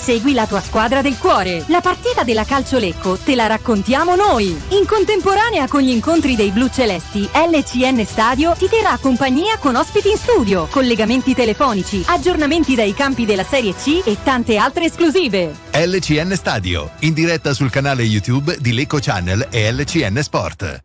segui la tua squadra del cuore. La partita della Calcio Lecco te la raccontiamo noi. In contemporanea con gli incontri dei blu celesti, LCN Stadio ti terrà compagnia con ospiti in studio, collegamenti telefonici, aggiornamenti dai campi della Serie C e tante altre esclusive. LCN Stadio, in diretta sul canale YouTube di Lecco Channel e LCN Sport.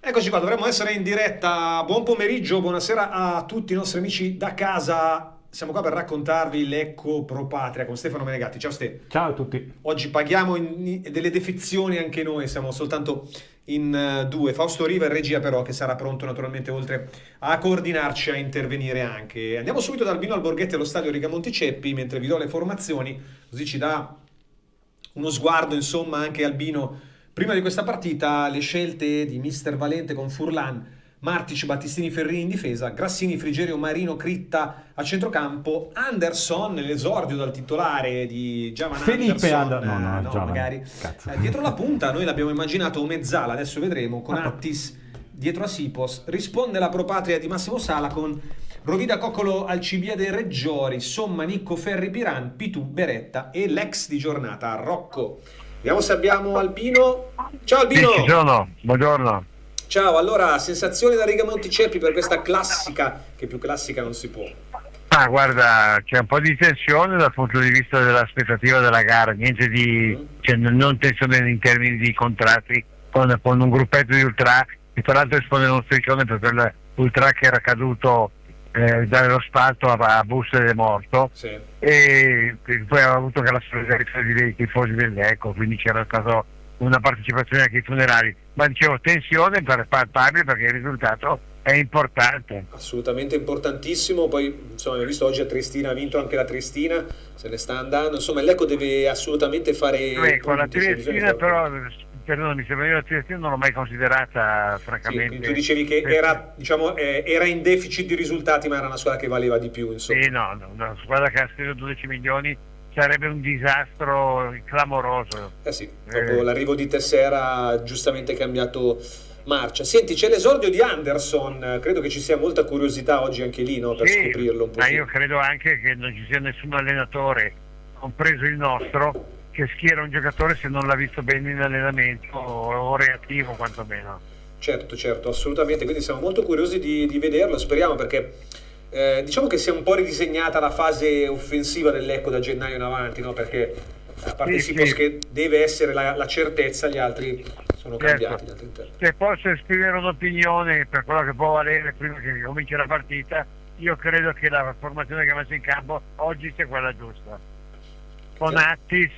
Eccoci qua, dovremmo essere in diretta. Buon pomeriggio, buonasera a tutti i nostri amici da casa. Siamo qua per raccontarvi Lecco Pro Patria con Stefano Menegatti. Ciao Ste. Ciao a tutti. Oggi paghiamo delle defezioni anche noi, siamo soltanto in due. Fausto Riva in regia però, che sarà pronto naturalmente oltre a coordinarci, a intervenire anche. Andiamo subito da Albino Alborghetti allo stadio Rigamonti Ceppi, mentre vi do le formazioni, così ci dà uno sguardo, insomma, anche Albino. Prima di questa partita, le scelte di Mister Valente con Furlan, Martic, Battistini, Ferrini in difesa, Grassini, Frigerio, Marino, Critta a centrocampo, Anderson, l'esordio dal titolare di Javan Felipe Anderson, no, magari dietro la punta noi l'abbiamo immaginato Mezzala, adesso vedremo, con Attis dietro a Sipos. Risponde la Pro Patria di Massimo Sala con Rovida, Coccolo, Alcibiade, Reggiori, Somma, Nicco, Ferri, Piran, Pitu, Beretta e l'ex di giornata Rocco. Vediamo se abbiamo Albino. Ciao Albino! Sì, ci sono, buongiorno. Ciao, allora, sensazioni da Rigamonti Ceppi per questa classica, che più classica non si può. Guarda, c'è un po' di tensione dal punto di vista dell'aspettativa della gara, niente di, cioè, non tensione in termini di contratti con un gruppetto di ultra, che tra l'altro risponde a uno striscione per quell'ultra che era caduto dallo spalto a Busto ed è morto, sì. E poi aveva avuto anche la solidarietà dei tifosi del Lecco, quindi c'era stato una partecipazione anche ai funerali, ma dicevo tensione per palpabile perché il risultato è importante, assolutamente importantissimo. Poi insomma, ho visto oggi a Triestina, ha vinto anche la Triestina, se ne sta andando, insomma il Lecco deve assolutamente fare con la Triestina, però perdonami, se io la Triestina non l'ho mai considerata francamente. Sì, tu dicevi che era, diciamo, era in deficit di risultati, ma era una squadra che valeva di più, insomma. Sì, no, una squadra che ha speso 12 milioni sarebbe un disastro clamoroso. Sì, dopo l'arrivo di Tessera ha giustamente cambiato marcia. Senti, c'è l'esordio di Anderson, credo che ci sia molta curiosità oggi anche lì, no, per scoprirlo un po'. Ma io credo anche che non ci sia nessun allenatore, compreso il nostro, che schiera un giocatore se non l'ha visto bene in allenamento o reattivo quantomeno. Certo, assolutamente, quindi siamo molto curiosi di vederlo, speriamo, perché diciamo che si è un po' ridisegnata la fase offensiva del Lecco da gennaio in avanti, no? Perché a parte Sipos che deve essere la certezza, gli altri sono cambiati. Se posso esprimere un'opinione per quello che può valere prima che cominci la partita, io credo che la formazione che ha messo in campo oggi sia quella giusta, con Attis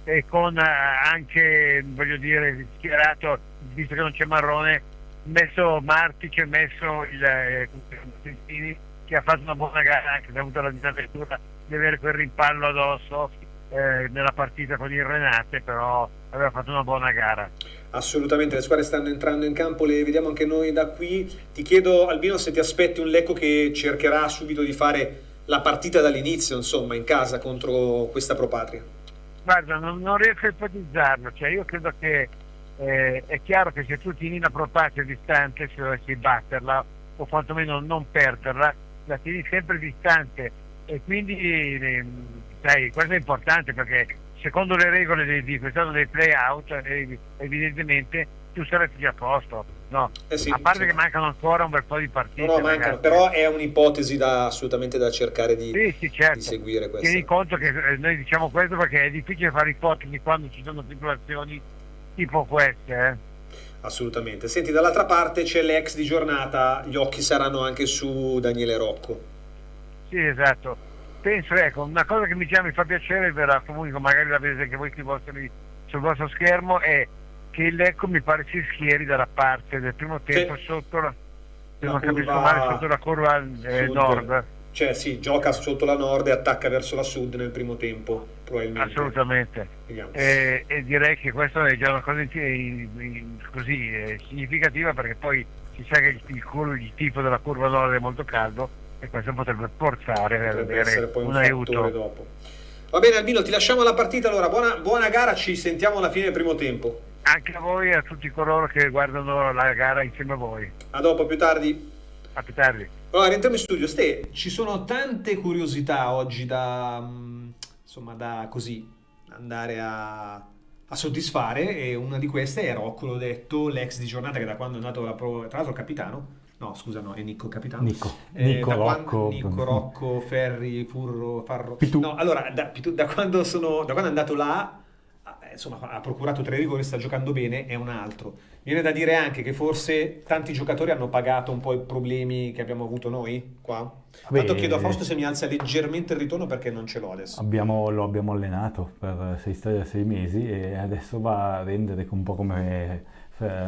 e con anche, voglio dire, schierato, visto che non c'è Marrone, messo Martic e messo il Tristini, che ha fatto una buona gara, anche se ha avuto la disavventura di avere quel rimpallo addosso nella partita con il Renate, però aveva fatto una buona gara. Assolutamente, le squadre stanno entrando in campo, le vediamo anche noi da qui. Ti chiedo, Albino, se ti aspetti un Lecco che cercherà subito di fare la partita dall'inizio, insomma, in casa contro questa Pro Patria. Guarda, non riesco a ipotizzarlo, cioè io credo che è chiaro che se tu tieni una Pro Patria distante, se dovessi batterla o quantomeno non perderla, la tieni sempre distante, e quindi sai, questo è importante perché secondo le regole di quest'anno dei play-out evidentemente tu saresti già a posto, no? Sì, a parte che mancano ancora un bel po' di partite. No, mancano, però è un'ipotesi assolutamente da cercare di certo. Di seguire questa. Tieni conto che noi diciamo questo perché è difficile fare ipotesi quando ci sono situazioni tipo queste. Assolutamente. Senti, dall'altra parte c'è l'ex di giornata, gli occhi saranno anche su Daniele Rocco. Sì, esatto. Penso, ecco, una cosa che mi fa piacere, ve la comunico, magari la vedete anche voi sul vostro schermo, è che il Lecco mi pare si schieri dalla parte del primo tempo sotto la curva nord. Cioè sì, gioca sotto la nord e attacca verso la sud nel primo tempo, probabilmente. Assolutamente. E direi che questa è già una cosa così significativa, perché poi si sa che il tipo della curva nord è molto caldo e questo potrebbe portare ad avere poi un aiuto dopo. Va bene Albino, ti lasciamo alla partita allora, buona gara, ci sentiamo alla fine del primo tempo. Anche a voi e a tutti coloro che guardano la gara insieme a voi. A dopo, più tardi. A più tardi. Allora, rientriamo in studio. Ste, ci sono tante curiosità oggi insomma, da così andare a soddisfare, e una di queste è Rocco, l'ho detto, l'ex di giornata, che da quando è andato tra l'altro capitano. No, scusa, no, è Nicco Capitano. Nico Rocco. Rocco. Rocco, Ferri, Farro. Pitù. No, allora, da quando è andato là, insomma, ha procurato 3 rigori, sta giocando bene, è un altro. Viene da dire anche che forse tanti giocatori hanno pagato un po' i problemi che abbiamo avuto noi qua. Tanto chiedo a Fausto se mi alza leggermente il ritorno, perché non ce l'ho adesso. Lo abbiamo allenato per 6 mesi e adesso va a rendere un po' come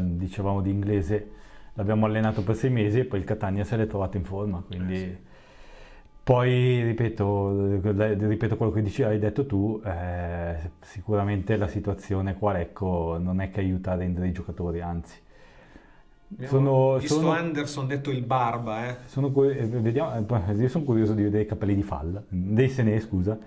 dicevamo di Inglese. L'abbiamo allenato per 6 mesi e poi il Catania se l'è trovato in forma, quindi Sì. Poi ripeto quello che hai detto tu, sicuramente la situazione qua, ecco, non è che aiuta a rendere i giocatori, anzi. Visto Anderson detto il Barba, Io sono curioso di vedere i capelli di Fall, dei Senè, scusa.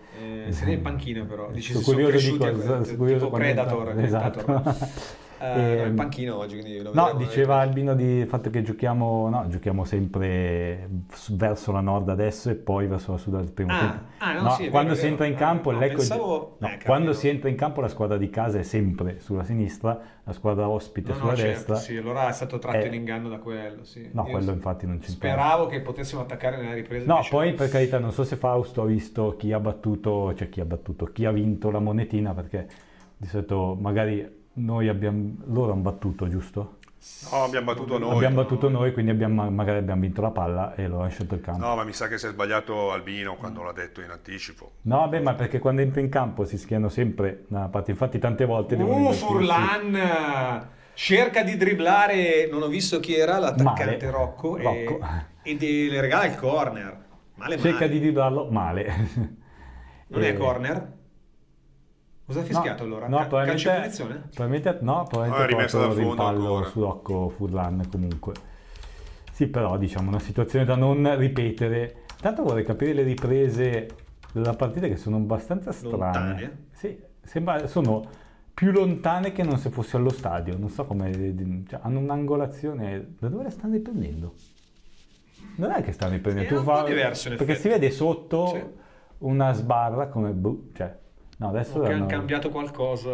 Serie in panchina però, dici, Sono sono curioso cresciuti sono curioso tipo quando Predator, entra- esatto. no, in panchina oggi, quindi lo No, vedremo, diceva Albino di fatto che giochiamo sempre verso la nord adesso e poi verso la sud al primo tempo. no, sì, è quando vero, si è entra in vero. campo, No, l'Ecco- pensavo- quando capito. si entra in campo la squadra di casa è sempre sulla sinistra, la squadra ospite No, sulla certo, destra. sì, allora è stato tratto Eh, in inganno da quello, sì. No, Io quello infatti non c'entra. speravo che potessimo attaccare nella ripresa. No, invece poi per carità, non so se Fausto ha visto chi ha vinto la monetina, perché di solito magari loro hanno battuto, giusto? No, abbiamo battuto noi. Abbiamo battuto noi, quindi magari abbiamo vinto la palla e loro hanno scelto il campo. No, ma mi sa che si è sbagliato Albino quando l'ha detto in anticipo. No, vabbè, ma perché quando entri in campo si schierano sempre da una parte, infatti tante volte devono invertirsi. Furlan cerca di dribblare, non ho visto chi era l'attaccante, Male. Rocco. Rocco. E le regala il corner. Male. Cerca di dribblarlo male. Non è corner? Cosa ha fischiato allora? No, Calcio di punizione? probabilmente è ha rimessa trovato dal il fondo rimpallo ancora. su Rocco Furlan comunque. Sì, però diciamo una situazione da non ripetere. Tanto vorrei capire le riprese della partita, che sono abbastanza strane. Lontane? Sì, sono più lontane che non se fossi allo stadio. Non so come, cioè, hanno un'angolazione. Da dove la stanno riprendendo? Non è che stanno riprendendo. È un po' diverso, in perché effetti. si vede sotto Sì. una sbarra come cioè, no, adesso O che hanno hanno cambiato qualcosa.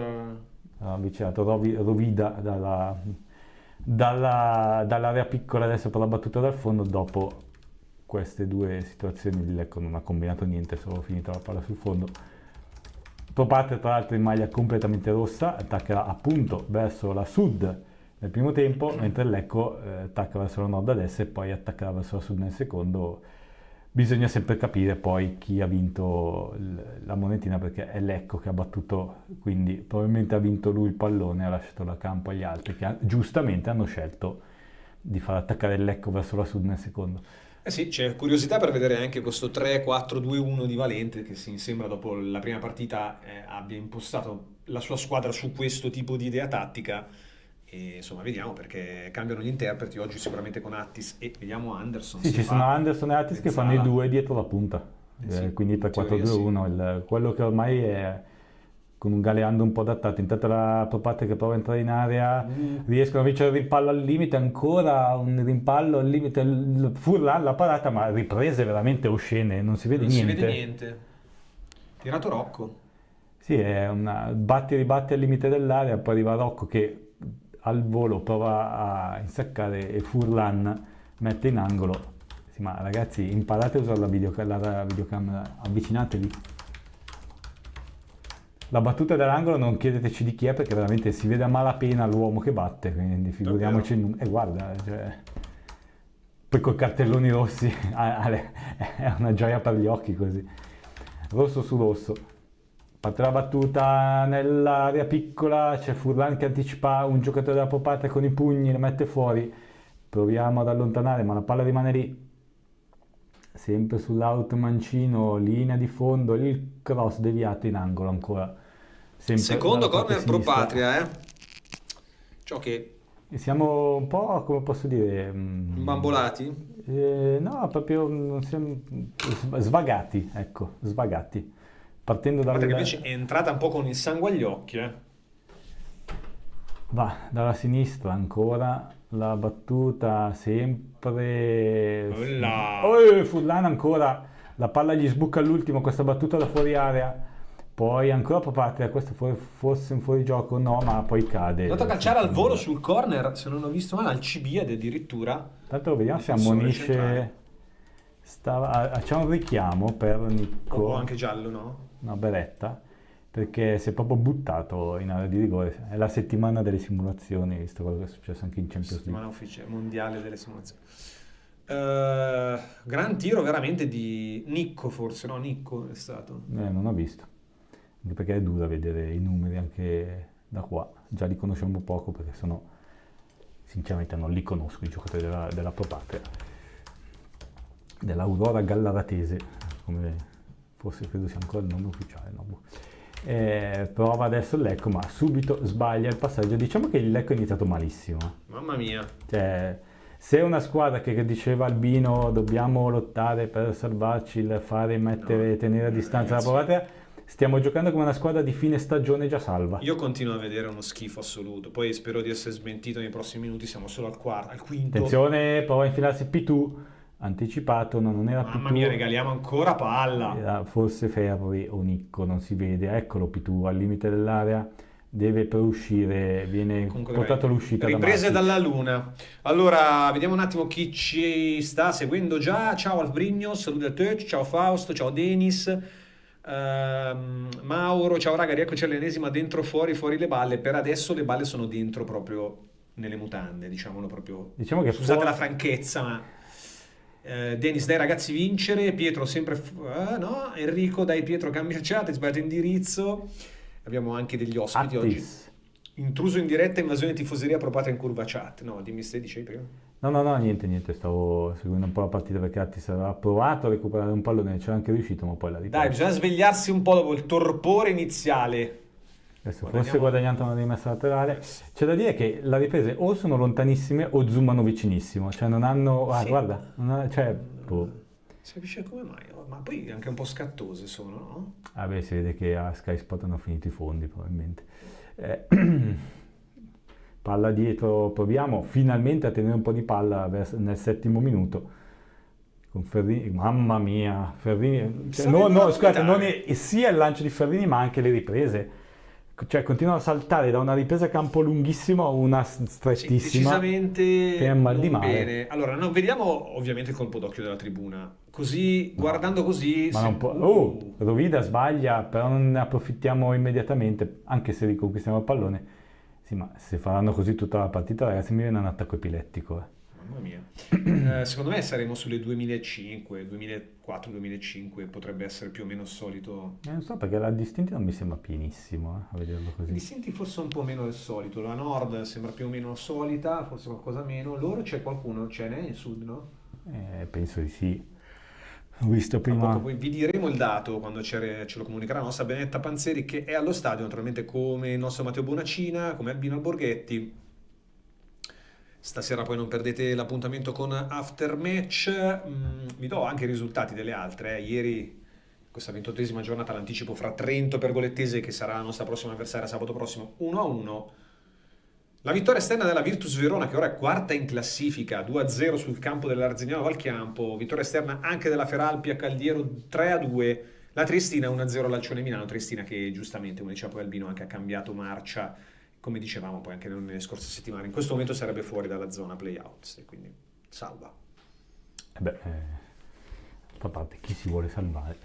avvicinato Rovida dall'area piccola adesso per la battuta dal fondo. Dopo queste due situazioni il Lecco non ha combinato niente, solo finita la palla sul fondo. Propate tra l'altro in maglia completamente rossa, attaccherà appunto verso la sud nel primo tempo, mentre il Lecco attacca verso la nord adesso e poi attaccherà verso la sud nel secondo. Bisogna sempre capire poi chi ha vinto la monetina, perché è Lecco che ha battuto, quindi probabilmente ha vinto lui il pallone e ha lasciato da campo agli altri che giustamente hanno scelto di far attaccare il Lecco verso la sud nel secondo. Eh sì, c'è curiosità per vedere anche questo 3-4-2-1 di Valente, che si sembra dopo la prima partita abbia impostato la sua squadra su questo tipo di idea tattica. E insomma, vediamo, perché cambiano gli interpreti oggi sicuramente con Attis, e vediamo Anderson. Sì, se ci fa sono Anderson e Attis che fanno i mezzala. due dietro la punta, Sì, quindi in teoria 3-4-2-1, quello che ormai è con un Galeando un po' adattato. Intanto la Propate che prova a entrare in area, riescono a vincere il rimpallo al limite, ancora un rimpallo al limite, Furlan la parata, ma riprese veramente oscene, non si vede Non niente. si vede niente. Tirato Rocco. Sì, è una batti e ribatti al limite dell'area, poi arriva Rocco che al volo prova a insaccare e Furlan mette in angolo. Sì, ma ragazzi, imparate a usare la videocamera, avvicinatevi. La battuta dall'angolo non chiedeteci di chi è, perché veramente si vede a malapena l'uomo che batte, quindi figuriamoci guarda, cioè, poi con cartelloni rossi è una gioia per gli occhi così. Rosso su rosso. Parte la battuta nell'area piccola, c'è Furlan che anticipa un giocatore della Propate con i pugni, lo mette fuori. Proviamo ad allontanare, ma la palla rimane lì. Sempre sull'out mancino, linea di fondo, il cross deviato in angolo ancora. Sempre Secondo dalla parte corner pro sinistra. Patria, Ciò che E siamo un po', come posso dire... imbambolati. no, proprio svagati, ecco, svagati. Partendo Guarda che dal... invece è entrata un po' con il sangue agli occhi, Va dalla sinistra ancora, la battuta sempre... Olla. Furlan ancora, la palla gli sbuca all'ultimo, questa battuta da fuori area, poi ancora Papate, questo forse un fuorigioco, no, ma poi cade. È andato a calciare al volo sul corner, se non ho visto male, al Cibiade addirittura. Tanto vediamo se Difensore ammonisce... centrale. C'è un richiamo per Nicco. O anche giallo, no? Una beretta, perché si è proprio buttato in area di rigore. È la settimana delle simulazioni, visto quello che è successo anche in Champions League. Settimana ufficiale mondiale delle simulazioni. Gran tiro veramente di Nicco, forse, no? Nicco è stato. Non ho visto, anche perché è dura vedere i numeri anche da qua. Già li conosciamo poco, perché sinceramente non li conosco i giocatori della Pro Patria, dell'Aurora Gallaratese, come forse credo sia ancora il nome ufficiale, no? Prova adesso il Lecco, ma subito sbaglia il passaggio. Diciamo che il Lecco è iniziato malissimo. Mamma mia. Cioè, se è una squadra che diceva Albino dobbiamo lottare per salvarci, tenere a distanza la Pro Patria, stiamo giocando come una squadra di fine stagione già salva. Io continuo a vedere uno schifo assoluto, poi spero di essere smentito nei prossimi minuti, siamo solo al quinto. Attenzione, prova a infilarsi P2, anticipato, no, non era P2. Mamma mia, regaliamo ancora palla. Era forse Ferri o Nicco, non si vede, eccolo P2 al limite dell'area, deve per uscire, viene Comunque, portato all'uscita. Riprese da dalla luna. Allora, vediamo un attimo chi ci sta seguendo già. Ciao Albrigno, saluto a te, ciao Fausto, ciao Denis, Mauro, ciao raga, rieccoci all'ennesima dentro fuori le balle. Per adesso le balle sono dentro proprio nelle mutande, diciamolo proprio. Diciamo che Scusate la franchezza, ma Denis, dai ragazzi vincere. Pietro sempre no, Enrico, dai Pietro, cambia chat, sbagliato indirizzo. Abbiamo anche degli ospiti oggi. Intruso in diretta, invasione tifoseria Pro Patria in curva chat. No, dimmi se dicevi prima. No, niente, stavo seguendo un po' la partita perché Attis aveva provato a recuperare un pallone, c'era anche riuscito, ma poi l'ha ripreso. Dai, bisogna svegliarsi un po' dopo il torpore iniziale. Adesso forse guadagnando una rimessa laterale. C'è da dire che le riprese o sono lontanissime o zoomano vicinissimo, cioè non hanno... Sì. Guarda, Si capisce come mai, ma poi anche un po' scattose sono, no? si vede che a Sky Sport hanno finito i fondi probabilmente. Palla dietro, proviamo finalmente a tenere un po' di palla nel 7° minuto con Ferrini. Mamma mia, Ferrini, scusate, non è sia il lancio di Ferrini ma anche le riprese, cioè continuano a saltare da una ripresa a campo lunghissimo a una strettissima. Sì, decisamente che è mal di non male. bene. Allora, vediamo ovviamente il colpo d'occhio della tribuna. Così, guardando così... Ma non può... Rovida sbaglia, però non ne approfittiamo immediatamente, anche se riconquistiamo il pallone. Sì, ma se faranno così tutta la partita, ragazzi, mi viene un attacco epilettico. Mamma mia. Secondo me saremo sulle 2005, 2004, 2005, potrebbe essere più o meno il solito. Non so, perché la distinti non mi sembra pienissimo, a vederlo così. Distinti forse un po' meno del solito, la Nord sembra più o meno solita, forse qualcosa meno. Loro c'è qualcuno, ce n'è in Sud, no? Penso di sì. Ho visto prima. Poi vi diremo il dato quando ce lo comunicherà la nostra Benedetta Panzeri, che è allo stadio, naturalmente come il nostro Matteo Bonacina, come Albino Alborghetti. Stasera poi non perdete l'appuntamento con After Match. Vi do anche i risultati delle altre. Ieri, questa 28esima giornata, l'anticipo fra Trento Pergolettese, che sarà la nostra prossima avversaria sabato prossimo, 1-1. La vittoria esterna della Virtus Verona, che ora è quarta in classifica, 2-0 sul campo dell'Arzignano Valchiampo. Vittoria esterna anche della Feralpi a Caldiero, 3-2. La Triestina 1-0 all'Alcione Milano. Triestina che giustamente, come diceva poi Albino, anche ha cambiato marcia, come dicevamo poi anche nelle scorse settimane. In questo momento sarebbe fuori dalla zona play-out, quindi salva. Fa parte chi si vuole salvare.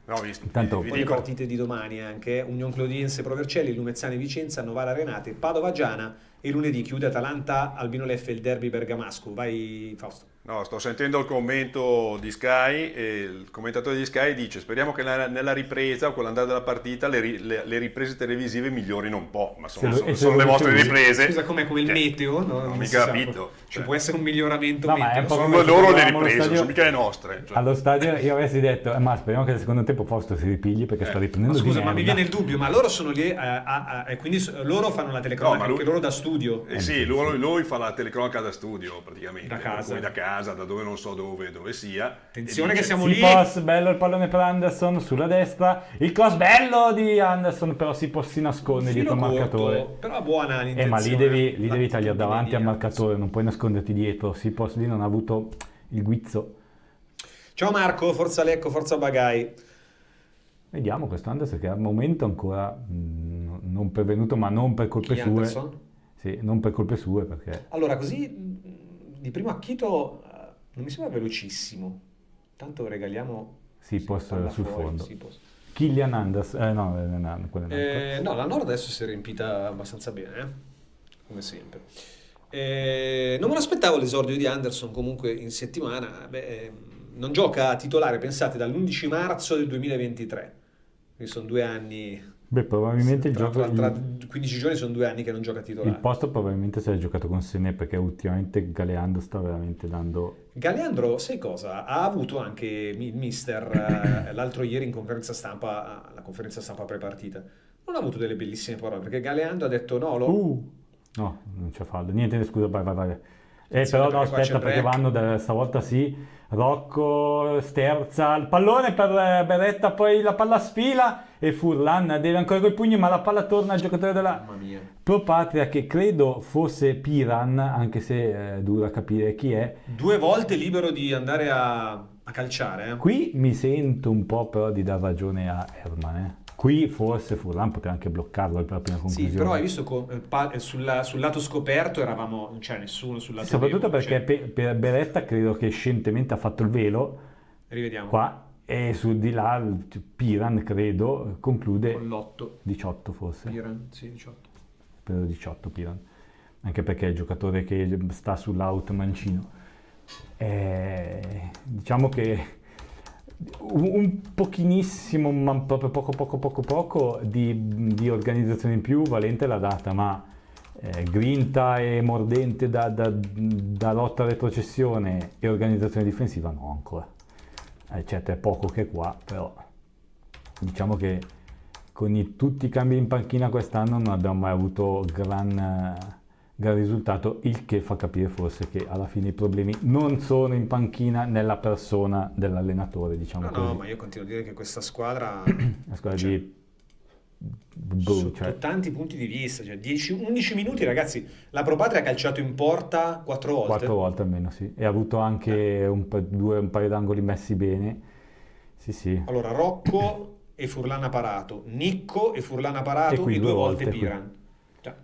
No, visto. Tanto, Poi le partite di domani anche, Union Clodiense Provercelli, Lumezzane Vicenza, Novara Renate, Padova Giana, e lunedì chiude Atalanta Albino Leffe, il derby bergamasco. Vai Fausto. No, sto sentendo il commento di Sky e il commentatore di Sky dice: speriamo che nella ripresa o con l'andare della partita le riprese televisive migliorino un po', ma sono le vostre riprese. Scusa, com'è come il meteo? Non ho mica capito. Ci può essere un miglioramento No, ma è un po' sono loro le riprese, non sono mica le nostre. Allo stadio io avessi detto, ma speriamo che nel secondo tempo Fausto si ripigli perché sta riprendendo scusa, di ma mi merda. viene il dubbio, ma loro sono lì e quindi loro fanno la telecronaca anche loro da studio. Sì, lui fa la telecronaca da studio praticamente, da casa. casa, da dove non so dove sia. Attenzione e che dice, siamo lì. Sipos, bello il pallone per Anderson sulla destra, il cross bello di Anderson, però Sipos si nasconde Filo dietro il corto, marcatore. però buona Ma l'intenzione. lì devi tagliare davanti al L'attitudine. marcatore, non puoi nasconderti dietro. Sipos lì non ha avuto il guizzo. Ciao Marco, forza Lecco, forza Bagai. Vediamo questo Anderson che al momento ancora non pervenuto, ma non per colpe Chi, sue. Anderson? Sì, non per colpe sue, perché Allora, così di primo acchito non mi sembra velocissimo. Tanto regaliamo Sipos palla sul fuori, fondo. Sipos. Killian Anderson, quello No, la Nord adesso si è riempita abbastanza bene, come sempre. Non me l'aspettavo l'esordio di Anderson comunque in settimana. Non gioca titolare, pensate, dall'11 marzo del 2023. Quindi sono 2 anni. Beh, probabilmente il tra, gioco, tra 15 giorni sono 2 anni che non gioca il titolare. posto probabilmente si è giocato con Sene, perché ultimamente Galeando sta veramente dando... Galeandro, sai cosa? Ha avuto anche il mister l'altro ieri in conferenza stampa, la conferenza stampa pre-partita. Non ha avuto delle bellissime parole, perché Galeandro ha detto no, No, non c'è fallo. Niente, scusa, vai. Attenzione, Però no, perché qua aspetta, c'è perché break. vanno, stavolta sì. Rocco sterza il pallone per Beretta, poi la palla sfila e Furlan deve ancora coi pugni, ma la palla torna al giocatore della Mamma mia. Pro Patria, che credo fosse Piran, anche se è dura capire chi è. 2 volte libero di andare a calciare. Qui mi sento un po' però di dar ragione a Herman. Qui forse Furlan poteva anche bloccarlo per la prima conclusione. Sì, però hai visto sul lato scoperto eravamo, non c'era nessuno sul lato Soprattutto debole, perché cioè, per Beretta credo che scientemente ha fatto il velo rivediamo qua, e su di là Piran credo conclude con l'8 18 forse, Piran, sì, 18. per 18 Piran, anche perché è il giocatore che sta sull'out mancino. Diciamo che un pochinissimo, ma proprio poco di organizzazione in più Valente l'ha data, ma grinta e mordente da lotta a retrocessione e organizzazione difensiva no ancora. Certo è poco che qua, però diciamo che con tutti i cambi in panchina quest'anno non abbiamo mai avuto gran risultato, il che fa capire forse che alla fine i problemi non sono in panchina, nella persona dell'allenatore, diciamo così. No, ma io continuo a dire che questa squadra La squadra cioè, di sotto tanti punti di vista, cioè 11 minuti ragazzi, la Pro Patria ha calciato in porta 4 volte. 4 volte almeno, sì, e ha avuto anche un paio d'angoli messi bene, sì. Allora Rocco e Furlan ha parato, Nicco e Furlan ha parato E qui e 2 due volte volte, Piran. Cioè,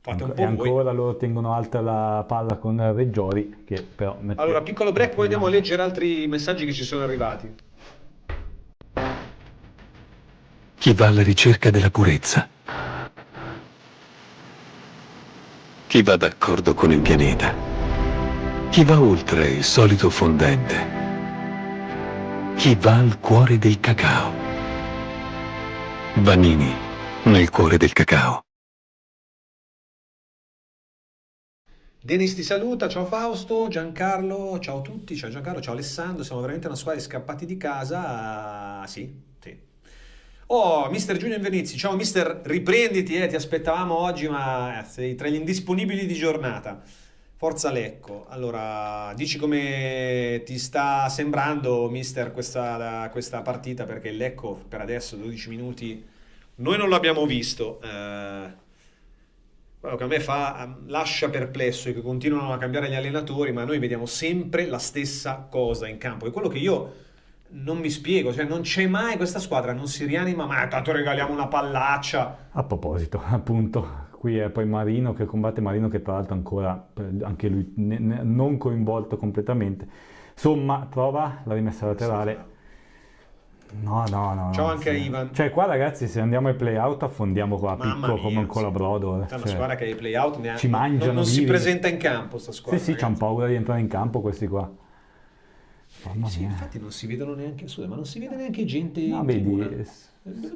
fate un E po' voi. ancora loro tengono alta la palla con Reggiori, che però Allora, piccolo break, poi andiamo a leggere altri messaggi che ci sono arrivati. Chi va alla ricerca della purezza, chi va d'accordo con il pianeta, chi va oltre il solito fondente, chi va al cuore del cacao. Vanini, nel cuore del cacao. Denis ti saluta, ciao Fausto, Giancarlo, ciao a tutti, ciao Giancarlo, ciao Alessandro, siamo veramente una squadra di scappati di casa, sì. Oh, mister Giulio Invernizzi, ciao mister, riprenditi, ti aspettavamo oggi, ma sei tra gli indisponibili di giornata. Forza Lecco. Allora, dici come ti sta sembrando, mister, questa partita, perché il Lecco per adesso 12 minuti noi non l'abbiamo visto. Quello che a me lascia perplesso è che continuano a cambiare gli allenatori, ma noi vediamo sempre la stessa cosa in campo. È quello che io non mi spiego, cioè non c'è mai questa squadra, non si rianima mai, tanto regaliamo una pallaccia. A proposito, appunto, qui è poi Marino che combatte, Marino che tra l'altro ancora, anche lui non coinvolto completamente. Insomma, trova la rimessa laterale. No. Ciao anche a Ivan. Cioè qua ragazzi, se andiamo ai play-out affondiamo qua a picco come un colabrodo. È una squadra che ai play-out ci mangiano non si vivi. presenta in campo sta squadra. Sì, c'hanno paura di entrare in campo questi qua. Sì, infatti non si vedono neanche ma non si vede neanche gente No, in vedi, tribuna.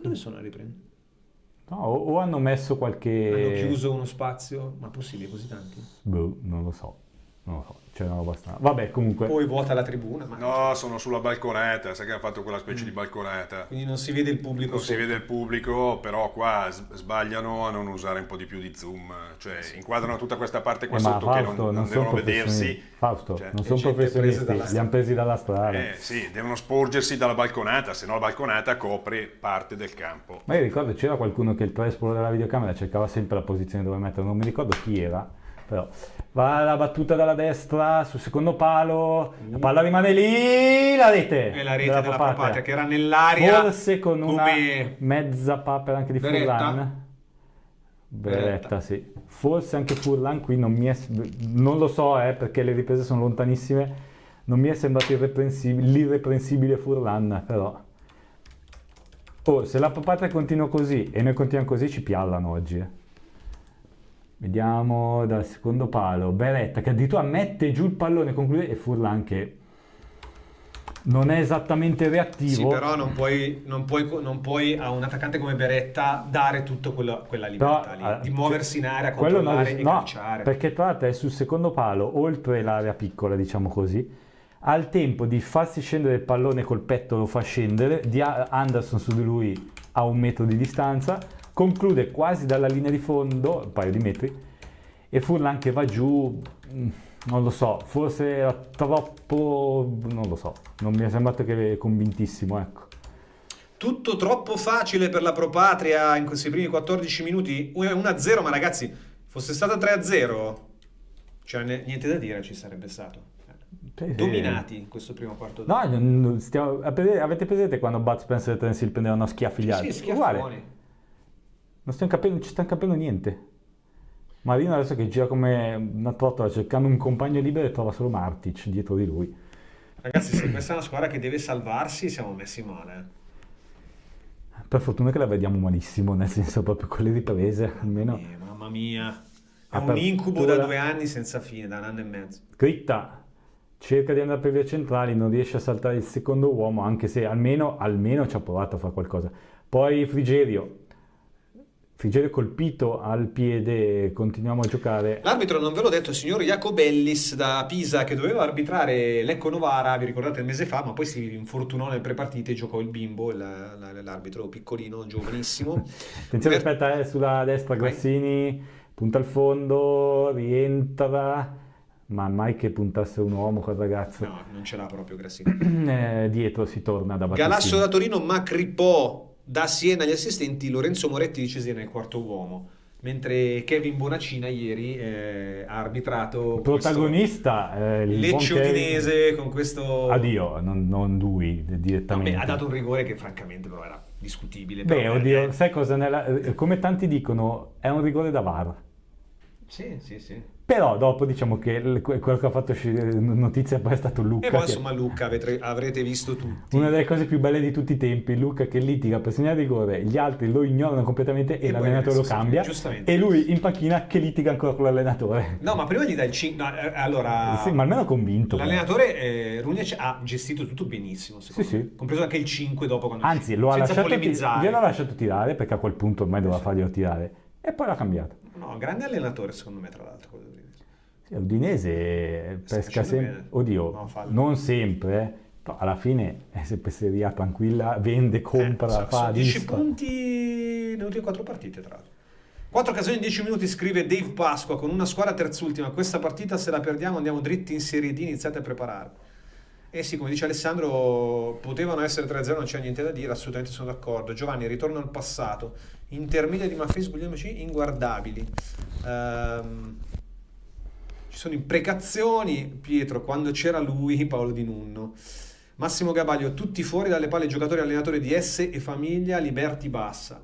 Dove sono a riprendere? no, o hanno messo qualche... Hanno chiuso uno spazio, ma possibile così tanti? Boh, non lo so. Non lo so, c'era abbastanza. Vabbè, comunque. Poi vuota la tribuna. Ma... No, sono sulla balconata, sai che hanno fatto quella specie di balconata. Quindi non si vede il pubblico. Non si vede il pubblico, però qua sbagliano a non usare un po' di più di zoom, cioè inquadrano tutta questa parte qua sotto Fausto, che non devono vedersi. Fausto, cioè, non sono professionisti, li hanno presi dalla strada. Sì, devono sporgersi dalla balconata, se no la balconata copre parte del campo. Ma io ricordo c'era qualcuno che il trespolo della videocamera cercava sempre la posizione dove mettere, non mi ricordo chi era. Però va la battuta dalla destra sul secondo palo, la palla rimane lì, la rete. E la rete della Pro Patria che era nell'aria. Forse con una mezza papera anche di Furlan. Beretta, sì. Forse anche Furlan qui non lo so, perché le riprese sono lontanissime. Non mi è sembrato l'irreprensibile Furlan, però. Oh, se la Pro Patria continua così e noi continuiamo così ci piallano oggi. Vediamo dal secondo palo, Beretta che addirittura mette giù il pallone, conclude, e Furlan che non è esattamente reattivo. Sì, però non puoi a un attaccante come Beretta dare tutta quella libertà lì, di muoversi in area, controllare e calciare. Perché tra l'altro è sul secondo palo, oltre l'area piccola, diciamo così, ha il tempo di farsi scendere il pallone col petto, lo fa scendere, di Anderson su di lui a 1 metro di distanza, conclude quasi dalla linea di fondo, un paio di metri, e Furlan che va giù, non lo so, forse era troppo, non lo so, non mi è sembrato che convintissimo, ecco. Tutto troppo facile per la Pro Patria in questi primi 14 minuti, 1-0, ma ragazzi, fosse stato 3-0, cioè niente da dire ci sarebbe stato. Dominati in questo primo quarto d'ora. No, avete presente quando Bud Spencer e Terence Hill prendevano schiaffi gli altri? Sì, schiaffoni. Non ci stiamo capendo niente. Marino adesso che gira come una trottola cercando un compagno libero e trova solo Martic dietro di lui. Ragazzi, se questa è una squadra che deve salvarsi, siamo messi male. Per fortuna che la vediamo malissimo, nel senso proprio con le riprese, almeno. Mamma mia. È un incubo da 2 anni senza fine, da 1 anno e mezzo. Critta cerca di andare per via centrali, non riesce a saltare il secondo uomo, anche se almeno ci ha provato a fare qualcosa. Poi Frigerio colpito al piede, continuiamo a giocare. L'arbitro, non ve l'ho detto, il signor Jacobellis da Pisa, che doveva arbitrare Lecco Novara, vi ricordate il mese fa, ma poi si infortunò nelle prepartite e giocò il bimbo, l'arbitro piccolino, giovanissimo. Attenzione, aspetta, sulla destra Grassini, punta al fondo, rientra, ma mai che puntasse un uomo quel ragazzo. No, non ce l'ha proprio Grassini. Dietro si torna da Battistini. Galasso da Torino, Macripò da Siena agli assistenti, Lorenzo Moretti di Cesena il quarto uomo, mentre Kevin Bonacina ieri ha arbitrato protagonista il Lecce Udinese con questo addio, non lui direttamente. Ha dato un rigore che francamente però era discutibile. Beh, oddio, sai cosa, come tanti dicono, è un rigore da VAR. Sì. Però dopo diciamo che quello che ha fatto notizia poi è stato Luca. E poi insomma Luca avrete visto tutti. Una delle cose più belle di tutti i tempi, Luca che litiga per segnare rigore, gli altri lo ignorano completamente e l'allenatore lo cambia. E lui in panchina che litiga ancora con l'allenatore. No, ma prima gli dà il 5. Allora, sì, ma almeno convinto. L'allenatore Runec ha gestito tutto benissimo, secondo me. Sì. Compreso anche il 5 dopo. Anzi, gliel'ha lasciato tirare perché a quel punto ormai doveva farglielo tirare. E poi l'ha cambiato. No, grande allenatore secondo me, tra l'altro. Sì, l'Udinese pesca sempre. Oddio, non sempre, però alla fine è sempre seria tranquilla, vende, compra, fa 10 punti nelle ultime 4 partite, tra l'altro. 4 occasioni in 10 minuti, scrive Dave Pasqua, con una squadra terzultima. Questa partita se la perdiamo andiamo dritti in Serie D, iniziate a preparare. Sì, come dice Alessandro, potevano essere 3-0, non c'è niente da dire, assolutamente sono d'accordo. Giovanni, ritorno al passato. Intermedia di Maffei, Guglielmici, inguardabili. Ci sono imprecazioni. Pietro, quando c'era lui, Paolo Di Nunno. Massimo Gabaglio, tutti fuori dalle palle, giocatori e allenatori di S e famiglia, Liberti basta.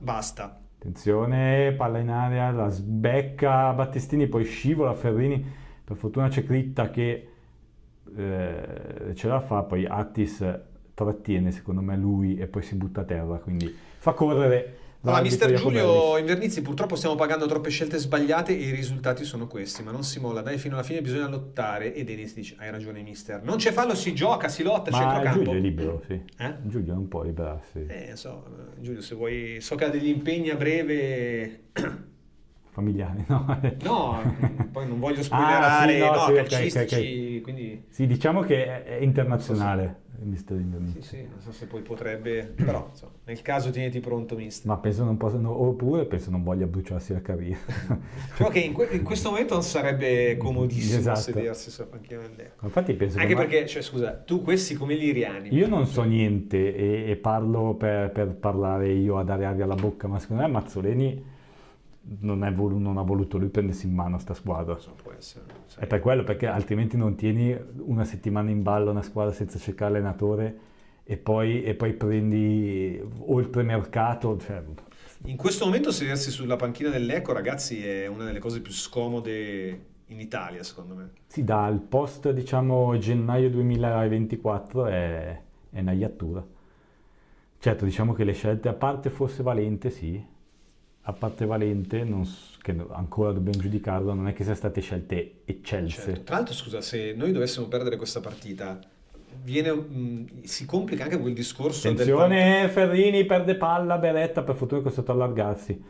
Attenzione, palla in area, la sbecca Battistini, poi scivola Ferrini. Per fortuna c'è Critta che ce la fa, poi Attis trattiene secondo me lui e poi si butta a terra, quindi fa correre. Allora, mister Giulio Invernizzi, purtroppo stiamo pagando troppe scelte sbagliate e i risultati sono questi, ma non si molla, dai, fino alla fine bisogna lottare. E Denis dice, hai ragione mister, non c'è fallo, si gioca, si lotta, centrocampo. Giulio è libero, sì. Giulio non può liberarsi. Giulio, se vuoi, so che ha degli impegni a breve. familiari, no? No, poi non voglio spoilerare, sì, no, sì, calcistici, ok. quindi... Sì, diciamo che è internazionale il mister Indonesia. Sì, non so se poi potrebbe, però insomma, nel caso tieniti pronto, mister. Ma penso non possa, oppure penso non voglia bruciarsi la carriera. Però che in questo momento non sarebbe comodissimo Esatto. sedersi sulla panchina del Lecco. Infatti penso Anche che perché, cioè, scusa, tu questi come li rianimi? io non so niente e parlo per parlare io a dare aria alla bocca, ma secondo me Mazzoleni non ha voluto lui prendersi in mano sta squadra. Può essere, È per quello, perché altrimenti non tieni una settimana in ballo una squadra senza cercare allenatore e poi prendi oltre mercato. Cioè... In questo momento sedersi sulla panchina del Lecco, ragazzi, è una delle cose più scomode in Italia, secondo me. Sì, dal post, diciamo, gennaio 2024 è una iattura. Certo, diciamo che le scelte, a parte forse Valente, sì, a parte Valente, che ancora dobbiamo giudicarlo, non è che siano state scelte eccelse. Certo. Tra l'altro, scusa, se noi dovessimo perdere questa partita, si complica anche quel discorso Attenzione, Ferrini perde palla, Beretta per fortuna è costretto a allargarsi.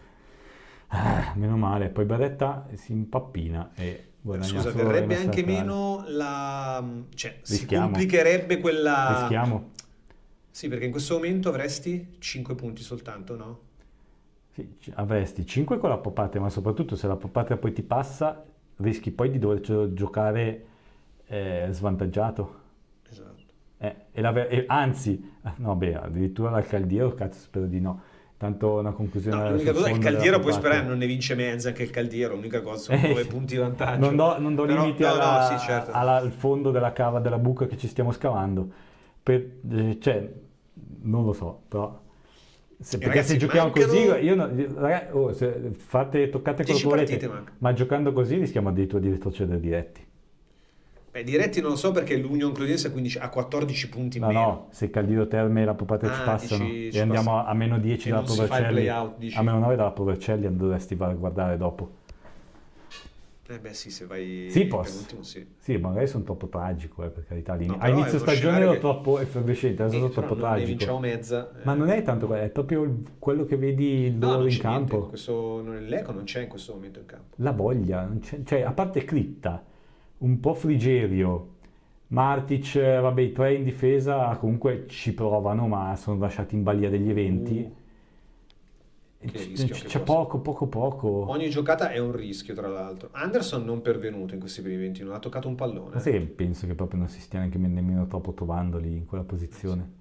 Meno male, poi Beretta si impappina e guadagna Scusa, solo verrebbe rimessa anche laterale. meno si Rischiamo. complicherebbe quella... Rischiamo. Sì, perché in questo momento avresti 5 punti soltanto, no? Sì, avresti 5 con la Popate, ma soprattutto se la Popate poi ti passa, rischi poi di dover giocare svantaggiato. Esatto. Anzi, no, beh, addirittura dal Caldiero, cazzo, spero di no. Tanto una conclusione. No, l'unica cosa è che il sul Caldiero fondo puoi della sperare non ne vince mezza, anche il Caldiero, l'unica cosa sono 9 punti di vantaggio. Non do Però, limiti no, sì, certo. al fondo della cava della buca che ci stiamo scavando. Cioè, non lo so, però perché ragazzi, se giochiamo mancano... così, ragazzi, se toccate quello 10 che volete, partite mancano. ma giocando così rischiamo addirittura di retrocedere diretti. Diretti non lo so, perché l'Union Clodiense ha 14 punti in meno. No, se il Caldiero Terme e la Popate ci passano ci e andiamo passano. a meno 10 E dalla non si fa il Provercelli, play-out, dici? a meno 9 dalla Provercelli dovresti guardare dopo. Beh sì, se vai Sì, penultimo, sì. Sì, magari sono troppo tragico, per carità. No, A però inizio è uno stagione scenario ero che- troppo effervescente, adesso sono Però troppo non ne tragico. vinciamo mezza. Ma non è tanto quello, è proprio quello che vedi No, loro non in c'è niente, campo. l'Eco non c'è in questo momento in campo. La voglia, non c'è- cioè a parte Critta, un po' Frigerio, Martic, vabbè, i tre in difesa comunque ci provano, ma sono lasciati in balia degli eventi. Che rischio che C'è può poco. Ogni giocata è un rischio, tra l'altro. Anderson non pervenuto in questi primi 20, non ha toccato un pallone. Ma sì, penso che proprio non si stia neanche nemmeno troppo trovandoli in quella posizione.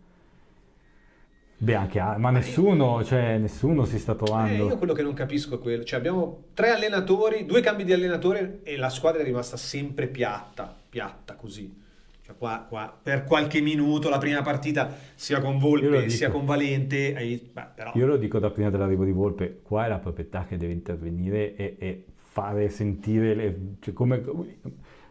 Beh, ma nessuno si sta trovando. Io quello che non capisco è quello. Cioè abbiamo 3 allenatori, 2 cambi di allenatore e la squadra è rimasta sempre piatta così. Cioè qua per qualche minuto la prima partita sia con Io lo Volpe dico. sia con Valente, però... Io lo dico da prima dell'arrivo di Volpe, qua è la proprietà che deve intervenire e fare sentire, cioè come,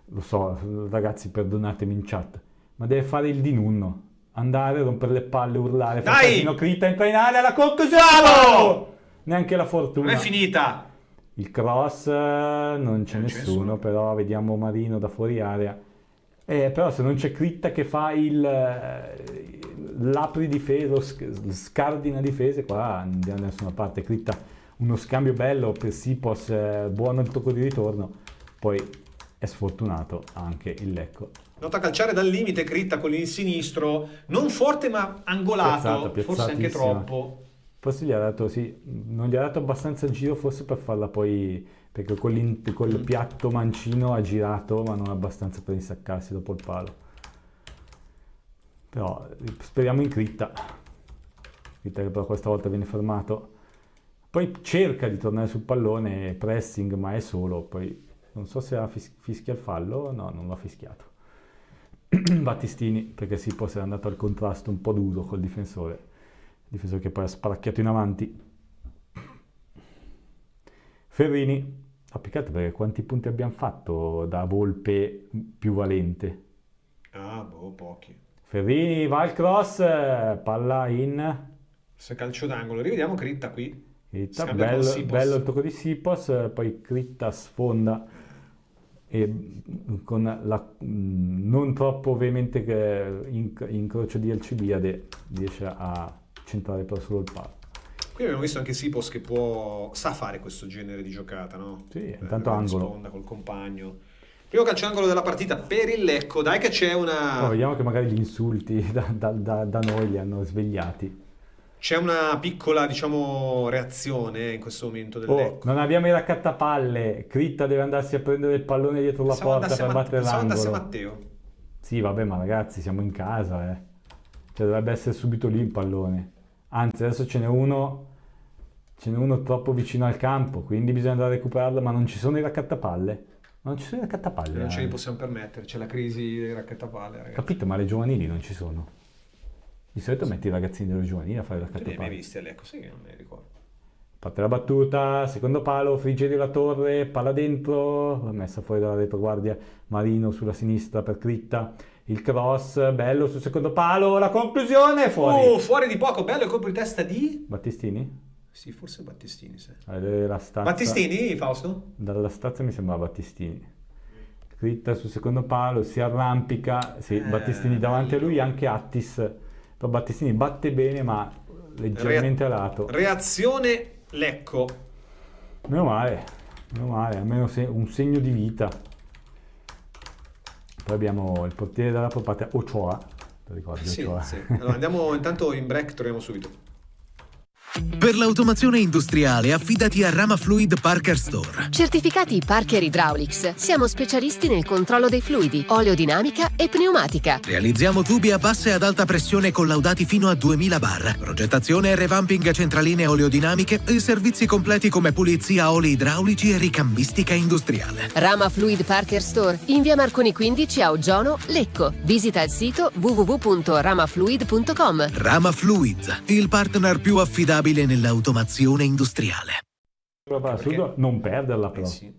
lo so ragazzi, perdonatemi in chat, ma deve fare il dinunno, andare, rompere le palle, urlare, far Dai! casino, Critta entra in area, la conclusione! Neanche la fortuna. Non è finita! Il cross non c'è nessuno, però vediamo Marino da fuori area. Però se non c'è Critta che fa l'apri difesa, lo scardina difese, qua non andiamo da nessuna parte. Critta uno scambio bello per Sipos, buono il tocco di ritorno, poi è sfortunato anche il Lecco. Nota calciare dal limite, Critta con il sinistro, non forte ma angolato, forse anche Piazzatissima. troppo. Forse gli ha dato, non gli ha dato abbastanza giro forse per farla poi, perché col piatto mancino ha girato ma non abbastanza per insaccarsi dopo il palo. Però speriamo in Critta che però questa volta viene fermato, poi cerca di tornare sul pallone, pressing, ma è solo, poi non so se fischia il fallo, no, non l'ha fischiato. Battistini, perché si può essere andato al contrasto un po' duro col difensore che poi ha sparacchiato in avanti. Ferrini ha piccato, perché quanti punti abbiamo fatto da Volpe più Valente? Pochi. Ferrini va al cross, palla in. Se calcio d'angolo, rivediamo Critta qui. Critta, Scambia con Sipos. bello il tocco di Sipos, poi Critta sfonda e con la non troppo ovviamente incrocio di Alcibiade riesce a centrare però solo il palo. Qui abbiamo visto anche Sipos che sa fare questo genere di giocata, no? Sì, intanto angolo. Sponda col compagno. Primo calcio angolo della partita per il Lecco. Dai che c'è una... Vediamo che magari gli insulti da noi li hanno svegliati. C'è una piccola, diciamo, reazione in questo momento del Lecco. Non abbiamo i raccattapalle. Critta deve andarsi a prendere il pallone dietro la porta per battere l'angolo. Andasse Matteo. Sì, vabbè, ma ragazzi, siamo in casa, Cioè, dovrebbe essere subito lì il pallone. Anzi, adesso ce n'è uno troppo vicino al campo, quindi bisogna andare a recuperarlo, ma non ci sono i raccattapalle. Non ci sono i raccattapalle. Non ce li possiamo permettere, c'è la crisi dei raccattapalle, ragazzi. Capito, ma le giovanili non ci sono. Di solito metti i ragazzini delle giovanili a fare i Tu li hai raccattapalle. mai visti all'Ecco? Sì, non me ne ricordo. Fatta la battuta, secondo palo, Frigerio La Torre, palla dentro, messa fuori dalla retroguardia Marino sulla sinistra per Critta. Il cross, bello sul secondo palo, la conclusione, fuori. Fuori di poco, bello il colpo di testa di... Battistini? Sì, forse Battistini, sì. La stazza, Battistini, Fausto? dalla stazza mi sembrava Battistini. Critta sul secondo palo, si arrampica, sì, Battistini davanti a lui, anche Attis. Però Battistini batte bene, ma leggermente a lato. Reazione Lecco. Meno male, almeno un segno di vita. Poi abbiamo il portiere della parte Ochoa, ti ricordi Ochoa? Sì. Allora, andiamo intanto in break, torniamo subito. Per l'automazione industriale affidati a Rama Fluid Parker Store. Certificati Parker Hydraulics. Siamo specialisti nel controllo dei fluidi, oleodinamica e pneumatica. Realizziamo tubi a bassa e ad alta pressione collaudati fino a 2000 bar. Progettazione e revamping centraline oleodinamiche e servizi completi come pulizia oli idraulici e ricambistica industriale. Rama Fluid Parker Store in via Marconi 15 a Oggiano, Lecco. Visita il sito www.ramafluid.com. Rama Fluid, il partner più affidabile nell'automazione industriale. Non perderla però. Sì.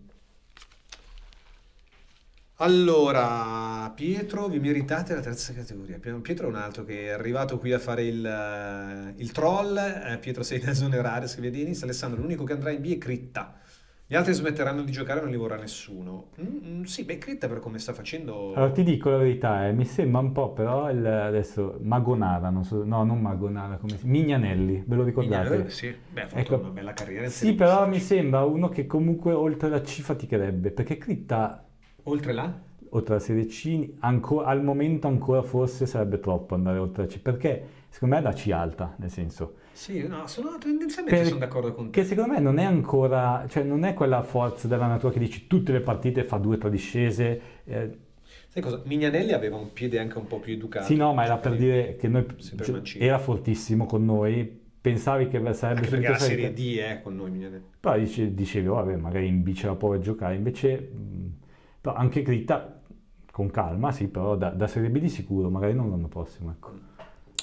Allora, Pietro, vi meritate la terza categoria. Pietro è un altro che è arrivato qui a fare il troll. Pietro, sei da esonerare, scrive Denis. Alessandro, l'unico che andrà in B è Critta. Gli altri smetteranno di giocare e non li vorrà nessuno. Sì, beh, Critta per come sta facendo... Allora ti dico la verità, mi sembra un po' però adesso Magonara, non Magonara, come si Mignanelli, ve lo ricordate? Sì, beh, ha fatto una bella carriera in Sì, però mi sembra uno che comunque oltre la C faticherebbe, perché Critta... Oltre la Serie C, al momento ancora forse sarebbe troppo andare oltre la C, perché secondo me è la C alta, nel senso... Sì, no, tendenzialmente sono d'accordo con te. Che secondo me non è ancora, cioè non è quella forza della natura che dici tutte le partite fa 2 o 3 discese. Sai cosa? Mignanelli aveva un piede anche un po' più educato. Sì, no, ma era per dire che noi era fortissimo con noi, pensavi che sarebbe anche perché la Serie D con noi Mignanelli. Però dicevi, vabbè, magari in B ce la può giocare, invece però anche Critta con calma, sì, però da Serie B di sicuro, magari non l'anno prossimo, ecco.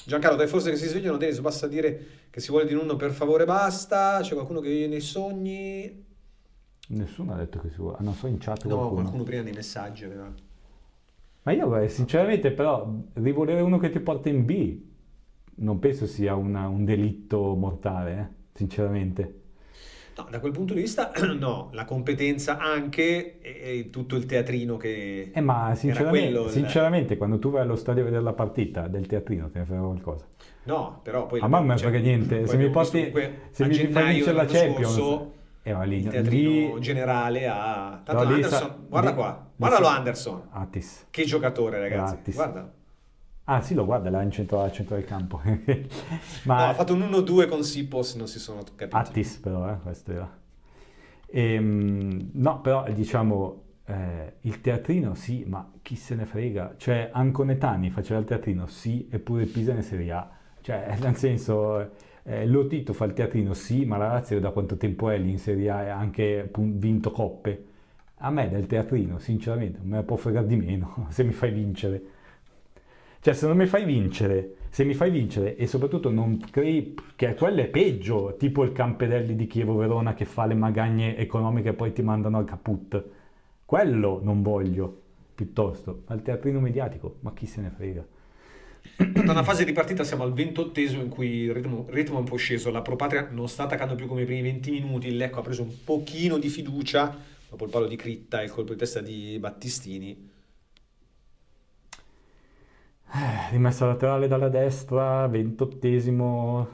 Giancarlo, dai, forse che si svegliano, Denis, basta dire che si vuole di Nuno, per favore basta. C'è qualcuno che vive nei sogni? Nessuno ha detto che si vuole. Non so, in chat no, qualcuno prima nei messaggi aveva. Ma io sinceramente però rivolere uno che ti porta in B non penso sia un delitto mortale, sinceramente. No, da quel punto di vista no, la competenza anche e tutto il teatrino che ma sinceramente, era quello, sinceramente quando tu vai allo stadio a vedere la partita del teatrino te ne frega qualcosa. No, però poi a me non me frega niente, se mi fai vincere la Champions il teatrino generale tanto Anderson, guardalo Anderson. Attis. Che giocatore, ragazzi. Attis. Guarda. Ah sì, lo guarda, là in centro al centro del campo. Ma no, ha fatto un 1-2 con Sipos, non si sono capiti. Attis però, questo era. No, però diciamo, il teatrino sì, ma chi se ne frega? Cioè, Anconetani faceva il teatrino sì, eppure il Pisa in Serie A. Cioè, nel senso, Lotito fa il teatrino sì, ma la Lazio da quanto tempo è lì in Serie A e ha anche vinto coppe. A me del teatrino, sinceramente, non me ne può fregare di meno se mi fai vincere. Cioè, se mi fai vincere e soprattutto non crei che quello è peggio, tipo il Campedelli di Chievo Verona che fa le magagne economiche e poi ti mandano al caput. Quello non voglio, piuttosto al teatrino mediatico, ma chi se ne frega. Da una fase di partita siamo al 28esimo in cui il ritmo è un po' sceso, la Pro Patria non sta attaccando più come i primi 20 minuti, il Lecco ha preso un pochino di fiducia dopo il palo di Critta e il colpo di testa di Battistini. Rimessa laterale dalla destra, 28esimo,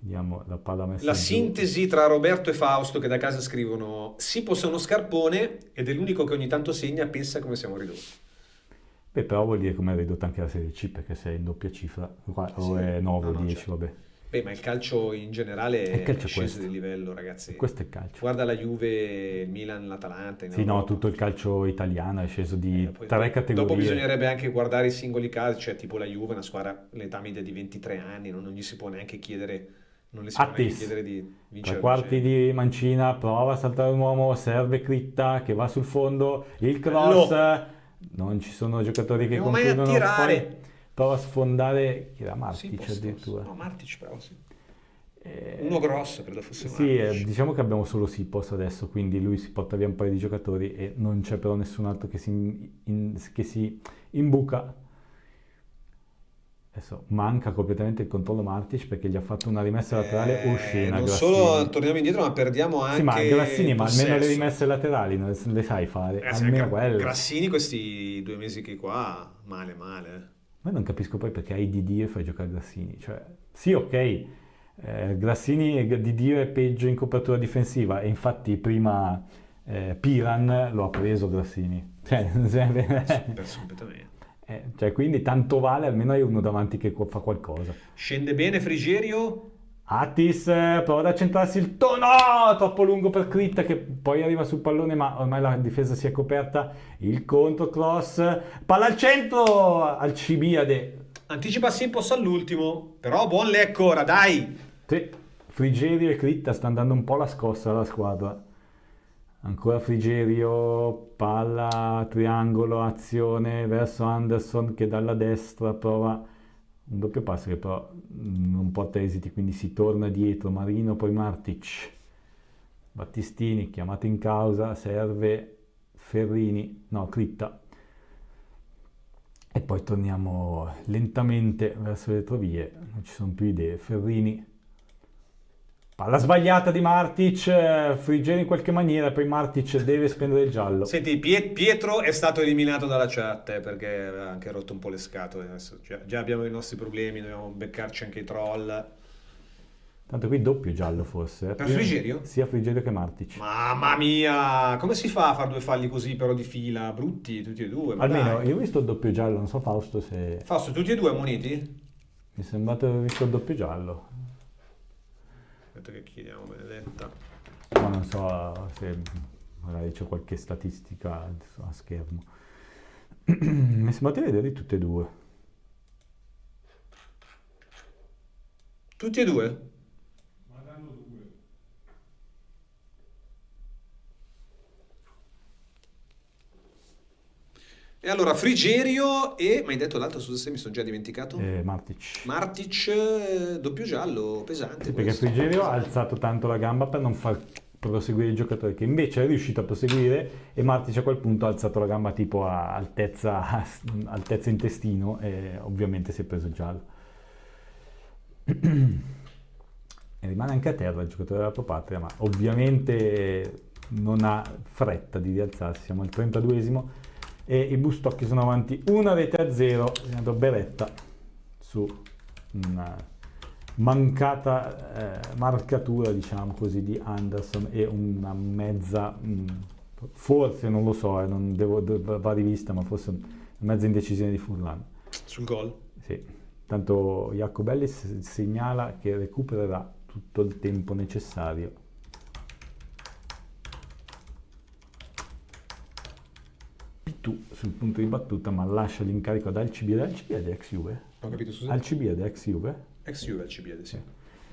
Vediamo la palla messa La giù. sintesi tra Roberto e Fausto che da casa scrivono Sipos è uno scarpone ed è l'unico che ogni tanto segna, pensa come siamo ridotti. Beh, però vuol dire come è ridotta anche la Serie C, perché sei in doppia cifra, o è 9 o 10, certo. vabbè. Beh, ma il calcio in generale è calcio sceso questo. di livello, ragazzi. Questo è il calcio. Guarda la Juve, il Milan, l'Atalanta. in Sì, no, Europa. tutto il calcio italiano è sceso di Poi 3 categorie. Dopo bisognerebbe anche guardare i singoli casi, cioè tipo la Juve, una squadra l'età media di 23 anni, non gli si può neanche chiedere, non le si può neanche Attis, chiedere di vincere. 3 quarti di mancina, prova a saltare un uomo, serve Critta che va sul fondo, il cross, non ci sono giocatori che Andiamo mai a concludono, tirare. poi prova a sfondare, chi era Martic Sipos, addirittura. no, Martic però sì. Uno grosso credo fosse Sì, Martic. diciamo che abbiamo solo Sipos adesso, quindi lui si porta via un paio di giocatori e non c'è però nessun altro che si imbuca. Adesso manca completamente il controllo Martic perché gli ha fatto una rimessa laterale oscena. Non Grassini. solo torniamo indietro, ma perdiamo anche Sì, ma Grassini, ma almeno le possesso. rimesse laterali non le sai fare, Sì, almeno quelle. Grassini questi 2 mesi che qua, male. Ma non capisco poi perché hai Didio e fai giocare Grassini. Cioè, sì, ok, Grassini di Dio è peggio in copertura difensiva e infatti prima Piran lo ha preso Grassini. Cioè, Perso completamente. cioè, quindi tanto vale, almeno hai uno davanti che fa qualcosa. Scende bene Frigerio. Attis prova ad accentrarsi il no, troppo lungo per Critta che poi arriva sul pallone ma ormai la difesa si è coperta, il contro cross, palla al centro, Alcibiade. Anticipa Sipos all'ultimo, però buon Lecco ora, dai! Sì, Frigerio e Critta sta andando un po' la scossa alla squadra. Ancora Frigerio, palla, triangolo, azione verso Anderson che dalla destra prova un doppio passo che però non porta esiti, quindi si torna dietro, Marino, poi Martic. Battistini chiamato in causa, serve Critta. E poi torniamo lentamente verso le retrovie, non ci sono più idee. Ferrini, palla sbagliata di Martic, Frigerio in qualche maniera, poi Martic deve spendere il giallo. Senti, Pietro è stato eliminato dalla chat perché aveva anche rotto un po' le scatole. Adesso già abbiamo i nostri problemi, dobbiamo beccarci anche i troll. Tanto qui doppio giallo forse. Per Frigerio? Sia Frigerio che Martic. Mamma mia, come si fa a fare 2 falli così però di fila, brutti tutti e due? Ma Almeno dai. io ho visto il doppio giallo, non so Fausto se... Fausto, tutti e due ammoniti? Mi è sembrato aver visto il doppio giallo. Aspetta che chiediamo, Benedetta. Ma non so se magari c'è qualche statistica a schermo. Mi è sembrato di vedere tutte e due. Tutti e due? E allora Frigerio e, mi hai detto l'altro, scusa se mi sono già dimenticato? Martic, doppio giallo, pesante. Sì, perché questo. Frigerio ha alzato tanto la gamba per non far proseguire il giocatore, che invece è riuscito a proseguire, e Martic a quel punto ha alzato la gamba tipo a altezza intestino e ovviamente si è preso il giallo. E rimane anche a terra il giocatore della Propatria, ma ovviamente non ha fretta di rialzarsi. Siamo al 32esimo e i Bustocchi sono avanti 1-0, segnando Beretta su una mancata marcatura, diciamo così, di Anderson e una mezza, forse non lo so, non va rivista, ma forse una mezza indecisione di Furlan. Sul gol? Sì, tanto Jacobelli segnala che recupererà tutto il tempo necessario. Pitu sul punto di battuta, ma lascia l'incarico ad Alcibiade ex Juve? Ho capito, scusa. Alcibiade ex Juve? Ex Juve Alcibiade, sì.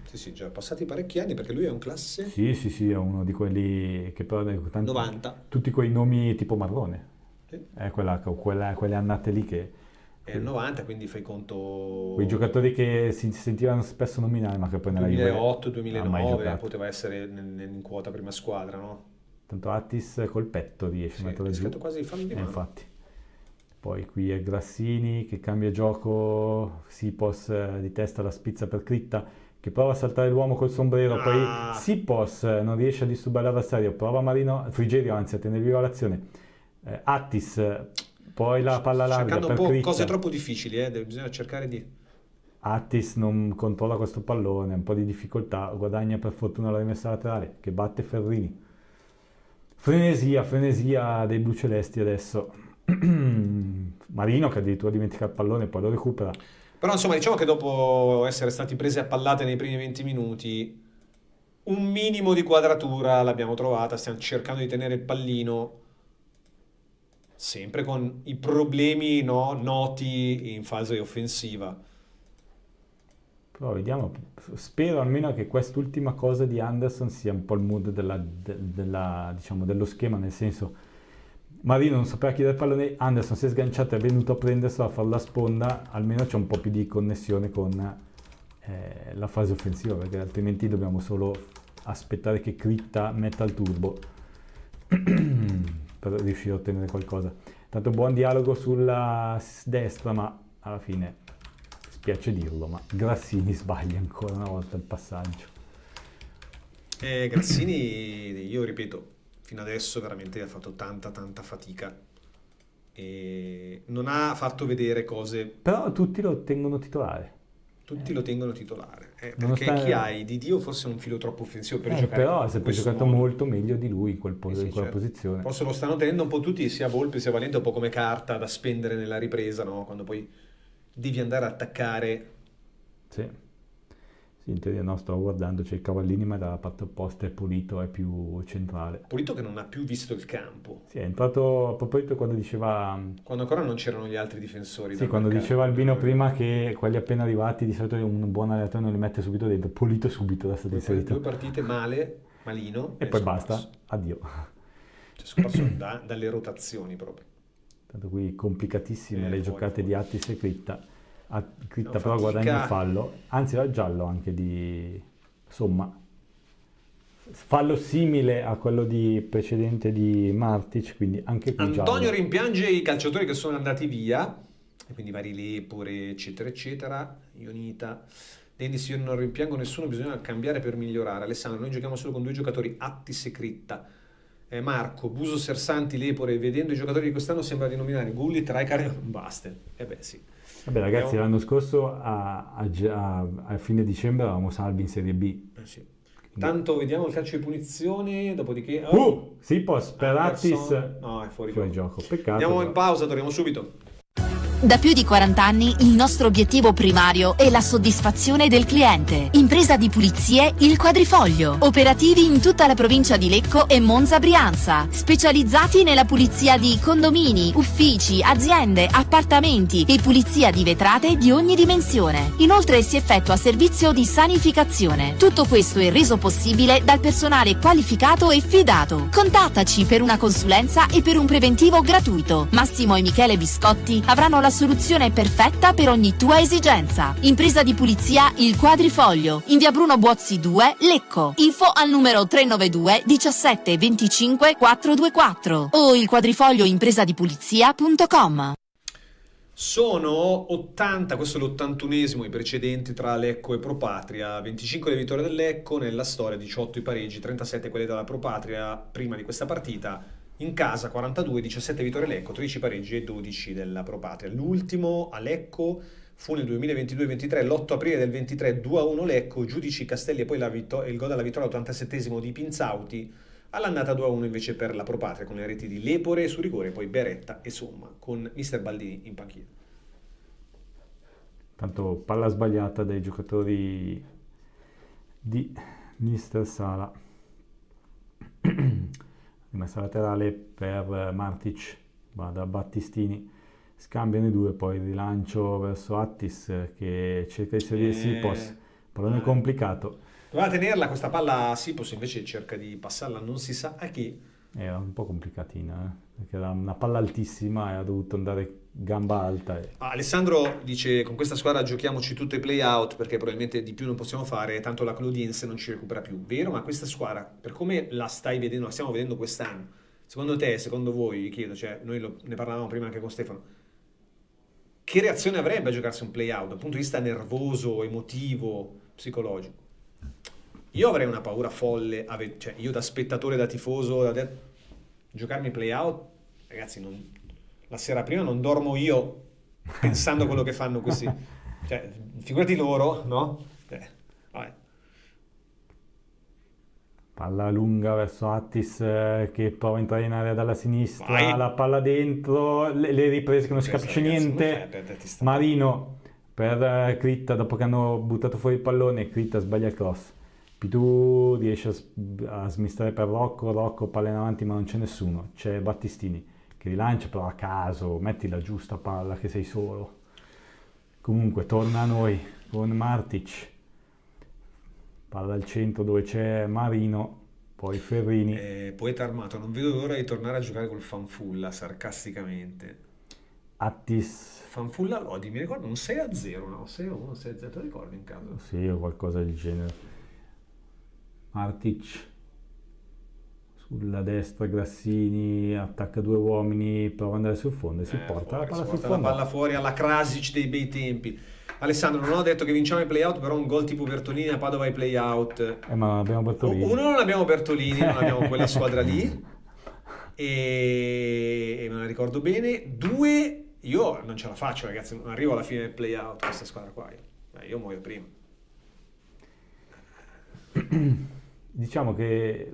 Sì, già passati parecchi anni perché lui è un classe... Sì, è uno di quelli che però... 90. Tutti quei nomi tipo Marrone. Sì. È quelle annate lì che... È il 90, quindi fai conto... Quei giocatori che si sentivano spesso nominare, ma che poi nella Juve 2008, non hanno mai 2009, giocato. poteva essere in quota prima squadra, no? Tanto Attis col petto riesce a metterlo giù. Quasi di fallo di mano. Infatti. Poi qui è Grassini che cambia gioco, Sipos di testa la spizza per Critta che prova a saltare l'uomo col sombrero, poi Sipos non riesce a disturbare l'avversario, prova Frigerio anzi a tenere viva l'azione, Attis, poi la palla larga cercando per un po' Critta. cose troppo difficili, bisogna cercare di... Attis non controlla questo pallone, un po' di difficoltà, guadagna per fortuna la rimessa laterale che batte Ferrini. Frenesia dei blucelesti adesso. Marino che addirittura dimentica il pallone e poi lo recupera. Però insomma diciamo che dopo essere stati presi a pallate nei primi 20 minuti un minimo di quadratura l'abbiamo trovata, stiamo cercando di tenere il pallino sempre con i problemi noti in fase offensiva. Però vediamo, spero almeno che quest'ultima cosa di Anderson sia un po' il mood diciamo, dello schema, nel senso Marino non sapeva chiedere il pallone, Anderson si è sganciato, è venuto a prenderselo, a fare la sponda, almeno c'è un po' più di connessione con la fase offensiva, perché altrimenti dobbiamo solo aspettare che Critta metta il turbo per riuscire a ottenere qualcosa. Tanto buon dialogo sulla destra, ma alla fine spiace dirlo, ma Grassini sbaglia ancora una volta il passaggio. Grassini, io ripeto, fino adesso veramente ha fatto tanta fatica e non ha fatto vedere cose. Però tutti lo tengono titolare. Tutti lo tengono titolare, perché chi hai di Dio forse è un filo troppo offensivo per giocare. Però ha sempre giocato molto meglio di lui in quella certo. posizione. Forse lo stanno tenendo un po' tutti, sia Volpe sia Valente, un po' come carta da spendere nella ripresa, no? Quando poi devi andare a attaccare. Sì, in teoria no, stavo guardando, c'è il Cavallini ma dalla parte opposta, è Pulito, è più centrale. Pulito che non ha più visto il campo. Sì, è entrato a proposito quando diceva... Quando ancora non c'erano gli altri difensori. Sì, quando diceva Albino prima che quelli appena arrivati di solito un buon allenatore non li mette subito dentro, Pulito subito da stato inserito. 2 partite malino. E poi basta, addio. Cioè, scomparso dalle rotazioni proprio. Tanto qui complicatissime le giocate di Attis e Critta. Critta No, però fatica. guadagna il fallo, anzi era giallo anche di Somma, fallo simile a quello precedente di Martic, quindi anche qui Antonio giallo. rimpiange i calciatori che sono andati via, e quindi vari Lepore eccetera eccetera. Ionita Dennis, io non rimpiango nessuno, bisogna cambiare per migliorare. Alessandro, noi giochiamo solo con 2 giocatori, Attis e Critta. Marco, Buso, Sersanti, Lepore, vedendo i giocatori di quest'anno sembra di nominare Gullit, Rijkaard, Basten. Beh sì. Vabbè ragazzi, l'anno scorso a fine dicembre eravamo salvi in Serie B. Sì. Tanto vediamo il calcio di punizione, dopodiché... Sipos per Attis. No, è fuori gioco. Peccato. Andiamo in pausa, torniamo subito. Da più di 40 anni il nostro obiettivo primario è la soddisfazione del cliente. Impresa di pulizie Il Quadrifoglio. Operativi in tutta la provincia di Lecco e Monza Brianza. Specializzati nella pulizia di condomini, uffici, aziende, appartamenti e pulizia di vetrate di ogni dimensione. Inoltre si effettua servizio di sanificazione. Tutto questo è reso possibile dal personale qualificato e fidato. Contattaci per una consulenza e per un preventivo gratuito. Massimo e Michele Biscotti avranno la soluzione perfetta per ogni tua esigenza. Impresa di pulizia Il Quadrifoglio, in via Bruno Buozzi 2, Lecco. Info al numero 392 17 25 424 o ilquadrifoglioimpresadipulizia.com. Sono 80, questo è l'81esimo, i precedenti tra Lecco e Propatria, 25 le vittorie del Lecco nella storia, 18 i pareggi, 37 quelle della Propatria prima di questa partita. In casa 42, 17 vittorie Lecco, 13 pareggi e 12 della Propatria. L'ultimo a Lecco fu nel 2022-23, l'8 aprile del 23, 2-1 Lecco, giudici Castelli e poi il gol della vittoria all'87esimo di Pinzauti, all'andata 2-1 invece per la Propatria con le reti di Lepore su rigore, poi Beretta e Somma con mister Baldini in panchina. Tanto palla sbagliata dai giocatori di mister Sala. Rimessa laterale per Martic, va da Battistini, scambiano i due, poi rilancio verso Attis che cerca di servire Sipos, pallone complicato. Doveva tenerla questa palla, Sipos invece cerca di passarla non si sa a chi. Era un po' complicatina, perché era una palla altissima e ha dovuto andare gamba alta. Alessandro dice con questa squadra giochiamoci tutto i play out perché probabilmente di più non possiamo fare, tanto la Clodiense non ci recupera più. Vero, ma questa squadra, per come la stai vedendo, la stiamo vedendo quest'anno, secondo te, secondo voi, vi chiedo, cioè noi ne parlavamo prima anche con Stefano, che reazione avrebbe a giocarsi un play out dal punto di vista nervoso, emotivo, psicologico? Io avrei una paura folle, cioè io da spettatore, da tifoso, giocarmi play out, ragazzi, la sera prima non dormo io pensando a quello che fanno questi. Cioè, Cioè, figurati loro, no? Vabbè. Palla lunga verso Attis che prova a entrare in area dalla sinistra, Vai. la palla dentro, le riprese che non si capisce niente. Marino per Critta, dopo che hanno buttato fuori il pallone, Critta sbaglia il cross. Pitu riesce a smistare per Rocco, palla in avanti ma non c'è nessuno. C'è Battistini che rilancia però a caso, metti la giusta palla che sei solo. Comunque torna a noi con Martic. Palla al centro dove c'è Marino, poi Ferrini. Poeta armato, non vedo l'ora di tornare a giocare col Fanfulla, sarcasticamente. Attis. Fanfulla Lodi, mi ricordo un 6-0, no? 6-1, 6-0, te lo ricordi in caso? Sì, o qualcosa del genere. Martic. Sulla destra Grassini, attacca 2 uomini, prova ad andare sul fondo e si porta la palla sul fondo. La palla fuori alla Krasic dei bei tempi. Alessandro, non ho detto che vinciamo i play-out, però un gol tipo Bertolini a Padova ai play-out. Ma non abbiamo Bertolini. Uno, non abbiamo Bertolini, non abbiamo quella squadra lì. E me la ricordo bene. 2, io non ce la faccio, ragazzi, non arrivo alla fine del play-out questa squadra qua. Io muoio prima. Diciamo che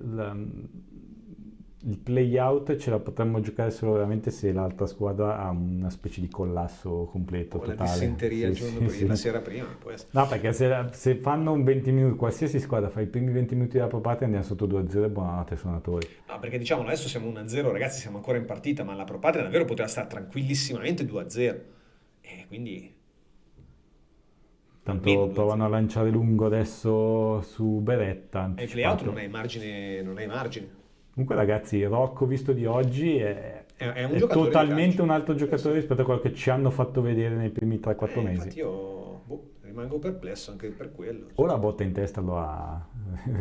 il play-out ce la potremmo giocare solo veramente se l'altra squadra ha una specie di collasso completo, O la totale. dissenteria il giorno prima, la sera prima. Può essere. No, perché se fanno un 20 minuti, qualsiasi squadra fa i primi 20 minuti della propria parte andiamo sotto 2-0 e buonanotte suonatori. No, perché diciamo adesso siamo 1-0, ragazzi, siamo ancora in partita, ma la Pro Patria davvero poteva stare tranquillissimamente 2-0. E quindi... Tanto provano a lanciare lungo adesso su Beretta. E il play-out non hai margine. Comunque ragazzi, Rocco visto di oggi è un giocatore totalmente un altro giocatore rispetto a quello che ci hanno fatto vedere nei primi 3-4 mesi. Infatti io rimango perplesso anche per quello. Ora botta in testa lo ha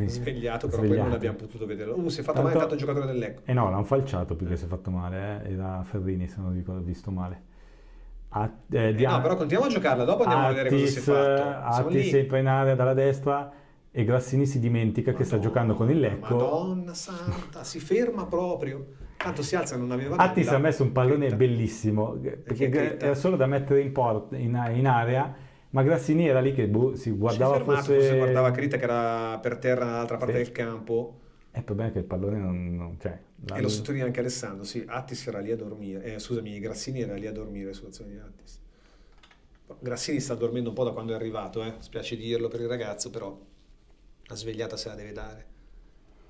svegliato, però poi non abbiamo potuto vederlo. Si è fatto male tanto il giocatore del Lecco. No, l'hanno falciato più che si è fatto male, era Ferrini se non ricordo visto male. No, però continuiamo a giocarla, dopo andiamo a vedere cosa si è fatto. Attis entra in area dalla destra e Grassini si dimentica che sta giocando con il Lecco. Madonna santa, si ferma proprio. Tanto si alza, non aveva Attis ha messo un pallone bellissimo, perché era solo da mettere in area, ma Grassini era lì che si guardava si è fermato, forse guardava Critta che era per terra dall'altra parte del campo. Il problema è che il pallone non e lo sottolinea anche Alessandro, sì, Attis era lì a dormire, Grassini era lì a dormire sull'azione di Attis. Grassini sta dormendo un po' da quando è arrivato, spiace dirlo per il ragazzo, però la svegliata se la deve dare.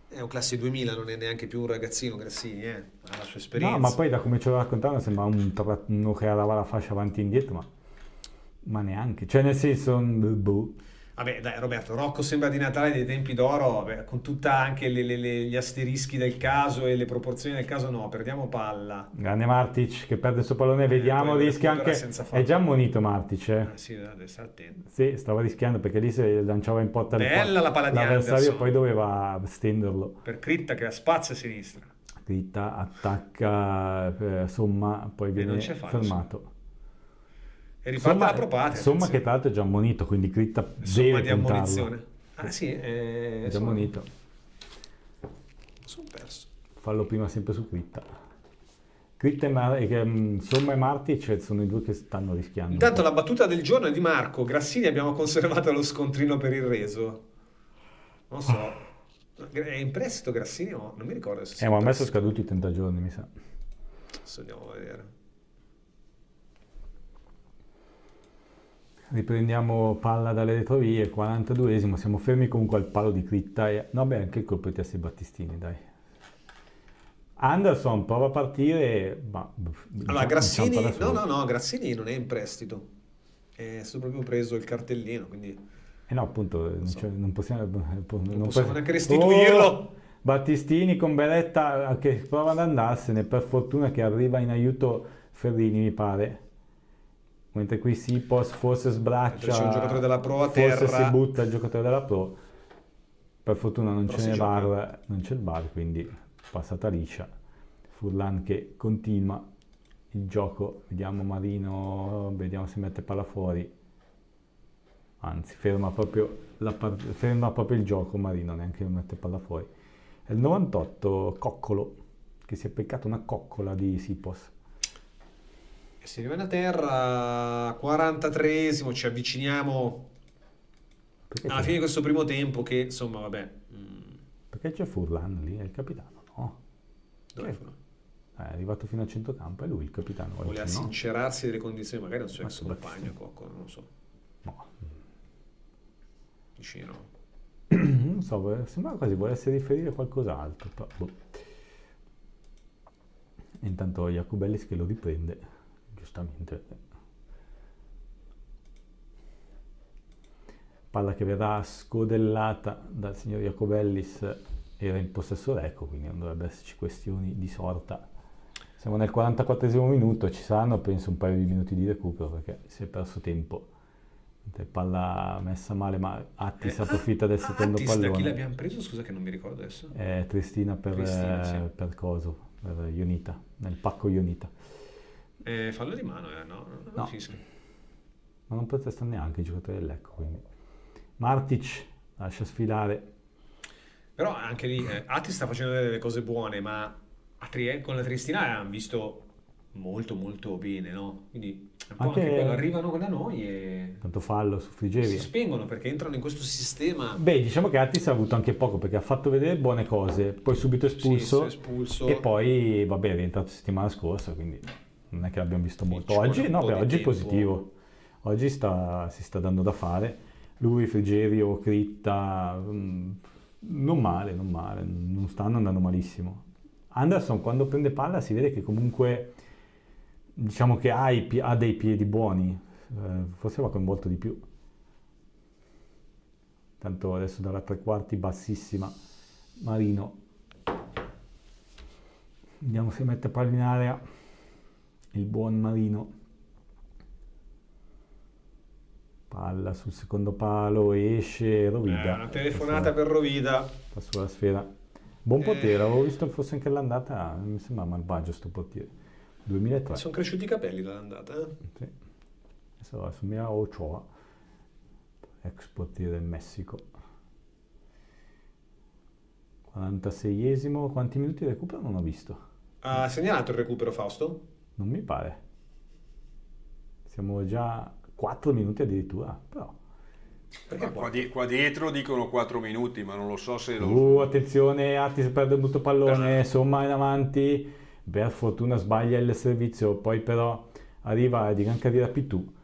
È un classe 2000, non è neanche più un ragazzino Grassini, ha la sua esperienza. No, ma poi da come ce lo raccontavano sembra uno che dava la fascia avanti e indietro, ma neanche, cioè nel senso Vabbè dai Roberto, Rocco sembra di Natale dei tempi d'oro, con tutta anche gli asterischi del caso e le proporzioni del caso, no, perdiamo palla. Grande Martic che perde il suo pallone, vediamo, rischia anche, è già ammonito Martic. Sì, deve stare attento. Sì, stava rischiando perché lì se lanciava in porta bella la palla di l'avversario poi doveva stenderlo. Per Critta che ha spazio a sinistra. Critta attacca Somma, poi viene fermato. E riparte la Pro Patria. Somma che tra l'altro è già ammonito, quindi Critta deve di ammonizione. Ah sì, è già ammonito. Sono perso. Fallo prima sempre su Critta. Somma e Martic sono i due che stanno rischiando. Intanto la battuta del giorno è di Marco. Grassini abbiamo conservato lo scontrino per il reso. Non so. È in prestito Grassini o non mi ricordo se ma ha messo scaduti i 30 giorni, mi sa. Adesso andiamo a vedere. Riprendiamo palla dalle retrovie, 42esimo, siamo fermi comunque al palo di Critta anche il colpo di testa di Battistini, dai. Anderson prova a partire, allora Grassini, no, Grassini non è in prestito, è stato proprio preso il cartellino, quindi... no, appunto, non possiamo neanche restituirlo. Battistini con Beretta che prova ad andarsene, per fortuna che arriva in aiuto Ferrini, mi pare. Mentre qui Sipos forse sbraccia, c'è un giocatore della Pro a terra, forse si butta il giocatore della Pro, per fortuna non c'è il VAR, quindi passata liscia. Furlan che continua il gioco, vediamo Marino, vediamo se mette palla fuori, anzi ferma proprio il gioco Marino, neanche mette palla fuori. È il 98 Coccolo che si è beccato una coccola di Sipos. Si rimane a terra, 43esimo, ci avviciniamo alla fine di questo primo tempo che, insomma, vabbè. Perché c'è Furlan lì? È il capitano, no? Dove è Furlan? È arrivato fino al centrocampo, è lui il capitano. Voleva no? sincerarsi delle condizioni, magari non so, ex compagno, non lo so. No. Vicino. Non so, sembra quasi volesse riferire qualcos'altro. Però, boh. Intanto Jacobellis che lo riprende, giustamente. Palla che verrà scodellata dal signor Jacobellis, era in possesso Lecco, quindi non dovrebbe esserci questioni di sorta. Siamo nel 44esimo minuto, ci saranno penso un paio di minuti di recupero perché si è perso tempo. Palla messa male, ma Attis approfitta del secondo Attis, pallone. da chi l'abbiamo preso? Scusa che non mi ricordo adesso. Tristina per coso, per Ionita, nel pacco Ionita. Fallo di mano, no? No. Fischio. Ma non protesta neanche i giocatori del Lecco, quindi. Martic lascia sfilare. Però anche lì Attis sta facendo delle cose buone, ma con la Triestina hanno visto molto molto bene, no? Quindi un po' anche quello, arrivano da noi e tanto fallo su Frigeria. Si spengono perché entrano in questo sistema. Beh, diciamo che Attis ha avuto anche poco perché ha fatto vedere buone cose, poi subito espulso, e poi vabbè è rientrato settimana scorsa, quindi non è che l'abbiamo visto molto. Oggi è positivo. Oggi si sta dando da fare. Lui, Frigerio, Critta, non male, non stanno andando malissimo. Anderson quando prende palla si vede che comunque diciamo che ha dei piedi buoni, forse va coinvolto di più. Tanto adesso dalla tre quarti bassissima Marino, vediamo se mette palla in area il buon Marino. Palla sul secondo palo, esce Rovida. Una telefonata per Rovida. Passa la sfera. Buon portiere, avevo visto fosse anche l'andata, mi sembra malvagio sto portiere. 2003. Sono cresciuti i capelli dall'andata, Sì. Adesso assomiglia a Ochoa, ex portiere del Messico. 46esimo, quanti minuti di recupero non ho visto. Ha segnalato il recupero Fausto? Non mi pare. Siamo già 4 minuti addirittura, però. Qua dietro dicono 4 minuti, ma non lo so se lo... Attenzione, Attis perde un brutto pallone, Somma in avanti, per fortuna sbaglia il servizio, poi però arriva di gran carriera Pitù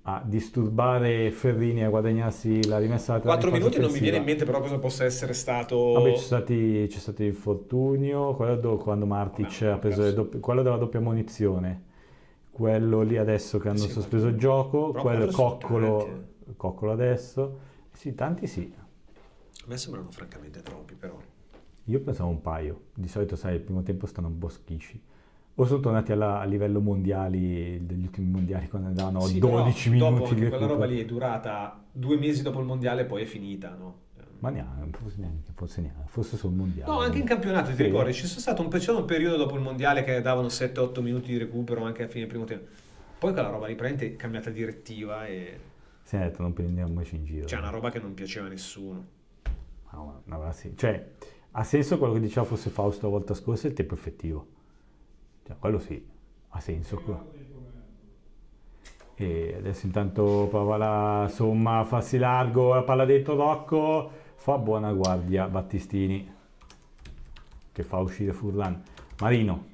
a disturbare Ferrini, a guadagnarsi la rimessa laterale. 4 minuti non mi viene in mente però cosa possa essere stato. Vabbè, c'è stato infortunio, quello quando Martic ha preso quello della doppia munizione, quello lì adesso che hanno sospeso il gioco, quello Coccolo adesso, sì, tanti sì. A me sembrano francamente troppi però. Io pensavo un paio, di solito sai il primo tempo stanno un po' schisci. O sono tornati a livello mondiali, degli ultimi mondiali quando andavano 12 minuti dopo di quella roba lì è durata 2 mesi dopo il mondiale e poi è finita, no? Ma neanche, forse sul mondiale. No, anche in campionato ti ricordi, c'è stato un periodo dopo il mondiale che davano 7-8 minuti di recupero anche a fine del primo tempo. Poi quella roba lì è cambiata direttiva e... Si è detto non prendiamoci in giro. C'è una roba che non piaceva a nessuno. Sì. Cioè, ha senso quello che diceva forse Fausto la volta scorsa, il tempo effettivo. Cioè, quello sì, ha senso. E adesso intanto prova la Somma a farsi largo, la palla dentro Rocco, fa buona guardia Battistini, che fa uscire Furlan. Marino,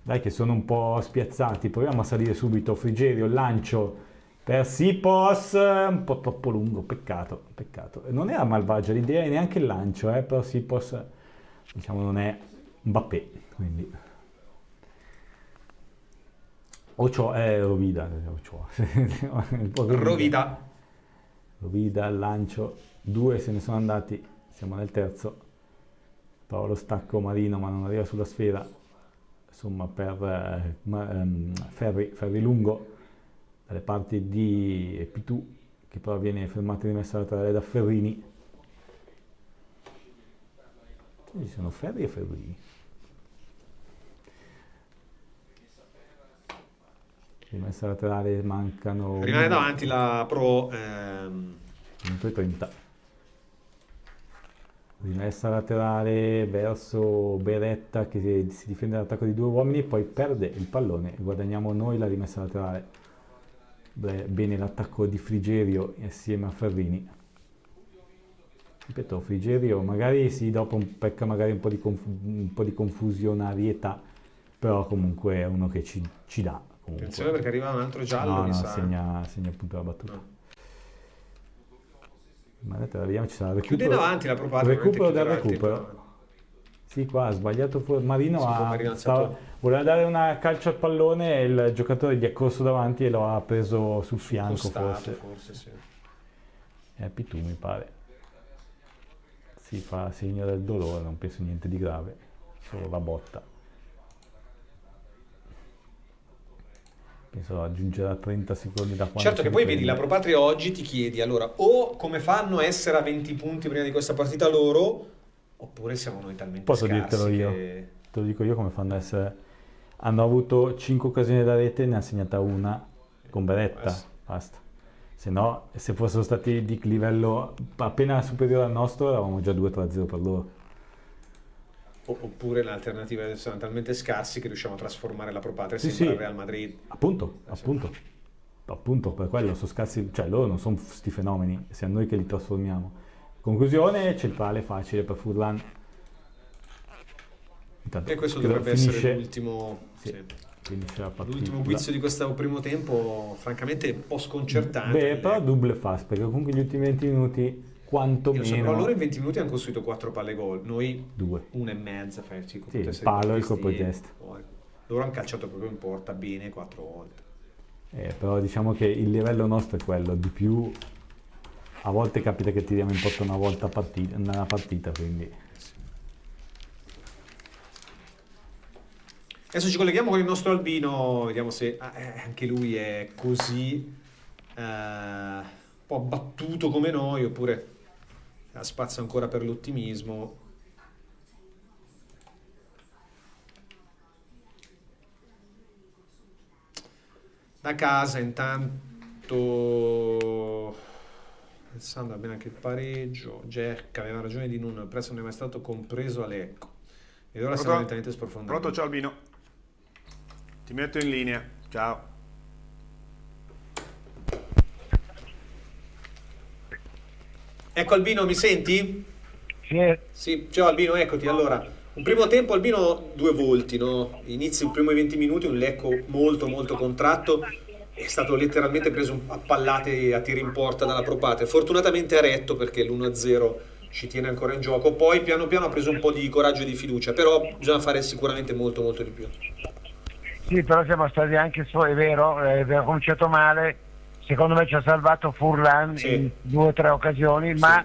dai che sono un po' spiazzati, proviamo a salire subito. Frigerio, il lancio per Sipos, un po' troppo lungo, peccato. Non era malvagia l'idea e neanche il lancio, però Sipos diciamo non è Mbappé, quindi Rovida. Rovida al lancio, 2 se ne sono andati, siamo nel terzo. Prova lo stacco Marino ma non arriva sulla sfera, insomma per Ferri lungo dalle parti di Pitù, che però viene fermato e rimessa laterale da Ferrini. Ci sono Ferri e Ferrini. Rimessa laterale mancano. Rimane davanti la Pro. Minuto e 30. rimessa laterale verso Beretta che si difende dall'attacco di 2 uomini, poi perde il pallone e guadagniamo noi la rimessa laterale. Bene l'attacco di Frigerio insieme a Ferrini. Ripeto, Frigerio magari sì, dopo pecca magari un po' di confusionarietà, però comunque è uno che ci dà. Comunque. Attenzione perché arriva un altro giallo, mi sa. segna appunto la battuta. No. Vediamo, ci sarà Chiude in avanti la Propatria. Recupero del recupero. Sì, qua ha sbagliato Marino, voleva dare una calcio al pallone e il giocatore gli è corso davanti e lo ha preso sul fianco, forse sì. È Pitu, mi pare. Si fa segno del dolore, non penso niente di grave, solo la botta. Penso aggiungerà 30 secondi da quando. Certo che poi vedi la Propatria oggi, ti chiedi allora o come fanno a essere a 20 punti prima di questa partita loro, oppure siamo noi talmente posso scarsi dirtelo io, che... te lo dico io come fanno a essere. Hanno avuto 5 occasioni da rete, ne ha segnata una con Beretta, basta. Se no, se fossero stati di livello appena superiore al nostro, eravamo già 2-3-0 per loro. Oppure le alternative sono talmente scarsi che riusciamo a trasformare la Propatria sempre al Real Madrid. Appunto, per quello sono scarsi, cioè loro non sono sti fenomeni, siamo noi che li trasformiamo. Conclusione, centrale facile per Furlan. Intanto, e questo dovrebbe essere l'ultimo... L'ultimo guizzo di questo primo tempo, francamente un po' sconcertante. Però double fast, perché comunque gli ultimi 20 minuti quantomeno... loro in 20 minuti hanno costruito 4 palle gol, noi 2. 1,5. Sì, il palo e il colpo di testa. Loro hanno calciato proprio in porta bene 4 volte. Però diciamo che il livello nostro è quello, di più a volte capita che tiriamo in porta una volta nella partita, quindi... Adesso ci colleghiamo con il nostro Albino, vediamo se anche lui è così un po' abbattuto come noi, oppure ha spazio ancora per l'ottimismo. Da casa intanto, pensando bene anche il pareggio, Jack aveva ragione di non, il prezzo non è mai stato compreso a Lecco. Ed ora stiamo lentamente sprofondando. Pronto, ciao Albino. Ti metto in linea, ciao. Ecco Albino, mi senti? Sì, ciao Albino, eccoti. Allora, un primo tempo Albino 2 volti, no? Inizi il primo 20 minuti, un Lecco molto molto contratto, è stato letteralmente preso a pallate a tiri in porta dalla Propatria. Fortunatamente ha retto perché l'1-0 ci tiene ancora in gioco, poi piano piano ha preso un po' di coraggio e di fiducia, però bisogna fare sicuramente molto molto di più. Sì, però siamo stati anche, è vero, abbiamo cominciato male, secondo me ci ha salvato Furlan in 2 o 3 occasioni, ma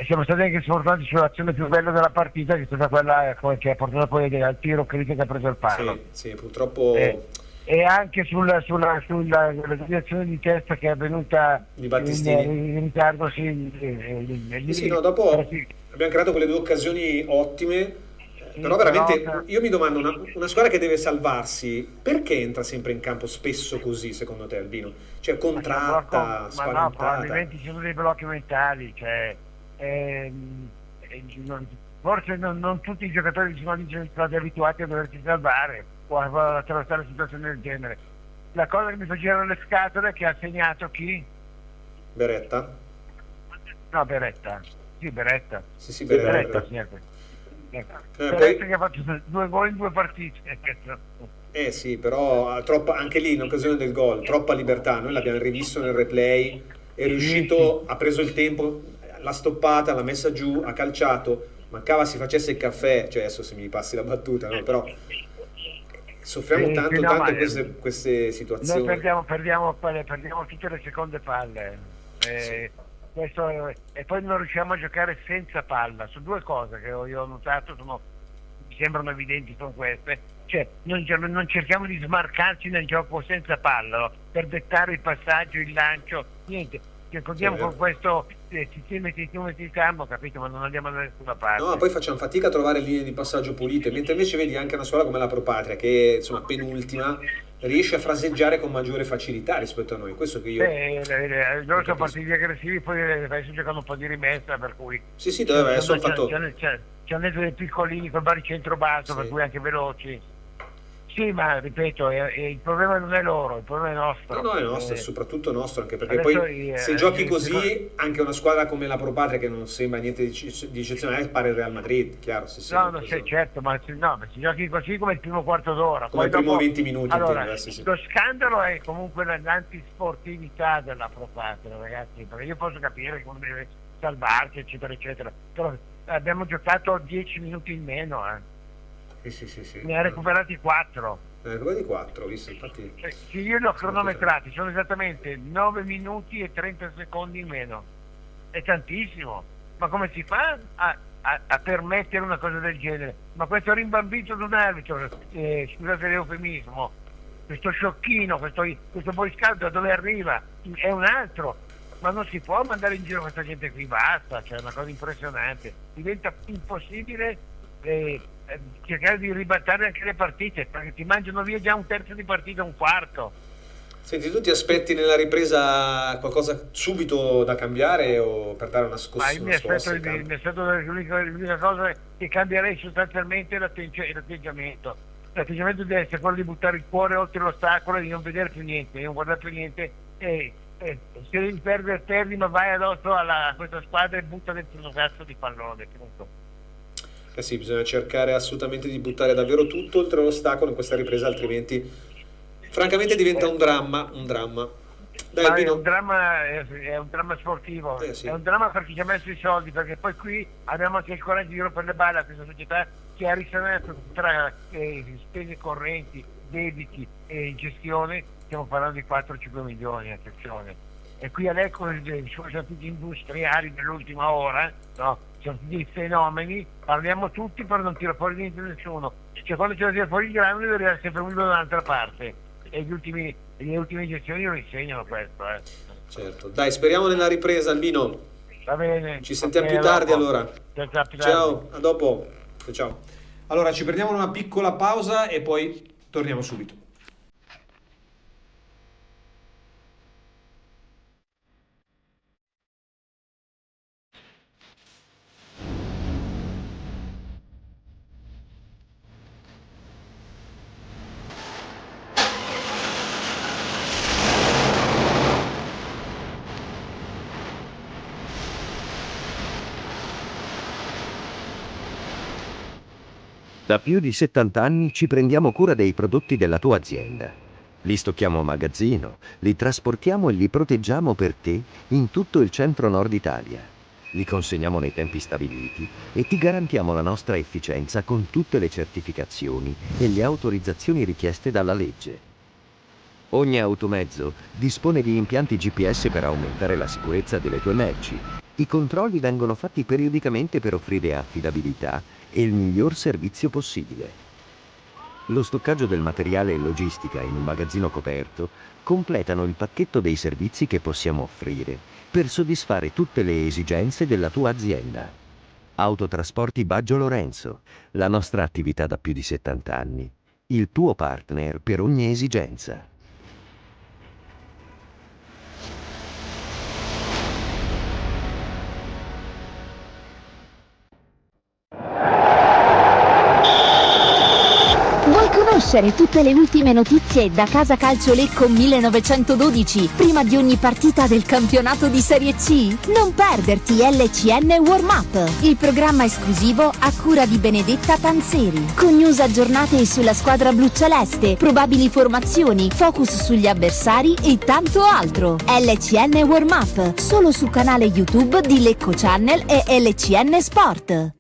siamo stati anche sfortunati sull'azione più bella della partita, che è stata quella che ha portato poi al tiro critico che ha preso il palo. Sì, purtroppo... E anche sulla deviazione di testa che è avvenuta di Battistini in ritardo, dopo abbiamo creato quelle 2 occasioni ottime. Però veramente io mi domando, una squadra che deve salvarsi, perché entra sempre in campo spesso così, secondo te Albino? Cioè contratta, spaventata? No, probabilmente ci sono dei blocchi mentali, forse non tutti i giocatori sono stati abituati a doversi salvare o a attraversare situazioni del genere. La cosa che mi faceva le scatole è che ha segnato chi? Beretta? No, Beretta. Sì, Beretta. Sì, Beretta. Beretta che ha fatto 2 gol in 2 partite. Sì, però anche lì in occasione del gol, troppa libertà. Noi l'abbiamo rivisto nel replay, è riuscito, ha preso il tempo, l'ha stoppata, l'ha messa giù, ha calciato, mancava si facesse il caffè, cioè adesso se mi passi la battuta, no? Però soffriamo tanto queste situazioni. Noi perdiamo tutte le seconde palle. E poi non riusciamo a giocare senza palla. Su 2 cose che io ho notato mi sembrano evidenti, sono queste: cioè non cerchiamo di smarcarci nel gioco senza palla, no? Per dettare il passaggio, il lancio, niente, ci contiamo con questo, ci metti in campo, capito, ma non andiamo da nessuna parte. No, poi facciamo fatica a trovare linee di passaggio pulite, mentre invece vedi anche una squadra come la Propatria, che insomma penultima, riesce a fraseggiare con maggiore facilità rispetto a noi. Questo che io... loro sono partiti aggressivi, poi adesso giocano un po' di rimessa, per cui... Sì, dove adesso hanno fatto... C'hanno dei piccolini col baricentro basso, per cui anche veloci. Sì, ma ripeto, il problema non è loro, il problema è nostro. No, è nostro, è soprattutto nostro, anche perché poi se giochi così, anche una squadra come la Pro Patria, che non sembra niente di eccezionale, pare il Real Madrid, chiaro. No, certo, ma se giochi così come il primo quarto d'ora. Come il primo 20 minuti. Allora, lo scandalo è comunque l'antisportività della Pro Patria, ragazzi, perché io posso capire come deve salvarsi, eccetera, eccetera, però abbiamo giocato 10 minuti in meno, Sì. Ne ha recuperati 4. Ne ha recuperati 4, ho visto, infatti. Se io li ho cronometrati, sono esattamente 9 minuti e 30 secondi in meno. È tantissimo. Ma come si fa a permettere una cosa del genere? Ma questo rimbambito di un arbitro, scusate l'eufemismo, questo sciocchino, questo boy scout da dove arriva? È un altro. Ma non si può mandare in giro questa gente qui, basta, cioè è una cosa impressionante. Diventa impossibile cercare di ribattare anche le partite, perché ti mangiano via già un terzo di partita, un quarto. Senti, tu ti aspetti nella ripresa qualcosa subito da cambiare o per dare una scossa? Mi aspetto l'unica cosa che cambierei sostanzialmente è l'atteggiamento. L'atteggiamento deve essere quello di buttare il cuore oltre l'ostacolo e di non vedere più niente, di non guardare più niente. Se devi perdere, perdi, ma vai addosso a questa squadra e butta dentro un cazzo di pallone, punto. Sì, bisogna cercare assolutamente di buttare davvero tutto oltre l'ostacolo in questa ripresa, altrimenti francamente diventa un dramma. Dai, è un dramma sportivo, sì. È un dramma per chi ci ha messo i soldi, perché poi qui abbiamo anche il coraggio di rompere le balle a questa società che ha risanato tra spese correnti, debiti e gestione. Stiamo parlando di 4-5 milioni, attenzione. E qui adesso sono tutti industriali dell'ultima ora, no? Sono tutti fenomeni, parliamo tutti per non tirare fuori niente nessuno. Cioè quando c'è da tirare fuori il grano deve arrivare sempre uno dall'altra parte. E le ultime gestioni lo insegnano questo. Certo, dai, speriamo nella ripresa, Albino. Va bene. Ci sentiamo più tardi allora. Ciao, a dopo. Ciao. Allora, ci prendiamo una piccola pausa e poi torniamo subito. Da più di 70 anni ci prendiamo cura dei prodotti della tua azienda. Li stocchiamo a magazzino, li trasportiamo e li proteggiamo per te in tutto il centro-nord Italia. Li consegniamo nei tempi stabiliti e ti garantiamo la nostra efficienza con tutte le certificazioni e le autorizzazioni richieste dalla legge. Ogni automezzo dispone di impianti GPS per aumentare la sicurezza delle tue merci. I controlli vengono fatti periodicamente per offrire affidabilità e il miglior servizio possibile. Lo stoccaggio del materiale e logistica in un magazzino coperto completano il pacchetto dei servizi che possiamo offrire per soddisfare tutte le esigenze della tua azienda. Autotrasporti Baggio Lorenzo, la nostra attività da più di 70 anni, il tuo partner per ogni esigenza. Conoscere tutte le ultime notizie da Casa Calcio Lecco 1912 prima di ogni partita del campionato di Serie C? Non perderti LCN Warm Up, il programma esclusivo a cura di Benedetta Panzeri, con news aggiornate sulla squadra bluceleste, probabili formazioni, focus sugli avversari e tanto altro. LCN Warm Up, solo sul canale YouTube di Lecco Channel e LCN Sport.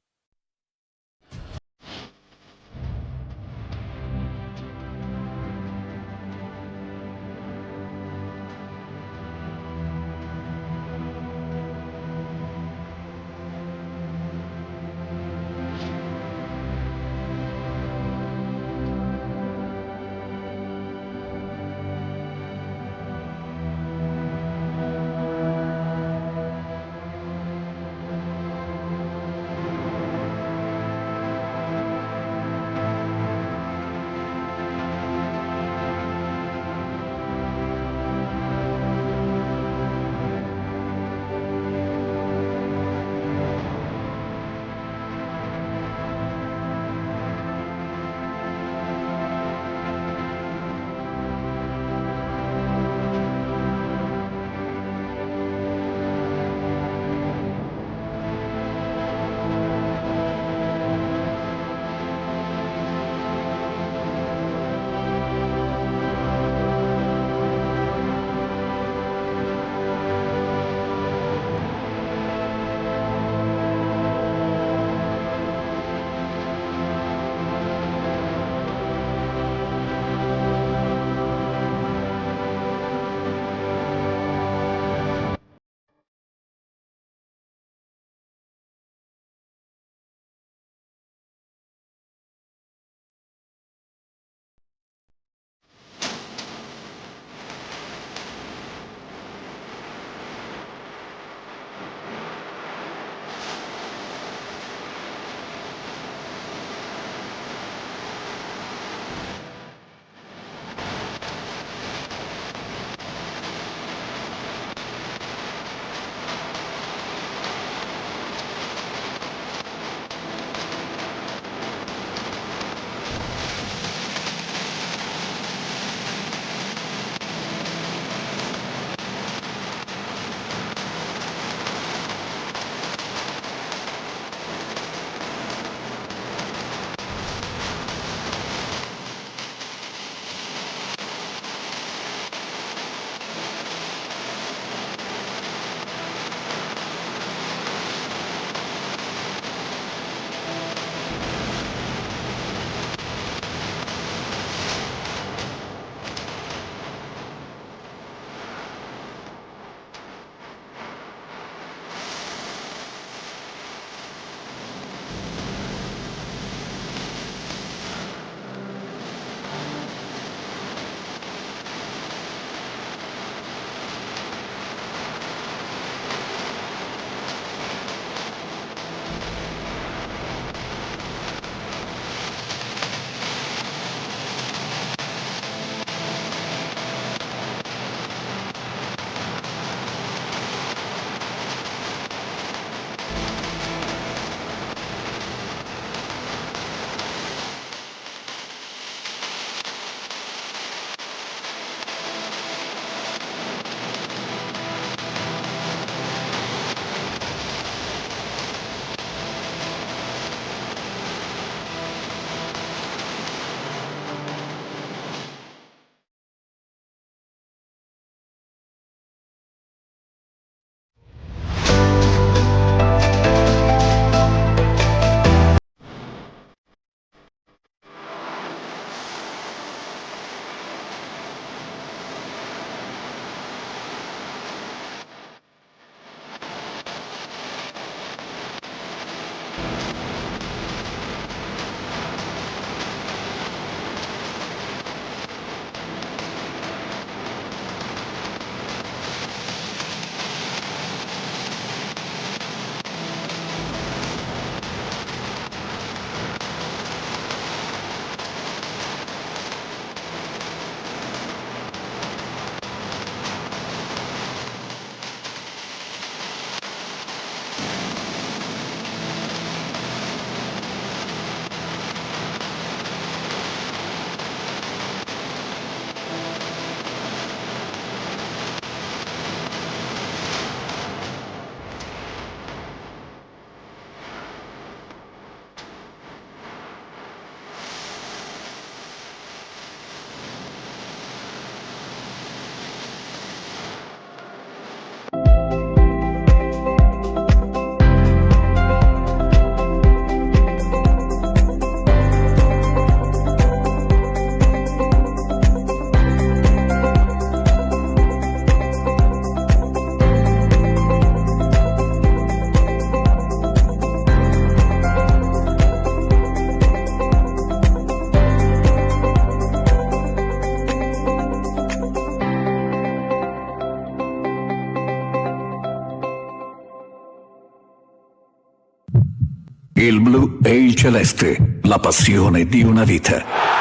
Il blu e il celeste, la passione di una vita.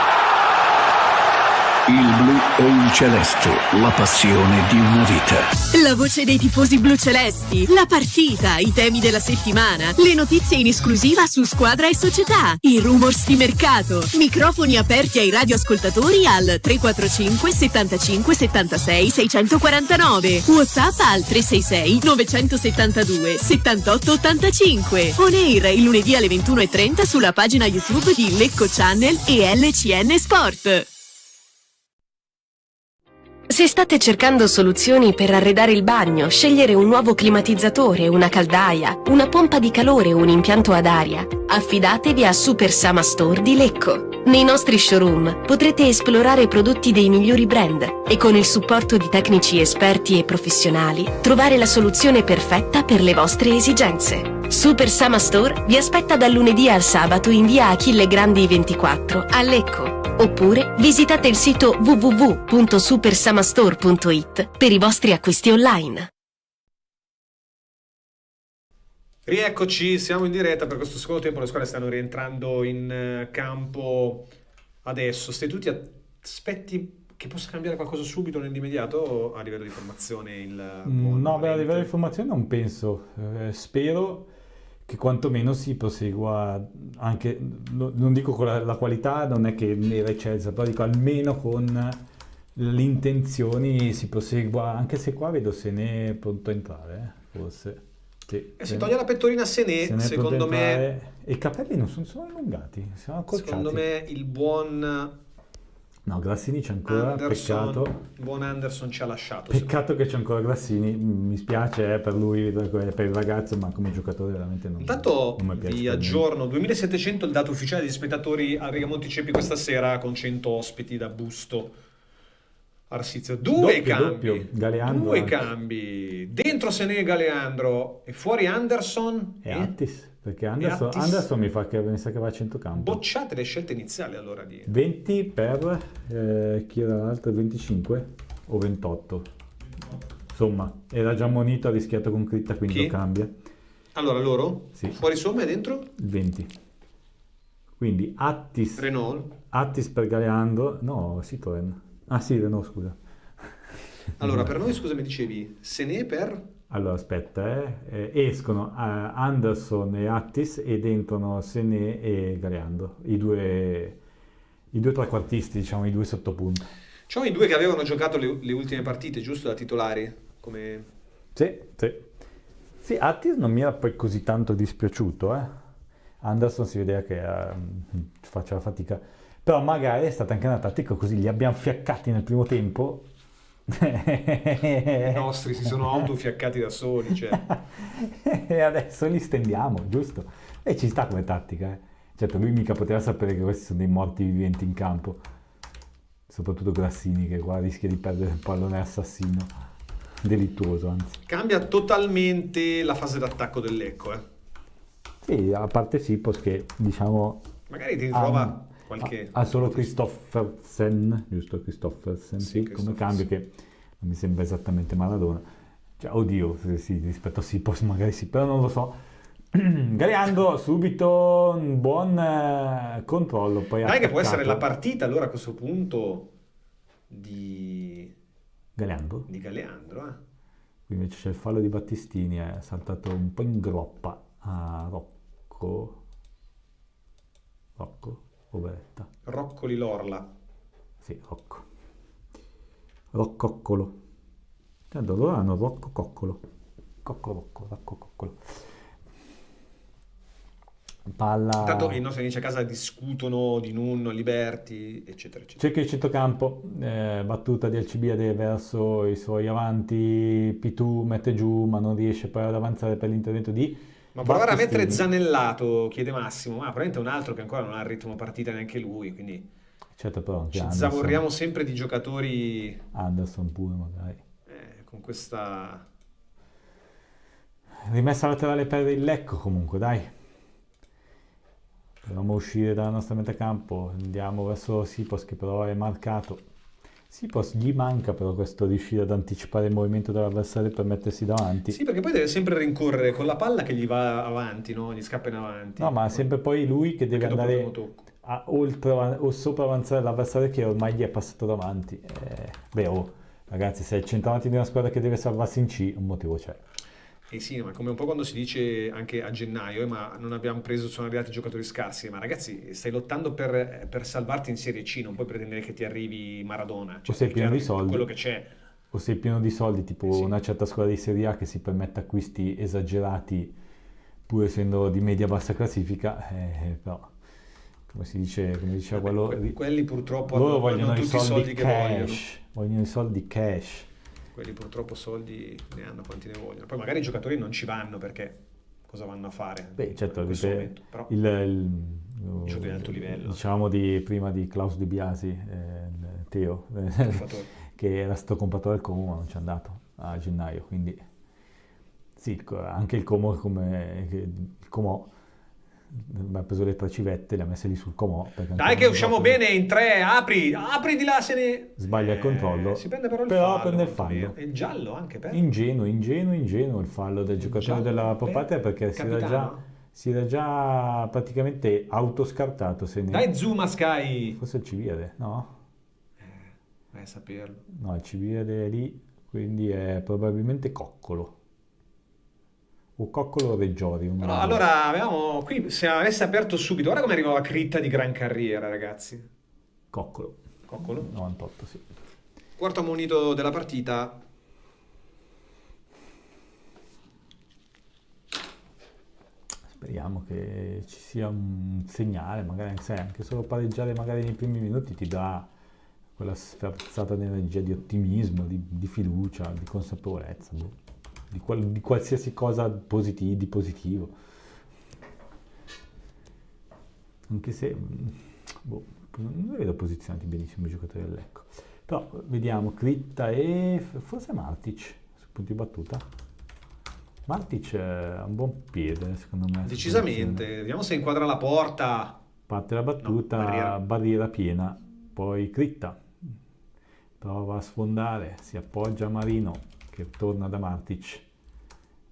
Il blu e il celeste, la passione di una vita. La voce dei tifosi blu-celesti, la partita, i temi della settimana, le notizie in esclusiva su squadra e società, i rumors di mercato, microfoni aperti ai radioascoltatori al 345 75 76 649, WhatsApp al 366 972 78 85, on air il lunedì alle 21:30 sulla pagina YouTube di Lecco Channel e LCN Sport. Se state cercando soluzioni per arredare il bagno, scegliere un nuovo climatizzatore, una caldaia, una pompa di calore o un impianto ad aria, affidatevi a Super Sama Store di Lecco. Nei nostri showroom potrete esplorare prodotti dei migliori brand e con il supporto di tecnici esperti e professionali trovare la soluzione perfetta per le vostre esigenze. Super Sama Store vi aspetta dal lunedì al sabato in via Achille Grandi 24 a Lecco. Oppure visitate il sito www.supersamastore.it per i vostri acquisti online. Rieccoci, siamo in diretta per questo secondo tempo, le squadre stanno rientrando in campo adesso. Stai tutti aspetti che possa cambiare qualcosa subito nell'immediato a livello di formazione? No, a livello di formazione non penso, spero che quantomeno si prosegua anche, non dico con la qualità, non è che ne eccelsa, però dico almeno con le intenzioni si prosegua, anche se qua vedo Sené pronto a entrare, forse. Sì, si toglie la pettorina Sené, secondo me. E i capelli non sono allungati, sono accorciati. Secondo me il buon... No, Grassini c'è ancora, Anderson, peccato. Il buon Anderson ci ha lasciato. Peccato che c'è ancora Grassini, mi spiace per lui, per il ragazzo, ma come giocatore veramente non. Intanto non mi piace. Vi aggiorno, 2700 il dato ufficiale di spettatori a Rigamonti Ceppi questa sera, con 100 ospiti da Busto Arsizio. Due cambi. Dentro Sené Galeandro e fuori Anderson e Attis. Perché Anderson mi sa che va a centrocampo. Bocciate le scelte iniziali allora di 20 per chi era l'altro, 25 o 28. Insomma, era già Monito, ha rischiato con Critta, quindi lo cambia. Allora loro? Sì. Fuori somma e dentro? 20. Quindi Attis. Renault. Attis per Galeandro. No, Citroen. Ah sì, Renault, scusa. Allora, per noi, scusa, mi dicevi Sené per... Allora, aspetta, escono Anderson e Attis ed entrano Sené e Galeandro, i due trequartisti, diciamo, i due sottopunti. Diciamo i due che avevano giocato le ultime partite, giusto, da titolari? Come... Sì, Attis non mi era poi così tanto dispiaciuto, Anderson si vedeva che faceva fatica, però magari è stata anche una tattica così, li abbiamo fiaccati nel primo tempo. I nostri si sono autofiaccati da soli, cioè. E adesso li stendiamo, giusto? E ci sta come tattica, Certo, lui mica poteva sapere che questi sono dei morti viventi in campo, soprattutto Grassini, che qua rischia di perdere il pallone assassino, delittuoso anzi. Cambia totalmente la fase d'attacco del Lecco, Sì, a parte Sipos che, diciamo, magari ti ritrova qualche... Ha solo Christoffersen, giusto? Christoffersen, sì, come cambio, che non mi sembra esattamente Maradona. Cioè, oddio, sì, rispetto a Sipos magari sì, però non lo so. Galeandro, subito un buon controllo. Poi dai, che può essere la partita allora a questo punto di Galeandro. Qui invece c'è il fallo di Battistini, è saltato un po' in groppa a Rocco o Beretta? Roccoli Lorla. Sì, Roccoccolo. Loro hanno Rocco Coccolo. Rocco. Palla. Intanto i nostri amici a casa discutono di Nunno, Liberti, eccetera, eccetera. C'è che il centrocampo, battuta di Alcibiade verso i suoi avanti, Pitu mette giù, ma non riesce poi ad avanzare per l'intervento di... Ma provare a mettere Zanellato, chiede Massimo, ma probabilmente è un altro che ancora non ha il ritmo partita neanche lui, quindi certo, però anche ci Anderson. zavorriamo sempre di giocatori Anderson pure magari con questa rimessa laterale per il Lecco. Comunque dai, proviamo a uscire dalla nostra metacampo, andiamo verso Sipos che però è marcato, Sì, gli manca però questo riuscire ad anticipare il movimento dell'avversario per mettersi davanti. Sì, perché poi deve sempre rincorrere con la palla che gli va avanti, no? Gli scappa in avanti. No, ma sempre poi lui che deve Anche dopo il andare primo tocco. oltre o sopra avanzare l'avversario che ormai gli è passato davanti. Ragazzi, se è il centravanti di una squadra che deve salvarsi in C, un motivo c'è. Sì, ma come un po' quando si dice anche a gennaio, ma non abbiamo preso, sono arrivati giocatori scarsi, ma ragazzi, stai lottando per salvarti in Serie C, non puoi pretendere che ti arrivi Maradona, O sei pieno di soldi, quello che c'è. o sei pieno di soldi, tipo una certa squadra di Serie A che si permette acquisti esagerati pur essendo di media-bassa classifica, però come si dice, come diceva quello, quelli purtroppo loro hanno vogliono tutti i soldi che vogliono i soldi cash. Quelli purtroppo soldi ne hanno quanti ne vogliono. Poi magari i giocatori non ci vanno perché cosa vanno a fare? Beh, certo, in questo momento. Però il giocatori di alto livello. Diciamo prima di Klaus Di Biasi, Teo, che era stato comprato dal Como ma non ci è andato a gennaio, quindi sì, anche il Como ha preso le 3 civette, le ha messe lì sul Comò. Dai che usciamo bene in 3, apri di là, se ne... Sbaglia il controllo, si prende però il fallo. Prende il fallo. E il giallo anche per... Ingenuo il fallo del giocatore della Propatria perché si era già praticamente autoscartato. Dai zoom a Sky! Forse il Civiade, no? Vai a saperlo. No, il Civiade è lì, quindi è probabilmente Coccolo. O Coccolo o Reggiori. No, allora avevamo qui, se avesse aperto subito, ora come arrivava Critta di gran carriera, ragazzi. Coccolo 98, sì. Quarto ammonito della partita. Speriamo che ci sia un segnale, magari anche solo pareggiare magari nei primi minuti ti dà quella sferzata di energia, di ottimismo, di fiducia, di consapevolezza, di qualsiasi cosa di positivo. Anche se non vedo posizionati benissimo i giocatori del Lecco. Però vediamo Critta e forse Martic su punti battuta. Martic ha un buon piede secondo me. Decisamente, vediamo se inquadra la porta. Parte la battuta, no, barriera piena, poi Critta prova a sfondare, si appoggia a Marino che torna da Martic,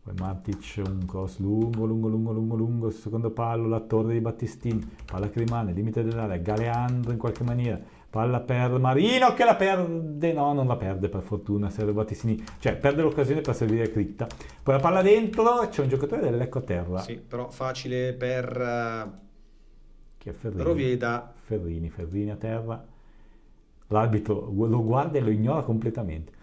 poi Martic un cross lungo, secondo palo, la torre di Battistini, palla che rimane, limite dell'area, Galeandro in qualche maniera, palla per Marino che la perde, no non la perde per fortuna, serve Battistini, cioè perde l'occasione per servire Critta, poi la palla dentro, c'è un giocatore del Lecco a terra. Sì, però facile per chi è Ferrini? Roveda. Ferrini a terra, l'arbitro lo guarda e lo ignora completamente.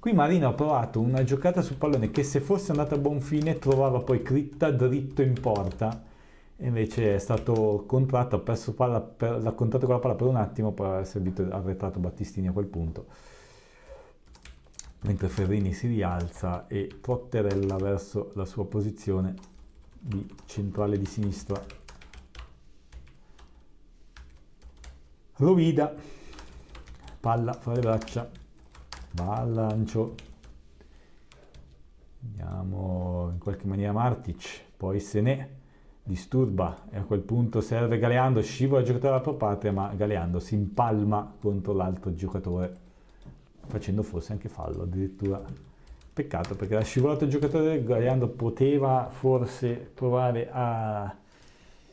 Qui Marino ha provato una giocata sul pallone che se fosse andata a buon fine trovava poi Critta dritto in porta, e invece è stato contratto, ha perso palla, l'ha contato con la palla per un attimo, poi ha servito arretrato Battistini a quel punto, mentre Ferrini si rialza e trotterella verso la sua posizione di centrale di sinistra. Rovida, palla fra le braccia, va al lancio, vediamo in qualche maniera Martic, poi se ne disturba e a quel punto serve Galeando, scivola il giocatore della Propatria ma Galeando si impalma contro l'altro giocatore facendo forse anche fallo addirittura. Peccato perché era scivolato il giocatore, Galeando poteva forse provare a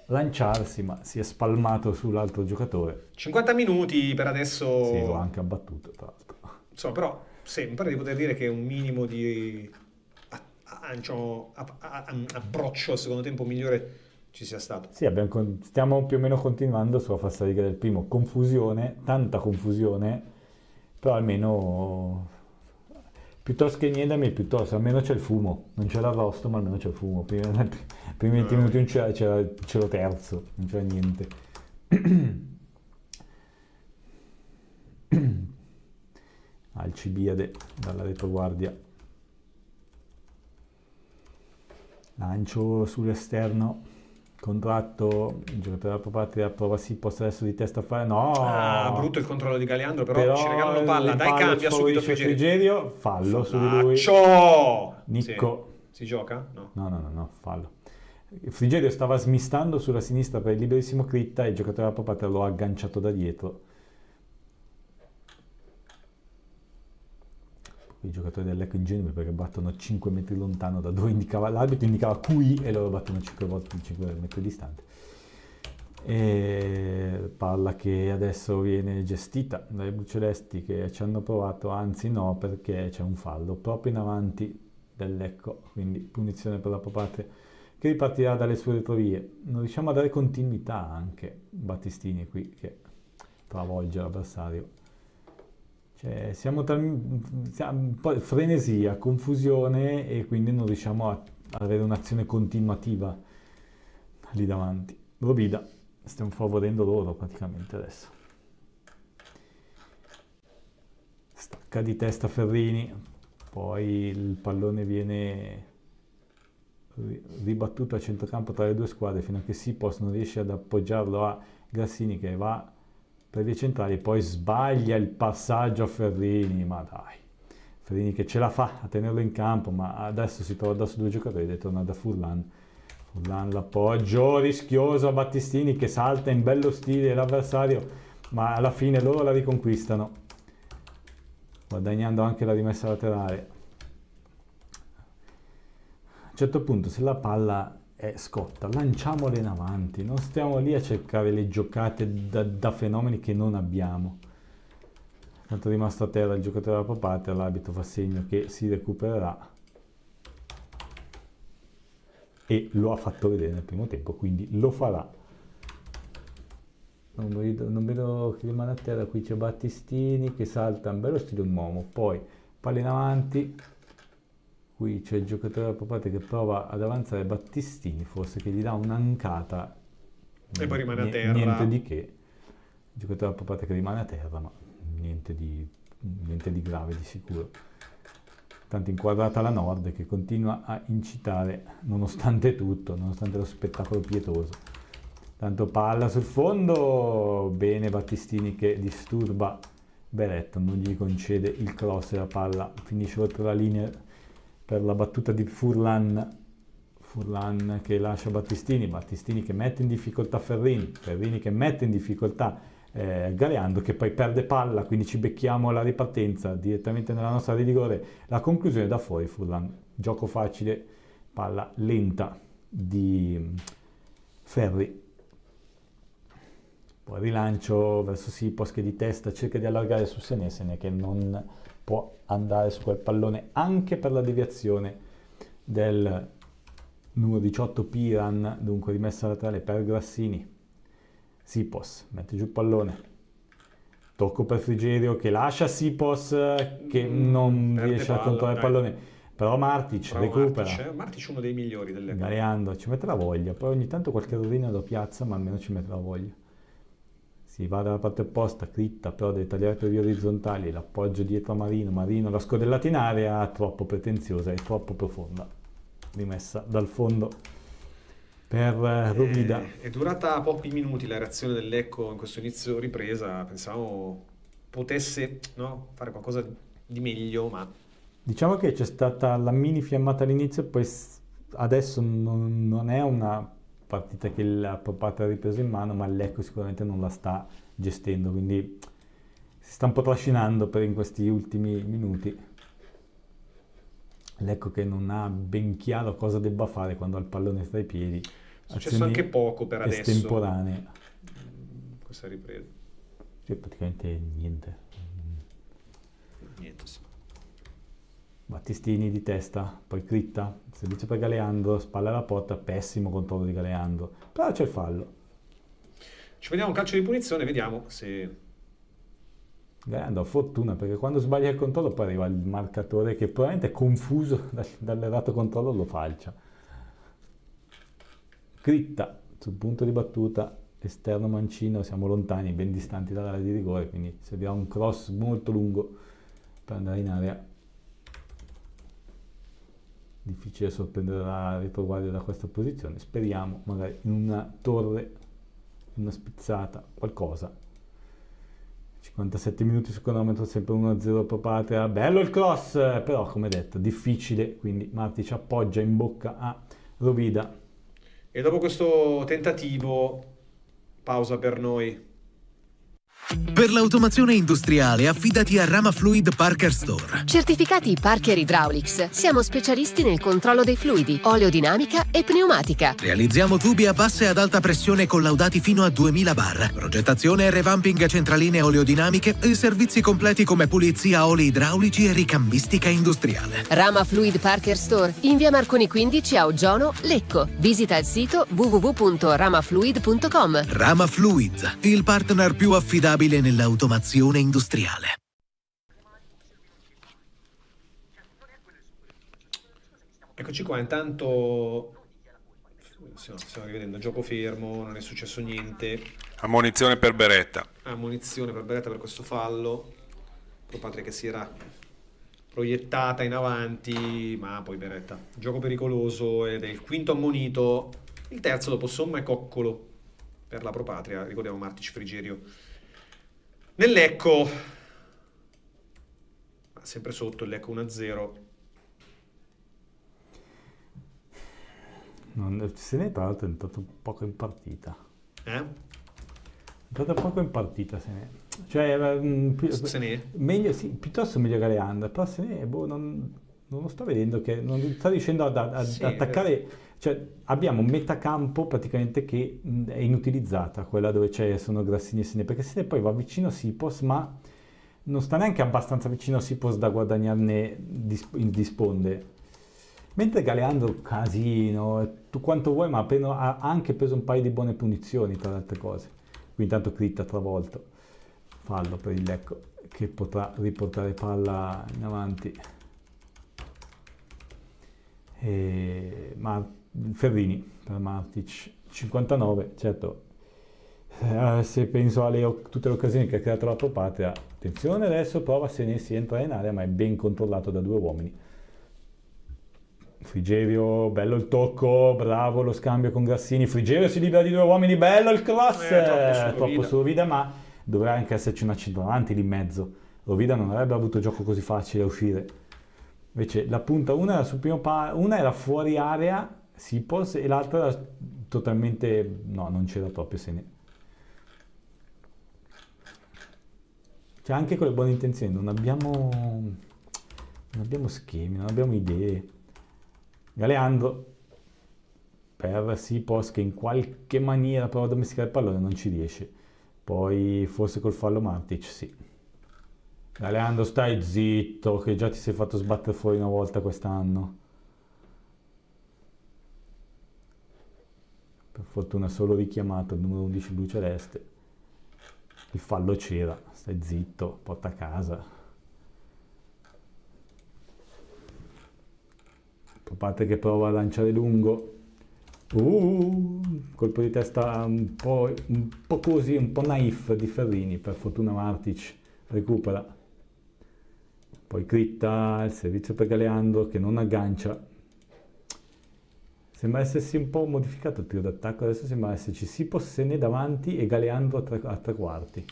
lanciarsi ma si è spalmato sull'altro giocatore. 50 minuti per adesso. Sì, l'ho anche abbattuto tra l'altro. Insomma, però mi pare di poter dire che un minimo di approccio al secondo tempo migliore ci sia stato. Sì, stiamo più o meno continuando sulla falsariga del primo. Confusione, tanta confusione, però almeno piuttosto che niente, almeno c'è il fumo. Non c'è l'arrosto, ma almeno c'è il fumo. Prima 20 minuti c'era lo terzo, non c'era niente. Alcibiade dalla retroguardia, lancio sull'esterno, contratto, il giocatore della Propatria prova possesso di testa a fare, no! Brutto il controllo di Galeandro, però ci regalano palla, dai cambia subito Frigerio, fallo su di lui. Nicco. Si gioca? No, fallo. Frigerio stava smistando sulla sinistra per il liberissimo Critta e il giocatore della Propatria lo ha agganciato da dietro. i giocatori del Lecco ingenui perché battono 5 metri lontano da dove indicava l'arbitro, indicava qui e loro battono 5 volte 5 metri distante. E palla che adesso viene gestita dai blucelesti che ci hanno provato, anzi no, perché c'è un fallo proprio in avanti del Lecco, quindi punizione per la Papate che ripartirà dalle sue retrovie. Non riusciamo a dare continuità anche Battistini qui che travolge l'avversario. Cioè, siamo un po' frenesia, confusione e quindi non riusciamo a avere un'azione continuativa lì davanti. Rovida, stiamo favorendo loro praticamente adesso. Stacca di testa Ferrini, poi il pallone viene ribattuto a centrocampo tra le due squadre fino a che Sipos non riesce ad appoggiarlo a Grassini che va per vie centrali, poi sbaglia il passaggio a Ferrini, ma dai, Ferrini che ce la fa a tenerlo in campo, ma adesso si trova addosso due giocatori ed è tornato da Furlan l'appoggio rischioso a Battistini che salta in bello stile l'avversario, ma alla fine loro la riconquistano, guadagnando anche la rimessa laterale. A un certo punto, se la palla è scotta, lanciamola in avanti, non stiamo lì a cercare le giocate da fenomeni che non abbiamo. Tanto è rimasto a terra il giocatore della Papate, l'arbitro fa segno che si recupererà e lo ha fatto vedere nel primo tempo, quindi lo farà. Non vedo che rimane a terra, qui c'è Battistini che salta in bello stile un uomo, poi palla in avanti. Qui c'è il giocatore della Papate che prova ad avanzare, Battistini forse che gli dà un'ancata e poi rimane a terra. Niente di che, il giocatore della Papate che rimane a terra, ma niente di grave di sicuro. Tanto inquadrata la Nord che continua a incitare nonostante tutto, nonostante lo spettacolo pietoso. Tanto palla sul fondo, bene Battistini che disturba Beretto, non gli concede il cross e la palla finisce oltre la linea per la battuta di Furlan che lascia Battistini che mette in difficoltà Ferrini che mette in difficoltà Galeando che poi perde palla, quindi ci becchiamo la ripartenza direttamente nella nostra area di rigore, la conclusione da fuori Furlan, gioco facile, palla lenta di Ferri, poi rilancio verso Sipos che di testa cerca di allargare su Senesene che non può andare su quel pallone anche per la deviazione del numero 18 Piran, dunque rimessa laterale per Grassini. Sipos mette giù il pallone, tocco per Frigerio che lascia Sipos che non riesce a controllare il pallone, però Martic recupera. Martic uno dei migliori delle Galeando ci mette la voglia, poi ogni tanto qualche rovina lo piazza ma almeno ci mette la voglia. Si va dalla parte opposta, Critta però deve tagliare per vie orizzontali, l'appoggio dietro a Marino, la scodellata in area troppo pretenziosa e troppo profonda, rimessa dal fondo per Rovida. È durata pochi minuti la reazione del Lecco in questo inizio ripresa, pensavo potesse fare qualcosa di meglio, ma... Diciamo che c'è stata la mini fiammata all'inizio, poi adesso non è una partita che la Papate ha ripreso in mano, ma l'Ecco sicuramente non la sta gestendo, quindi si sta un po' trascinando in questi ultimi minuti. L'Ecco che non ha ben chiaro cosa debba fare quando ha il pallone tra i piedi. È successo anche poco per adesso. Estemporanee. Questa ripresa. Sì, praticamente niente. Niente, sì. Battistini di testa, poi Critta, servizio per Galeando, spalla alla porta, pessimo controllo di Galeando, però c'è il fallo. Ci vediamo un calcio di punizione, vediamo se... Galeando ha fortuna perché quando sbaglia il controllo poi arriva il marcatore che probabilmente è confuso dall'errato controllo, lo falcia. Critta sul punto di battuta, esterno mancino, siamo lontani, ben distanti dall'area di rigore, quindi servirà un cross molto lungo per andare in area. Difficile sorprendere la retroguardia da questa posizione, speriamo magari in una torre, una spizzata, qualcosa. 57 minuti sul cronometro, sempre 1-0 Papate, bello il cross, però come detto difficile, quindi Martic appoggia in bocca a Rovida. E dopo questo tentativo, pausa per noi. Per l'automazione industriale affidati a Rama Fluid Parker Store. Certificati Parker Hydraulics. Siamo specialisti nel controllo dei fluidi, oleodinamica e pneumatica. Realizziamo tubi a bassa e ad alta pressione collaudati fino a 2000 bar. Progettazione e revamping centraline oleodinamiche e servizi completi come pulizia oli idraulici e ricambistica industriale. Rama Fluid Parker Store, in via Marconi 15 a Oggiano, Lecco. Visita il sito www.ramafluid.com. Rama Fluid, il partner più affidabile nell'automazione industriale. Eccoci qua, intanto stiamo rivedendo gioco fermo, non è successo niente. Ammonizione per Beretta. Ammonizione per Beretta per questo fallo. Pro Patria che si era proiettata in avanti, ma poi Beretta. Gioco pericoloso ed è il quinto ammonito, il terzo dopo Somma e Coccolo per la Pro Patria. Ricordiamo Martic Frigerio nel Lecco, ma sempre sotto il Lecco 1-0. Se ne è tra l'altro entrato poco in partita. È entrato poco in partita, se ne è. Cioè, se ne è? Meglio, sì, piuttosto meglio Galeanda, però se ne è, non lo sto vedendo che non sta riuscendo ad attaccare. Cioè, abbiamo metacampo praticamente che è inutilizzata, quella dove sono Grassini e Sene, perché Sene poi va vicino a Sipos, ma non sta neanche abbastanza vicino a Sipos da guadagnarne disponde. Mentre Galeandro casino, tu quanto vuoi, ma ha anche preso un paio di buone punizioni tra le altre cose. Qui intanto Critta travolto, fallo per il Lecco che potrà riportare palla in avanti. Ma Ferrini per Martic 59, certo, se penso a tutte le occasioni che ha creato la Pro Patria, attenzione adesso prova se si entra in area, ma è ben controllato da due uomini. Frigerio, bello il tocco, bravo lo scambio con Grassini, Frigerio si libera di due uomini, bello il cross, troppo su Rovida, ma dovrà anche esserci una centravanti lì in mezzo. Rovida non avrebbe avuto gioco così facile a uscire. Invece la punta, una era sul primo una era fuori area, Sipos, e l'altra era totalmente, no, non c'era proprio Sene. Cioè anche con le buone intenzioni non abbiamo schemi, non abbiamo idee. Galeandro per Sipos che in qualche maniera prova a domesticare il pallone, non ci riesce. Poi forse col fallo Martic, sì. Galeandro stai zitto che già ti sei fatto sbattere fuori una volta quest'anno. Per fortuna solo richiamato il numero 11 blu celeste. Il fallo c'era, stai zitto, porta a casa. Parte che prova a lanciare lungo, colpo di testa un po' così, un po' naif di Ferrini, per fortuna Martic recupera, poi Critta, il servizio per Galeandro che non aggancia, sembra essersi un po' modificato il tiro d'attacco, adesso sembra esserci Sipos, Sene davanti e Galeandro a tre quarti.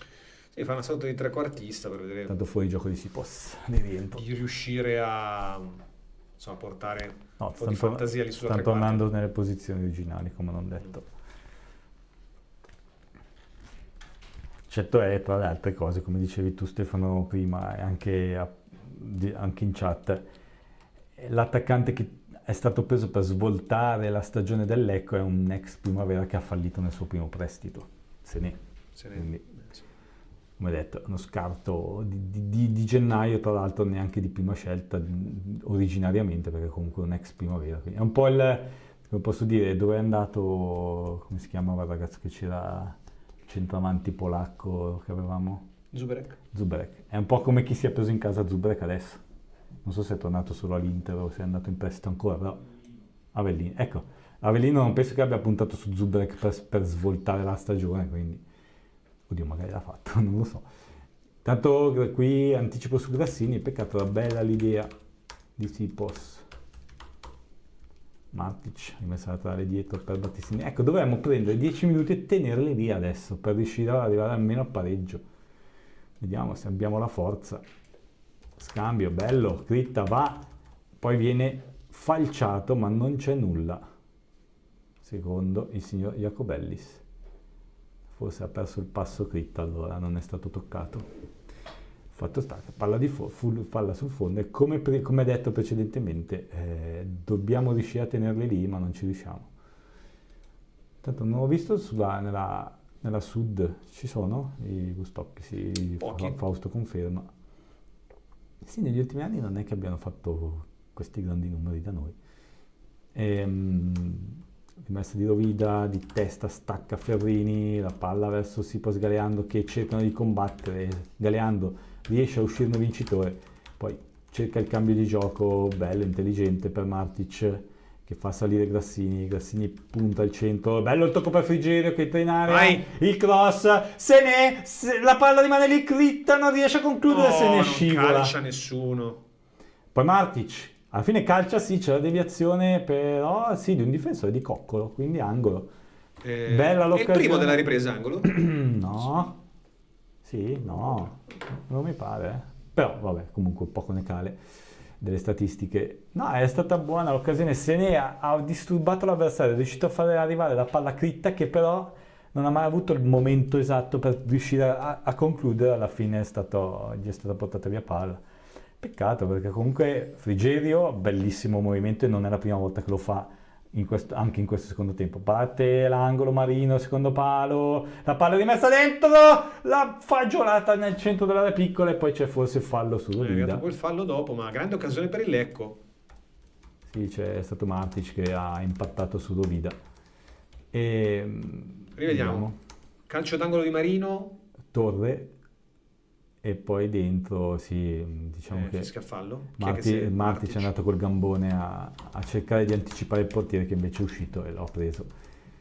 Sì, fa una sorta di trequartista per vedere, tanto fuori gioco di Sipos di riuscire a portare un po' di fantasia lì sulla tre quarti. Stanno tornando nelle posizioni originali, come non detto. Certo è, tra le altre cose, come dicevi tu Stefano prima, e anche in chat, l'attaccante che è stato preso per svoltare la stagione del Lecco è un ex Primavera che ha fallito nel suo primo prestito. Quindi, come detto, uno scarto di gennaio, tra l'altro neanche di prima scelta originariamente, perché comunque un ex Primavera. Quindi è un po' come posso dire, dove è andato, come si chiamava il ragazzo che c'era, il centravanti polacco che avevamo? Zuberek. È un po' come chi si è preso in casa Zuberek adesso. Non so se è tornato solo all'Inter o se è andato in prestito ancora, però Avellino. Ecco, Avellino non penso che abbia puntato su Zuberek per svoltare la stagione, quindi oddio, magari l'ha fatto, non lo so. Tanto qui anticipo su Grassini, peccato, era bella l'idea di Sipos. Martic, rimessa laterale dietro per Battistini. Ecco, dovremmo prendere 10 minuti e tenerli lì adesso, per riuscire ad arrivare almeno al pareggio. Vediamo se abbiamo la forza. Scambio, bello, Critta va, poi viene falciato, ma non c'è nulla. Secondo il signor Jacobellis. forse ha perso il passo Critta, allora non è stato toccato. Fatto sta che palla sul fondo e come detto precedentemente dobbiamo riuscire a tenerli lì, ma non ci riusciamo. Tanto non ho visto nella Sud ci sono i Gustocchi, sì, Fausto conferma. Sì, negli ultimi anni non è che abbiano fatto questi grandi numeri da noi. Rimessa di Rovida, di testa stacca Ferrini, la palla verso Sipo Galeando che cercano di combattere, Galeando riesce a uscirne vincitore, poi cerca il cambio di gioco bello, intelligente per Martic che fa salire Grassini punta al centro, bello il tocco per Frigerio che entra in area, il cross, la palla rimane lì, Critta non riesce a concludere, se ne scivola. Non calcia nessuno. Poi Martic, alla fine calcia sì, c'è la deviazione però sì, di un difensore di Coccolo, quindi angolo. Bella l'occasione. È il primo della ripresa angolo? No. Sì, no, non mi pare. Però vabbè, comunque poco ne cale delle statistiche. No, è stata buona l'occasione, ha disturbato l'avversario, è riuscito a fare arrivare la palla a Critta che però non ha mai avuto il momento esatto per riuscire a concludere, alla fine gli è stata portata via palla. Peccato perché comunque Frigerio, bellissimo movimento e non è la prima volta che lo fa anche in questo secondo tempo. Parte l'angolo Marino, secondo palo, la palla è rimessa dentro, la fagiolata nel centro dell'area piccola e poi c'è forse il fallo su Rovida. È arrivato quel fallo dopo, ma grande occasione per il Lecco. Sì, c'è stato Martic che ha impattato su Rovida. Rivediamo. Calcio d'angolo di Marino. Torre. E poi dentro diciamo che fallo. Martic è andato col gambone a cercare di anticipare il portiere che invece è uscito e l'ha preso.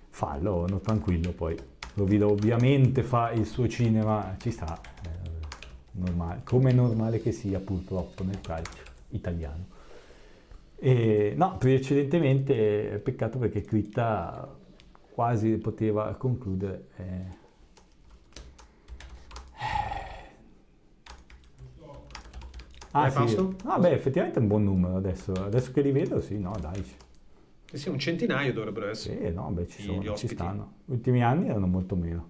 Fallo, no, tranquillo, poi Rovida ovviamente fa il suo cinema, ci sta, normale, come è normale che sia purtroppo nel calcio italiano. No, precedentemente peccato perché Critta quasi poteva concludere. Fausto? Beh, effettivamente è un buon numero adesso che li vedo, sì, no, dai. Sì, un centinaio dovrebbero essere. Sì, no, beh, ci stanno. Gli ultimi anni erano molto meno.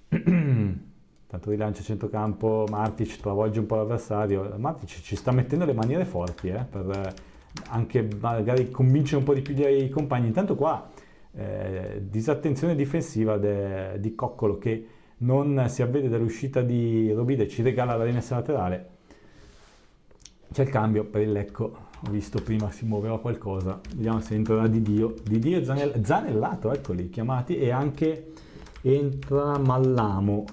Tanto rilancio a centrocampo, Martic travolge un po' l'avversario. Martic ci sta mettendo le maniere forti, per anche magari convincere un po' di più i compagni. Intanto qua, disattenzione difensiva di Coccolo che non si avvede dall'uscita di Rovida e ci regala la rimessa laterale. C'è il cambio per il Lecco, ho visto prima si muoveva qualcosa, vediamo se entrerà Didio e Zanellato, eccoli chiamati, e anche entra Mallamo.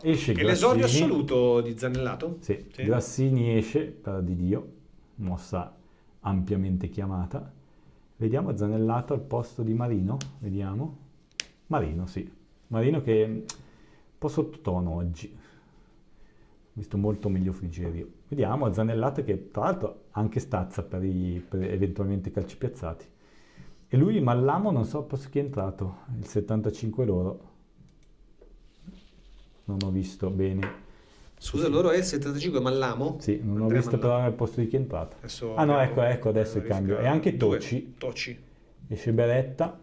Esce Grassini. È l'esordio assoluto di Zanellato? Sì, Grassini esce per Didio, mossa ampiamente chiamata. Vediamo Zanellato al posto di Marino, vediamo. Marino, sì. Marino che è un po' sottotono oggi. Ho visto molto meglio Frigerio. Vediamo Zanellato che tra l'altro anche stazza per eventualmente calci piazzati. E lui Mallamo non so chi è entrato, il 75 loro. Non ho visto bene. Scusa, loro è il 75 Mallamo? Sì, non ho visto però al posto di chi è entrato. Ecco adesso il cambio. E anche Toci. Esce Beretta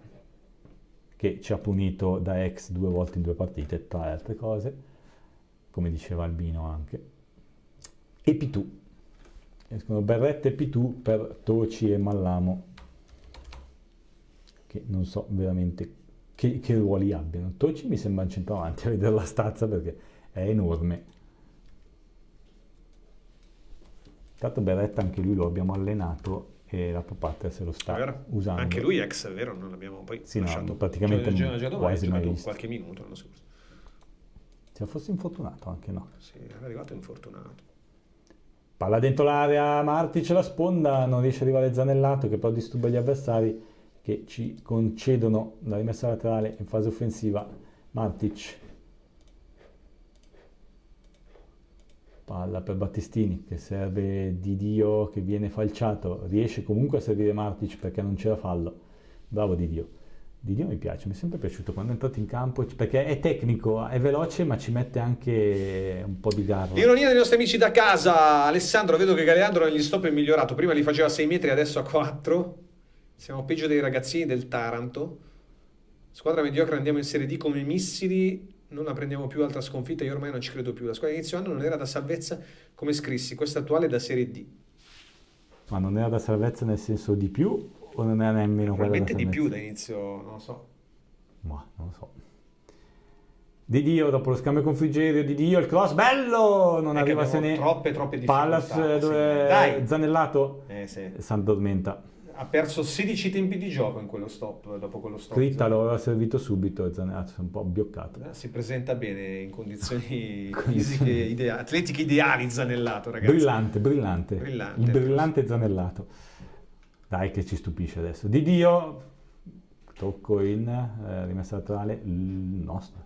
che ci ha punito da ex 2 volte in 2 partite, tra le altre cose, come diceva Albino anche. E Pitù. Escono Beretta e Pitù per Toci e Mallamo, che non so veramente che ruoli abbiano. Toci mi sembra un centravanti a vedere la stazza perché è enorme. Intanto Beretta anche lui lo abbiamo allenato e la Papata se lo sta usando. Anche lui ex, è vero? Non l'abbiamo poi lasciato. No, praticamente quasi mai visto. Qualche minuto l'anno scorso. Se fosse infortunato anche no. Sì, era arrivato infortunato. Palla dentro l'area, Martic la sponda, non riesce ad arrivare Zanellato che però disturba gli avversari che ci concedono la rimessa laterale in fase offensiva. Martic. Palla per Battistini che serve Didio che viene falciato, riesce comunque a servire Martic perché non c'era fallo. Bravo Didio. Didio mi piace, mi è sempre piaciuto quando è entrato in campo perché è tecnico, è veloce ma ci mette anche un po' di garra. L'ironia dei nostri amici da casa. Alessandro, vedo che Galeandro negli stop è migliorato, prima li faceva a 6 metri, adesso a 4. Siamo peggio dei ragazzini del Taranto. Squadra mediocre, andiamo in Serie D come missili, non la prendiamo più, altra sconfitta, io ormai non ci credo più. La squadra inizio anno non era da salvezza come scrissi, questa attuale è da Serie D. Ma non era da salvezza nel senso di più o non era nemmeno quella da Probabilmente di salvezza? più da inizio, non lo so. Ma non lo so. Di Dio, dopo lo scambio con Frigerio, Di Dio, il cross, bello! Non arriva se ne... troppe difficoltà. Pallas, dove... Dai! Zanellato, Sì. s'addormenta. Ha perso 16 tempi di gioco in quello stop, dopo quello stop. Critta lo aveva servito subito e Zanellato si è un po' abbioccato. Si presenta bene in condizioni fisiche atletiche ideali Zanellato, ragazzi. Brillante. Il brillante Zanellato. Dai che ci stupisce adesso. Di Dio, tocco in rimessa laterale, nostra.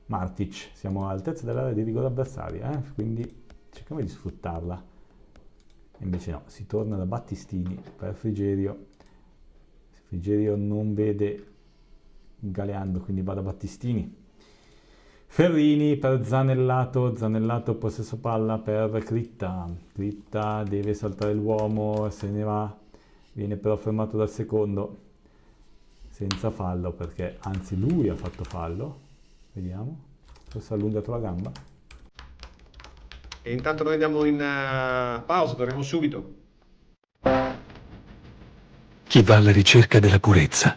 Martic, siamo all'altezza dell'area di rigore avversaria, quindi cerchiamo di sfruttarla. Invece no, si torna da Battistini per Frigerio. Frigerio non vede Galeando, quindi va da Battistini. Ferrini per Zanellato, possesso palla per Critta. Critta deve saltare l'uomo, se ne va, viene però fermato dal secondo senza fallo, perché anzi lui ha fatto fallo. Vediamo, forse ha allungato la gamba. E intanto noi andiamo in pausa, torniamo subito. Chi va alla ricerca della purezza?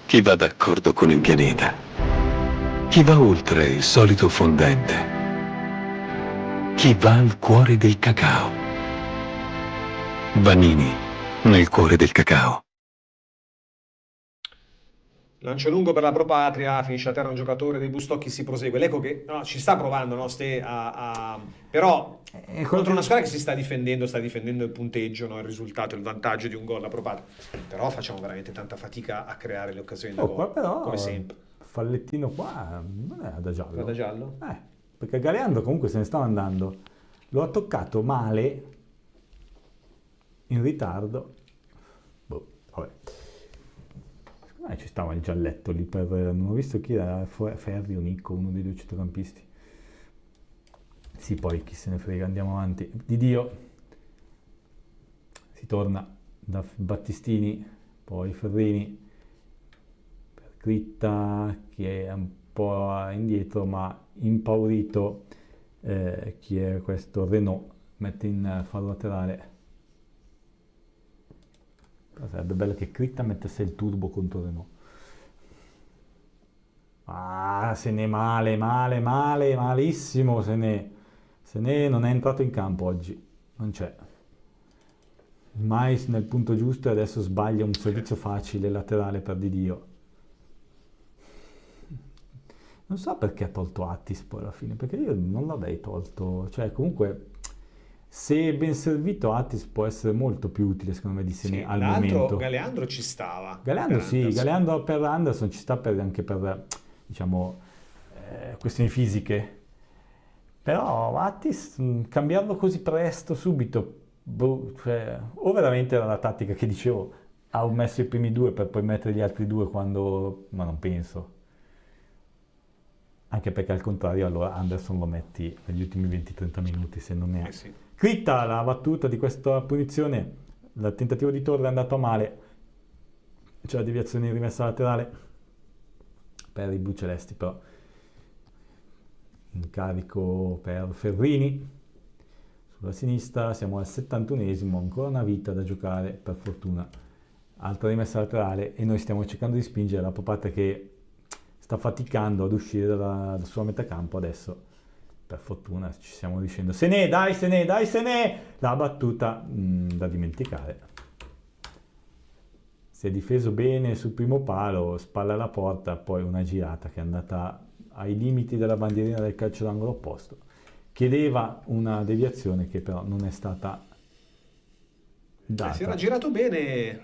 Chi va d'accordo con il pianeta? Chi va oltre il solito fondente? Chi va al cuore del cacao? Vanini, nel cuore del cacao. Lancio lungo per la Pro Patria, finisce a terra un giocatore dei Bustocchi, si prosegue. Lecco che ci sta provando, no, però contro una squadra che si sta difendendo il punteggio, no, il risultato, il vantaggio di un gol, la Pro Patria. Però facciamo veramente tanta fatica a creare le occasioni da gol, però, come sempre. Fallettino qua non è da giallo. Era da giallo? Perché Galeando comunque se ne stava andando. Lo ha toccato male, in ritardo. Vabbè. Ci stava il gialletto lì per... non ho visto chi era, Ferri o Nicco, uno dei due centrocampisti. Sì, poi chi se ne frega, andiamo avanti. Di Dio. Si torna da Battistini, poi Ferrini, per Critta che è un po' indietro ma impaurito. Chi è questo? Renault, mette in fallo laterale. Sarebbe bello che Critta mettesse il turbo contro Renault. Se ne malissimo, se ne non è entrato in campo oggi, non c'è. Mais nel punto giusto e adesso sbaglia un servizio facile laterale per Di Dio. Non so perché ha tolto Attis poi alla fine, perché io non l'avrei tolto, cioè comunque... Se ben servito Attis può essere molto più utile secondo me di Sene al momento. Galeandro ci stava. Galeando per Anderson ci sta anche per diciamo questioni fisiche. Però Attis cambiarlo così presto, subito, o veramente era la tattica che dicevo, ha messo i primi due per poi mettere gli altri due quando... ma non penso. Anche perché al contrario allora Anderson lo metti negli ultimi 20-30 minuti se non è... sì. Critta la battuta di questa punizione, il tentativo di torre è andato male, c'è la deviazione in rimessa laterale per i blu celesti, però incarico per Ferrini sulla sinistra, siamo al 71esimo, ancora una vita da giocare per fortuna, altra rimessa laterale e noi stiamo cercando di spingere la Popata che sta faticando ad uscire dal suo metacampo adesso. Per fortuna ci stiamo riuscendo. Se ne, la battuta da dimenticare. Si è difeso bene sul primo palo, spalla alla porta, poi una girata che è andata ai limiti della bandierina del calcio d'angolo opposto. Chiedeva una deviazione che però non è stata data. Si era girato bene.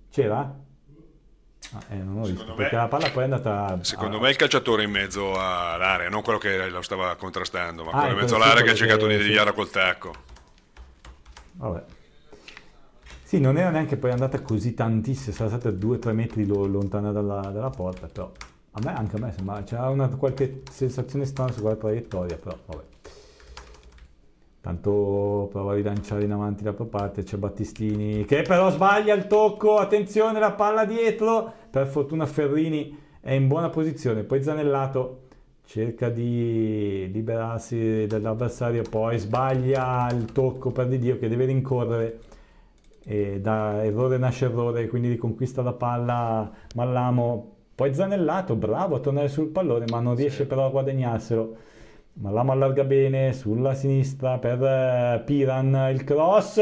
C'era? Non ho visto, perché la palla poi è andata... Secondo me il calciatore in mezzo all'area, non quello che lo stava contrastando, ma quello in mezzo all'area che ha cercato di deviare col tacco. Vabbè. Sì, non era neanche poi andata così tantissimo, sarà stata 2-3 metri lontana dalla porta, però anche a me sembra, c'era qualche sensazione strana su quella traiettoria, però vabbè. Tanto prova a rilanciare in avanti la parte, c'è Battistini che però sbaglia il tocco, attenzione la palla dietro, per fortuna Ferrini è in buona posizione, poi Zanellato cerca di liberarsi dall'avversario, poi sbaglia il tocco per di Dio che deve rincorrere e da errore nasce errore, quindi riconquista la palla Mallamo, poi Zanellato bravo a tornare sul pallone ma non riesce però a guadagnarselo. Mallamo allarga bene sulla sinistra per Piran, il cross,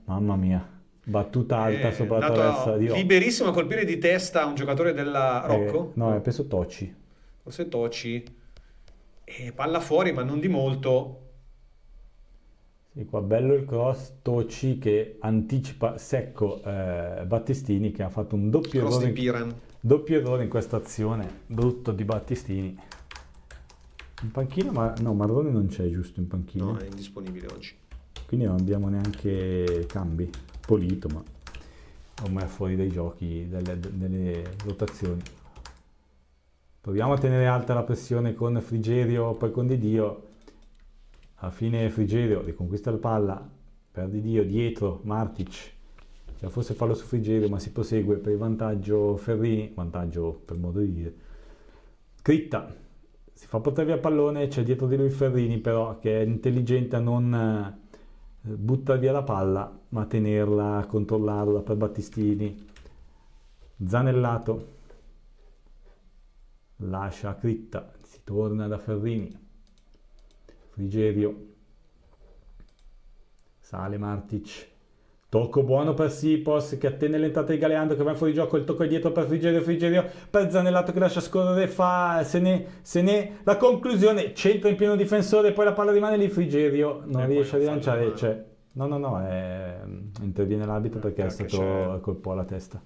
mamma mia, battuta alta sopra la traversa di Rocco. Liberissimo a colpire di testa un giocatore della Rocco? No, penso Tocci. Forse Tocci. Palla fuori ma non di molto. Sì, qua bello il cross, Tocci che anticipa secco Battistini che ha fatto un doppio errore in questa azione, brutto di Battistini. In panchina, ma no, Marrone non c'è giusto in panchina. No, è indisponibile oggi. Quindi non abbiamo neanche cambi. Polito, ma ormai è fuori dai giochi, delle rotazioni. Proviamo a tenere alta la pressione con Frigerio, poi con Di Dio. Alla fine Frigerio riconquista la palla, per Di Dio, dietro Martic. Cioè, forse fallo su Frigerio, ma si prosegue per il vantaggio Ferrini, vantaggio per modo di dire. Critta. Si fa portare via il pallone, c'è dietro di lui Ferrini però che è intelligente a non buttare via la palla ma tenerla, controllarla per Battistini. Zanellato lascia Critta, si torna da Ferrini, Frigerio, sale Martic, tocco buono per Sipos che attende l'entrata di Galeando che va fuori gioco, il tocco è dietro per Frigerio per Zanellato che lascia scorrere, se ne la conclusione, centra in pieno difensore, poi la palla rimane lì, Frigerio non riesce a rilanciare, interviene l'arbitro perché è stato colpo alla testa,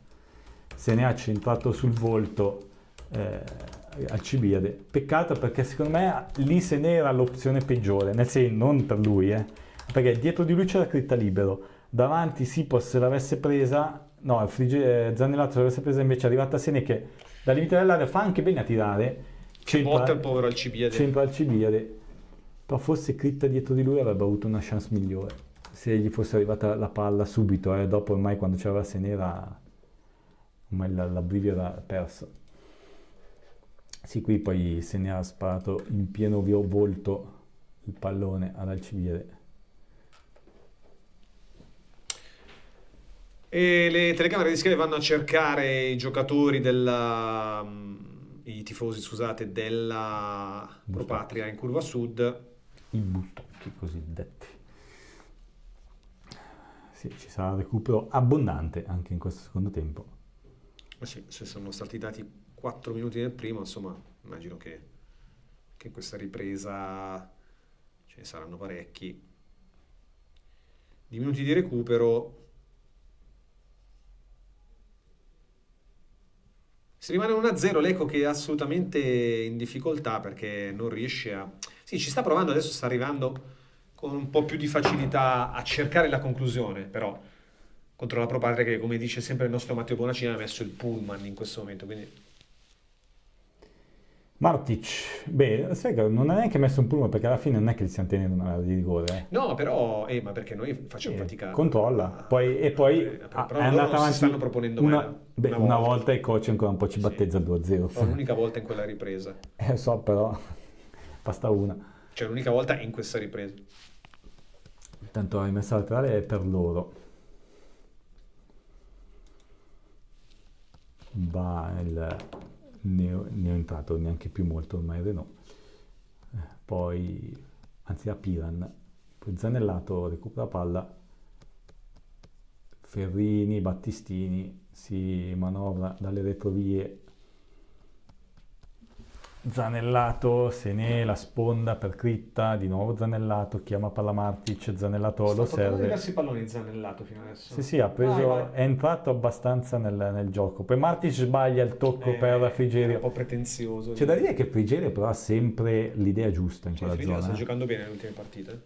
se ne ha centrato sul volto Alcibiade, peccato perché secondo me lì se ne era l'opzione peggiore, nel senso non per lui perché dietro di lui c'era Critta libero, davanti Sipos se l'avesse presa, Zanellato se l'avesse presa invece è arrivata Sene che dal limite dell'area fa anche bene a tirare, botta il povero Alcibiade, però forse Critta dietro di lui avrebbe avuto una chance migliore se gli fosse arrivata la palla subito, dopo ormai quando c'era Sene ormai l'abbrivio era perso. Sì, qui poi se ne ha sparato in pieno volto il pallone ad Alcibiade. E le telecamere di Sky vanno a cercare i giocatori i tifosi, scusate, della Pro Patria in curva sud. I bustocchi cosiddetti. Sì, ci sarà recupero abbondante anche in questo secondo tempo. Sì, se sono stati dati 4 minuti nel primo, insomma, immagino che in questa ripresa ce ne saranno parecchi. Di minuti di recupero. Si rimane 1-0, Lecco che è assolutamente in difficoltà perché non riesce a... Sì, ci sta provando, adesso sta arrivando con un po' più di facilità a cercare la conclusione, però contro la Pro Patria che, come dice sempre il nostro Matteo Bonacina, ha messo il pullman in questo momento, quindi... Martic, sai che non ha neanche messo un pullman perché alla fine non è che li stiamo tenendo una di rigore. No, però, ma perché noi facciamo fatica. Controlla, poi è andata avanti. Stanno proponendo una volta il coach ancora un po' ci battezza 2-0. Però l'unica volta in quella ripresa. So, però basta una. Cioè l'unica volta in questa ripresa. Tanto la rimessa laterale è per loro. Va ne ho entrato neanche più molto ormai Renault, poi anzi a Piran, poi Zanellato recupera la palla, Ferrini, Battistini si manovra dalle retrovie, Zanellato se ne la sponda per Critta, di nuovo Zanellato chiama palla Martic, Zanellato lo serve. Diversi palloni Zanellato fino adesso. Sì, ha preso, vai. È entrato abbastanza nel gioco. Poi Martic sbaglia il tocco per Frigerio. È un po' pretenzioso. C'è da dire che Frigerio però ha sempre l'idea giusta in quella Frigerio zona. Sta giocando bene nelle ultime partite.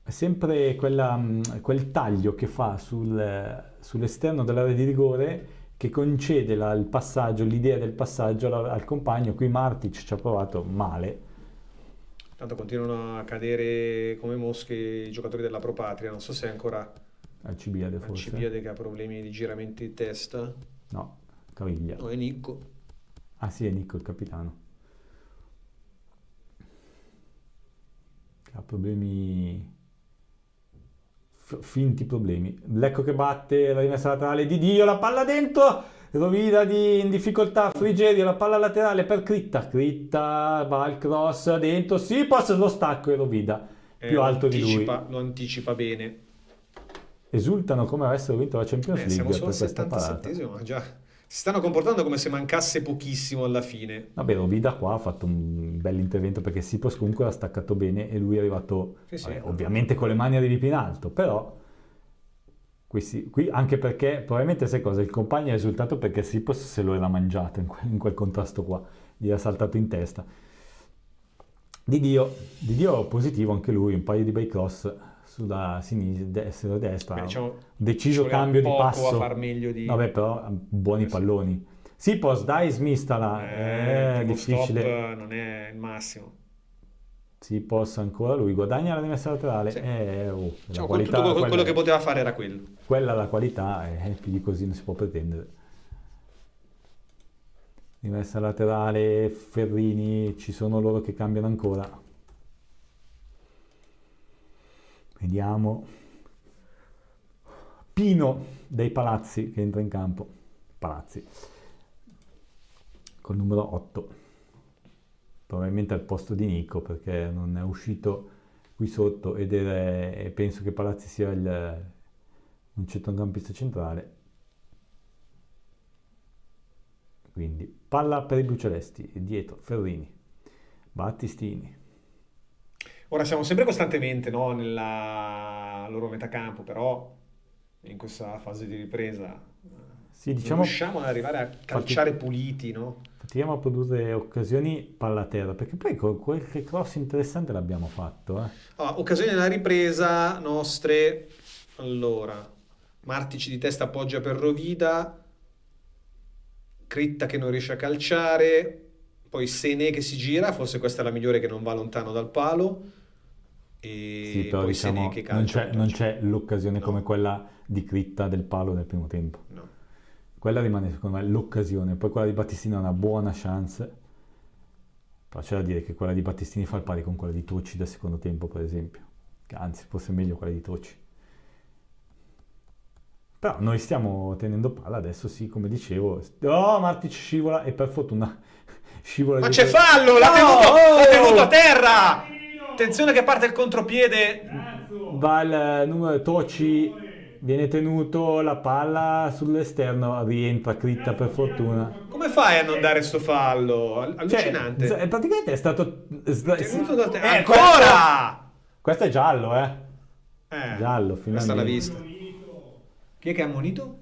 È sempre quel taglio che fa sull'esterno dell'area di rigore che concede il passaggio, l'idea del passaggio al compagno. Qui Martic ci ha provato male, Tanto continuano a cadere come mosche i giocatori della Pro Patria, non so se è ancora Alcibiade forse. Alcibiade che ha problemi di giramenti di testa. No, Caviglia. No, è Nicco. Ah sì, è Nicco il capitano. Ha problemi... finti problemi. Lecco che batte, la rimessa laterale di Dio, la palla dentro, Rovida in difficoltà, Frigerio, la palla laterale per Critta va al cross dentro, Sipos lo stacco e Rovida più alto di lui. Lo anticipa bene. Esultano come avessero vinto la Champions League. Siamo solo per al 77esimo, ma già si stanno comportando come se mancasse pochissimo alla fine. Vabbè, Rovida qua ha fatto un bel intervento perché Sipos comunque l'ha staccato bene e lui è arrivato, ovviamente con le mani arrivi più in alto, però qui anche perché probabilmente sai cosa, il compagno è risultato perché Sipos se lo era mangiato in quel contrasto qua, gli era saltato in testa. Di Dio positivo anche lui, un paio di bei cross sulla sinistra e destra. Beh, diciamo, deciso cambio di passo a far meglio di... Vabbè, però buoni palloni. Sipos, dai, smistala, è difficile. Stop non è il massimo. Sipos ancora lui, guadagna la rimessa laterale. Sì. La qualità, tutto quello che poteva fare era quello. Quella la qualità, più di così non si può pretendere. Rimessa laterale, Ferrini, ci sono loro che cambiano ancora. Vediamo. Pino dei Palazzi che entra in campo. Palazzi. Col numero 8. Probabilmente al posto di Nico perché non è uscito qui sotto e penso che Palazzi sia un centrocampista centrale. Quindi palla per i blucelesti e dietro Ferrini, Battistini. Ora siamo sempre costantemente nella loro metacampo, però in questa fase di ripresa diciamo, non riusciamo ad arrivare a calciare puliti, no? Fatichiamo a produrre occasioni palla a terra, perché poi qualche cross interessante l'abbiamo fatto. Occasioni nella ripresa nostre. Allora, Martic di testa appoggia per Rovida, Critta che non riesce a calciare, poi Sene che si gira, forse questa è la migliore che non va lontano dal palo. E però poi diciamo, Sene che calcia. non c'è l'occasione come quella di Critta del palo nel primo tempo. No. Quella rimane secondo me l'occasione, poi quella di Battistini è una buona chance, però c'è da dire che quella di Battistini fa il pari con quella di Tocci del secondo tempo per esempio, anzi forse meglio quella di Tocci. Però noi stiamo tenendo palla adesso, sì, come dicevo. Martic scivola e per fortuna scivola. Ma c'è fallo, l'ha tenuto a terra. Attenzione che parte il contropiede. Va il numero Tocci, viene tenuto, la palla sull'esterno, rientra Critta per fortuna. Come fai a non dare sto fallo? Allucinante. Cioè, praticamente è stato tenuto da terra. Ancora! Questo è giallo, giallo, finalmente. Questa l'ha vista. Chi è che ha ammonito?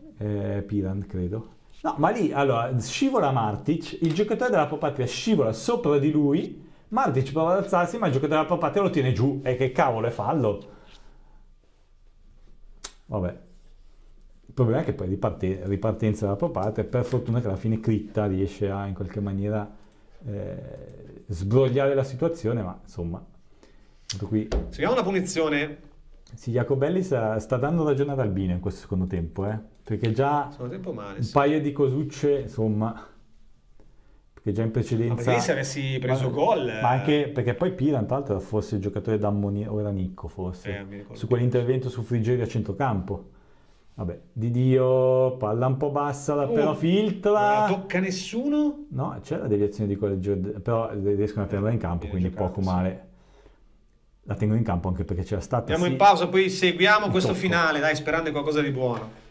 Piran, credo. No, ma lì, allora, scivola Martic, il giocatore della Pro Patria scivola sopra di lui, Martic prova ad alzarsi, ma il giocatore della Pro Patria lo tiene giù. E che cavolo, è fallo? Vabbè. Il problema è che poi ripartenza della Pro Patria, per fortuna che alla fine Critta riesce a, in qualche maniera, sbrogliare la situazione, ma insomma... Qui... Seguiamo una punizione... Sì, Jacobelli sta dando ragione ad Albino in questo secondo tempo, perché già un paio di cosucce, insomma, perché già in precedenza... Ma perché se avessi preso gol... Ma anche perché poi Piran, tra l'altro, era forse il giocatore d'ammonire, o era Nicco forse, su quell'intervento su Frigerio a centrocampo. Vabbè, Di Dio, palla un po' bassa, però filtra... Non tocca nessuno? No, c'è la deviazione di quel però riescono a tenerla in campo, quindi poco male. La tengono in campo anche perché c'era stata... Andiamo in pausa, poi seguiamo questo finale, dai, sperando in qualcosa di buono.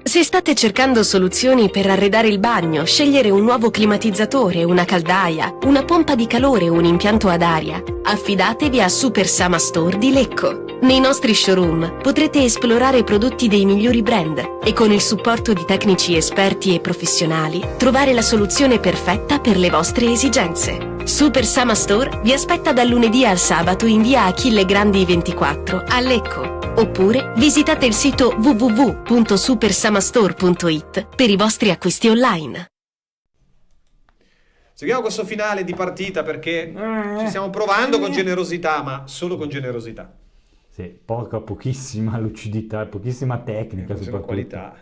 Se state cercando soluzioni per arredare il bagno, scegliere un nuovo climatizzatore, una caldaia, una pompa di calore o un impianto ad aria, affidatevi a Super Sama Store di Lecco. Nei nostri showroom potrete esplorare prodotti dei migliori brand e con il supporto di tecnici esperti e professionali trovare la soluzione perfetta per le vostre esigenze. Super Sama Store vi aspetta dal lunedì al sabato in via Achille Grandi 24 a Lecco. Oppure visitate il sito www.supersamastore.it per i vostri acquisti online. Seguiamo questo finale di partita perché ci stiamo provando con generosità, ma solo con generosità. Sì, pochissima lucidità, pochissima tecnica soprattutto. Qualità.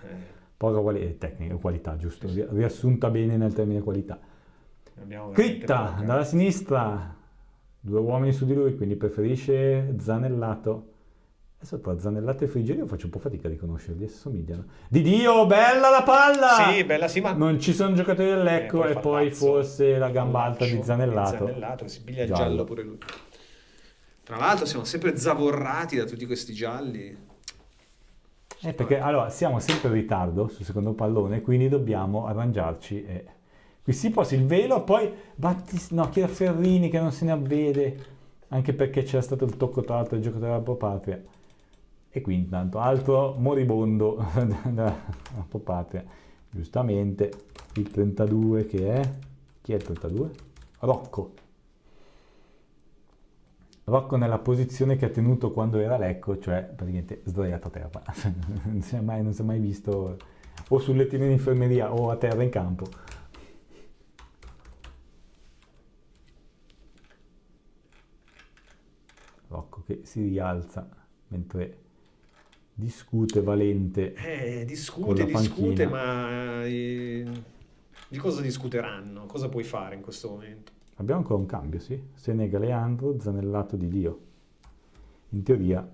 Poca tecnica, qualità, giusto, riassunta bene nel termine qualità. Critta, dalla sinistra, 2 uomini su di lui, quindi preferisce Zanellato. Adesso tra Zanellato e Frigerio faccio un po' fatica a riconoscerli, si somigliano. Di Dio, bella la palla! Sì, bella sì, ma... Non ci sono giocatori del Lecco e poi forse la gamba alta di Zanellato. Zanellato, si piglia il giallo pure lui. Tra l'altro siamo sempre zavorrati da tutti questi gialli. Perché allora siamo sempre in ritardo sul secondo pallone, quindi dobbiamo arrangiarci. Qui si posa il velo, poi chiede a Ferrini che non se ne avvede, anche perché c'era stato il tocco tra l'altro del giocatore della Propatria. E qui intanto altro moribondo della Propatria. Giustamente il 32 che è... Chi è il 32? Rocco. Rocco nella posizione che ha tenuto quando era Lecco, cioè praticamente sdraiato a terra. non si è mai visto o sul lettino di infermeria o a terra in campo. Rocco che si rialza mentre discute Valente. Discute, ma di cosa discuteranno? Cosa puoi fare in questo momento? Abbiamo ancora un cambio, sì. Senega Leandro, Zanellato di Dio. In teoria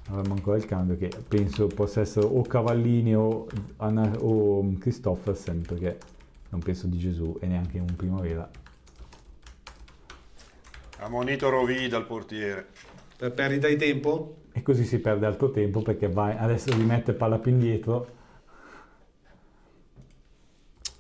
avremo ancora il cambio che penso possa essere o Cavallini o Christoffersen, perché non penso di Gesù e neanche un Primavera. Ammonito Rovì dal portiere. Per perdita di tempo? E così si perde altro tempo perché adesso rimette palla più indietro.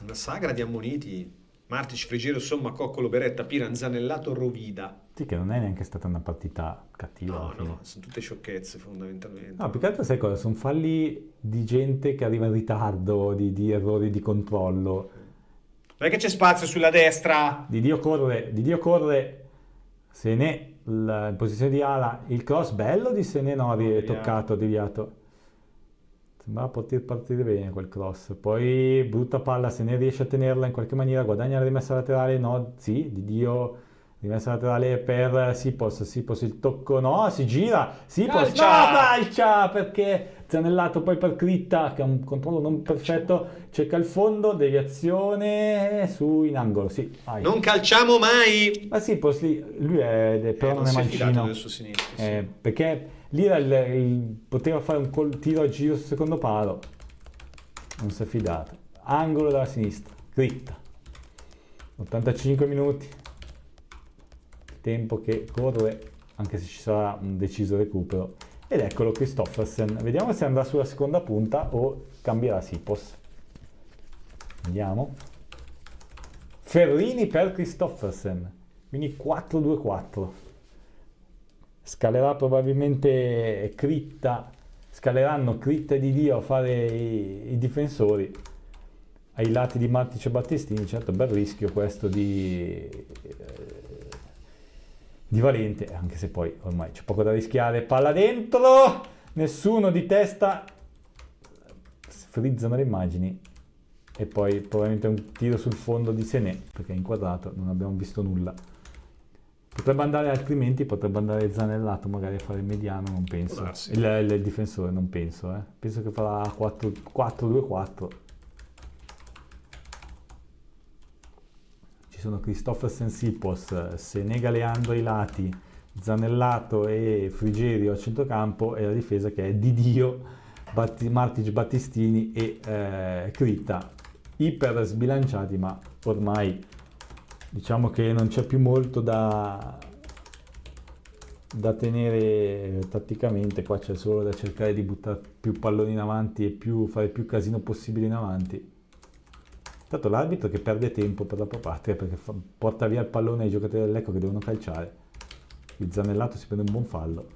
Una sagra di ammoniti. Martic, Frigerio, Somma, Coccolo, Beretta, Piran, Zanellato, Rovida. Sì, che non è neanche stata una partita cattiva. No, sono tutte sciocchezze fondamentalmente. No, più che altro sai cosa? Sono falli di gente che arriva in ritardo, di errori di controllo. Non è che c'è spazio sulla destra. Di Dio corre. Se ne in posizione di ala, il cross bello di Senenori è toccato, deviato. Sembrava poter partire bene quel cross. Poi brutta palla, se ne riesce a tenerla in qualche maniera, guadagna la rimessa laterale, no, sì, di Dio, rimessa laterale per Sipos, il tocco, no, si gira, Sipos, calcia, perché Zanellato poi per Critta, che ha un controllo non perfetto, cerca il fondo, deviazione su in angolo, sì. Vai. Non calciamo mai! Ma Sipos lui è però non è mancino, del suo sinistro, sì. perché lì poteva fare un tiro a giro sul secondo palo, non si è fidato. Angolo dalla sinistra, Critta, 85 minuti, tempo che corre, anche se ci sarà un deciso recupero. Ed eccolo Christoffersen, vediamo se andrà sulla seconda punta o cambierà Sipos. Vediamo. Ferrini per Christoffersen, quindi 4-2-4. Scalerà probabilmente Critta, scaleranno Critta e Di Dio a fare i difensori ai lati di Martic e Battistini. Certo, bel rischio questo di Valente, anche se poi ormai c'è poco da rischiare. Palla dentro, nessuno di testa, frizzano le immagini e poi probabilmente un tiro sul fondo di Sené, perché è inquadrato, non abbiamo visto nulla. Potrebbe andare, altrimenti potrebbe andare Zanellato magari a fare il mediano, non penso. Il difensore non penso, penso che farà 4-2-4. Ci sono Christoffersen, Sipos, Senega Leandro ai lati, Zanellato e Frigerio a centrocampo, e la difesa che è Di Dio, Martic, Battistini e Critta, iper sbilanciati, ma ormai diciamo che non c'è più molto da tenere tatticamente. Qua c'è solo da cercare di buttare più palloni in avanti e fare più casino possibile in avanti. Tanto l'arbitro che perde tempo per la Propatria, perché porta via il pallone ai giocatori del Lecco che devono calciare. Il Zanellato si prende un buon fallo.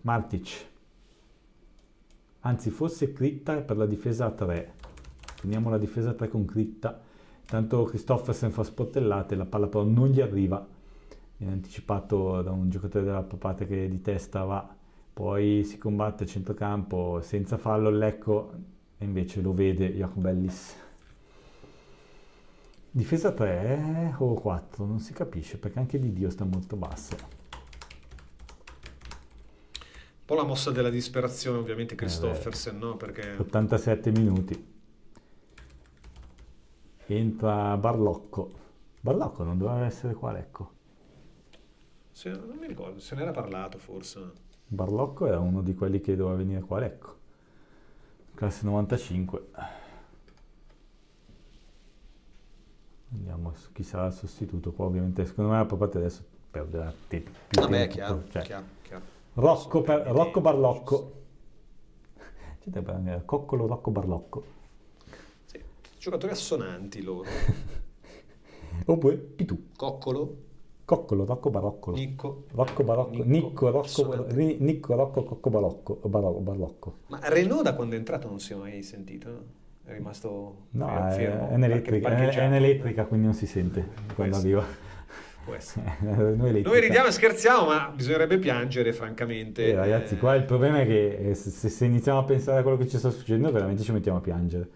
Martic, anzi forse Critta per la difesa a 3. Teniamo la difesa a 3 con Critta. Tanto Christoffersen fa sportellate, la palla però non gli arriva. Viene anticipato da un giocatore della Propatria che di testa va. Poi si combatte a centrocampo senza fallo. Il Lecco e invece lo vede Jacobellis. Difesa 3 o 4, non si capisce, perché anche Di Dio sta molto basso. Un po' la mossa della disperazione, ovviamente, Christoffersen, no? Perché 87 minuti. Entra Barlocco. Barlocco non doveva essere qua, ecco. non mi ricordo, se ne era parlato forse. Barlocco era uno di quelli che doveva venire qua, ecco. Classe 95. Vediamo chi sarà il sostituto. Qua ovviamente secondo me la Papati adesso perderà più Vabbè, tempo. chiaro. Rocco Barlocco. Coccolo Rocco Barlocco. Sì, giocatori assonanti loro. Oppure Pitù. Coccolo Rocco Barlocco. Nicco Rocco Cocco Barlocco. Ma Renault da quando è entrato non si è mai sentito, no? È rimasto fermo. È un'elettrica, quindi non si sente quando arriva. Può essere. Noi ridiamo e scherziamo, ma bisognerebbe piangere, francamente. Ragazzi, qua il problema è che se iniziamo a pensare a quello che ci sta succedendo, veramente ci mettiamo a piangere.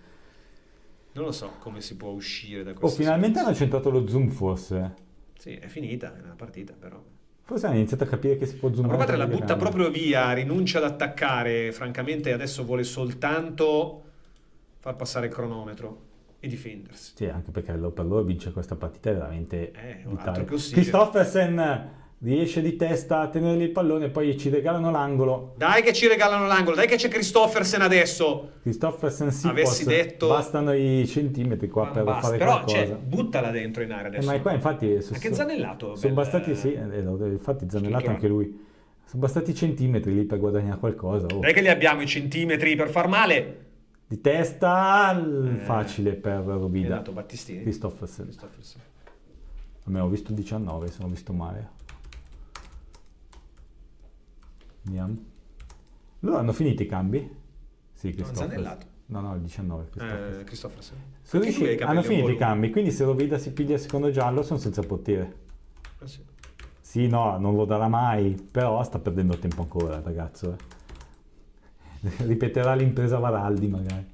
Non lo so come si può uscire da questo. Finalmente hanno centrato lo zoom, forse. Sì, è finita, è una partita, però. Forse hanno iniziato a capire che si può zoomare. Ma la butta proprio via, rinuncia ad attaccare, francamente adesso vuole soltanto far passare il cronometro e difendersi. Sì, anche perché per loro vincere questa partita è veramente vitale. Christoffersen riesce di testa a tenergli il pallone e poi ci regalano l'angolo. Dai che ci regalano l'angolo, dai che c'è Christoffersen adesso. Christoffersen avessi detto bastano i centimetri qua per fare però, qualcosa. Buttala dentro in area adesso. Ma qua infatti anche Zanellato sono bastati infatti Zanellato anche lui. Sono bastati centimetri lì per guadagnare qualcosa. Dai che li abbiamo i centimetri per far male. Di testa facile per Robida. È andato Battistini. Christoffersen. Ho visto 19, se non ho visto male. Andiamo. Loro hanno finito i cambi? Sì, Zanellato. No, il 19. Christoffersen. Hanno finito i cambi, quindi se Robida si piglia il secondo giallo sono senza potere. Sì, no, non lo darà mai, però sta perdendo tempo ancora, ragazzo. Ripeterà l'impresa Varaldi magari.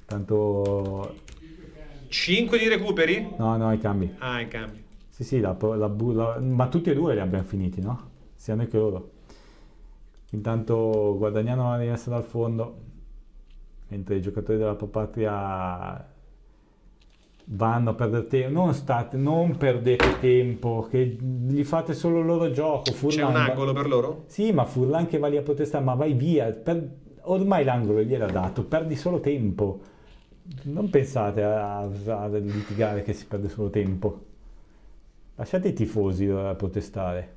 Tanto 5 di recuperi? No, i cambi. I cambi. Sì, ma tutti e due li abbiamo finiti, no? Sia noi che loro. Intanto Guadagnano va rimessa dal fondo, mentre i giocatori della Papatria vanno a perdere tempo. Non perdete tempo, che gli fate solo il loro gioco. Furlan, c'è un angolo per loro? Sì, ma Furlan che va lì a protestare, ma vai via, ormai l'angolo gliel'ha dato, perdi solo tempo. Non pensate a litigare che si perde solo tempo. Lasciate i tifosi a protestare.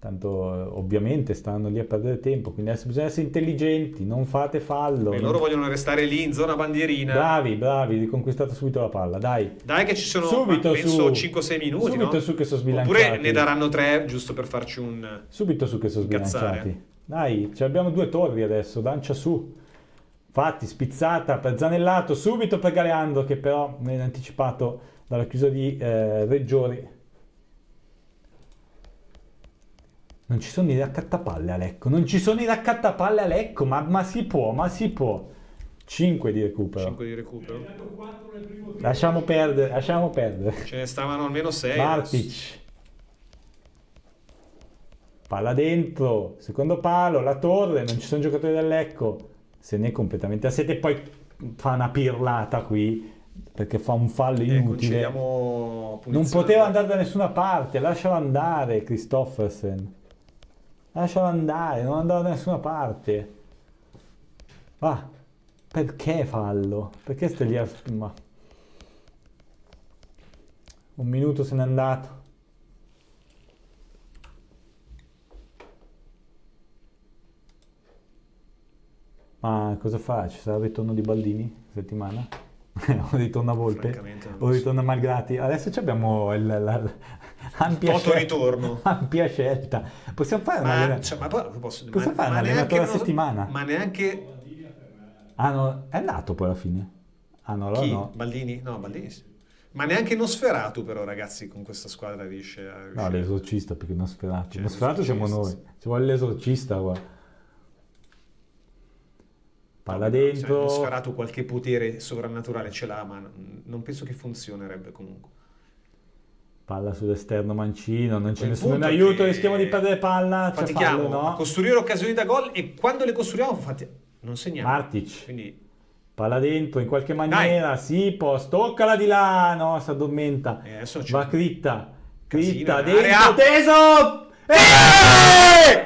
Tanto ovviamente stanno lì a perdere tempo, quindi adesso bisogna essere intelligenti, non fate fallo. E loro vogliono restare lì in zona bandierina. Bravi, riconquistato subito la palla, dai. Dai che ci sono penso 5-6 minuti, subito, no? Su che sono sbilanciati. Oppure ne daranno 3 giusto per farci un subito su che sono sbilanciati. Dai, abbiamo 2 torri adesso, lancia su. Infatti spizzata per Zanellato, subito per Galeandro che però viene anticipato dalla chiusura di Reggiori. Non ci sono i raccattapalle a Lecco, ma si può. 5 di recupero. Lasciamo perdere. Ce ne stavano almeno 6. Martic. Palla dentro, secondo palo, la torre, non ci sono giocatori del Lecco. Se ne è completamente a sete e poi fa una pirlata qui perché fa un fallo inutile. Non poteva andare da nessuna parte, lascialo andare Christoffersen. Lascialo andare, non andava da nessuna parte. Perché fallo? Perché stai lì a... Un minuto se n'è andato. Ma cosa fa? Ci sarà il ritorno di Baldini settimana? O ritorna Volpe? O ritorna Malgrati? Adesso abbiamo ampia scelta. Possiamo fare possiamo fare un allenatore a settimana. Ma neanche... No, è nato poi alla fine. No, allora chi? no. Baldini? No, Baldini sì. Ma neanche Nosferatu però, ragazzi, con questa squadra riesce a... No, l'esorcista, perché Nosferatu. Nosferatu siamo noi. Ci vuole l'esorcista qua. Palla dentro. Nosferatu qualche potere sovrannaturale ce l'ha, ma non penso che funzionerebbe comunque. Palla sull'esterno mancino, non c'è nessun aiuto, rischiamo di perdere palla. Fatichiamo no? a costruire occasioni da gol e quando le costruiamo non segniamo. Martic. Quindi... Palla dentro in qualche maniera, Sipos, toccala di là, no, si addormenta. Va Critta, dentro, teso!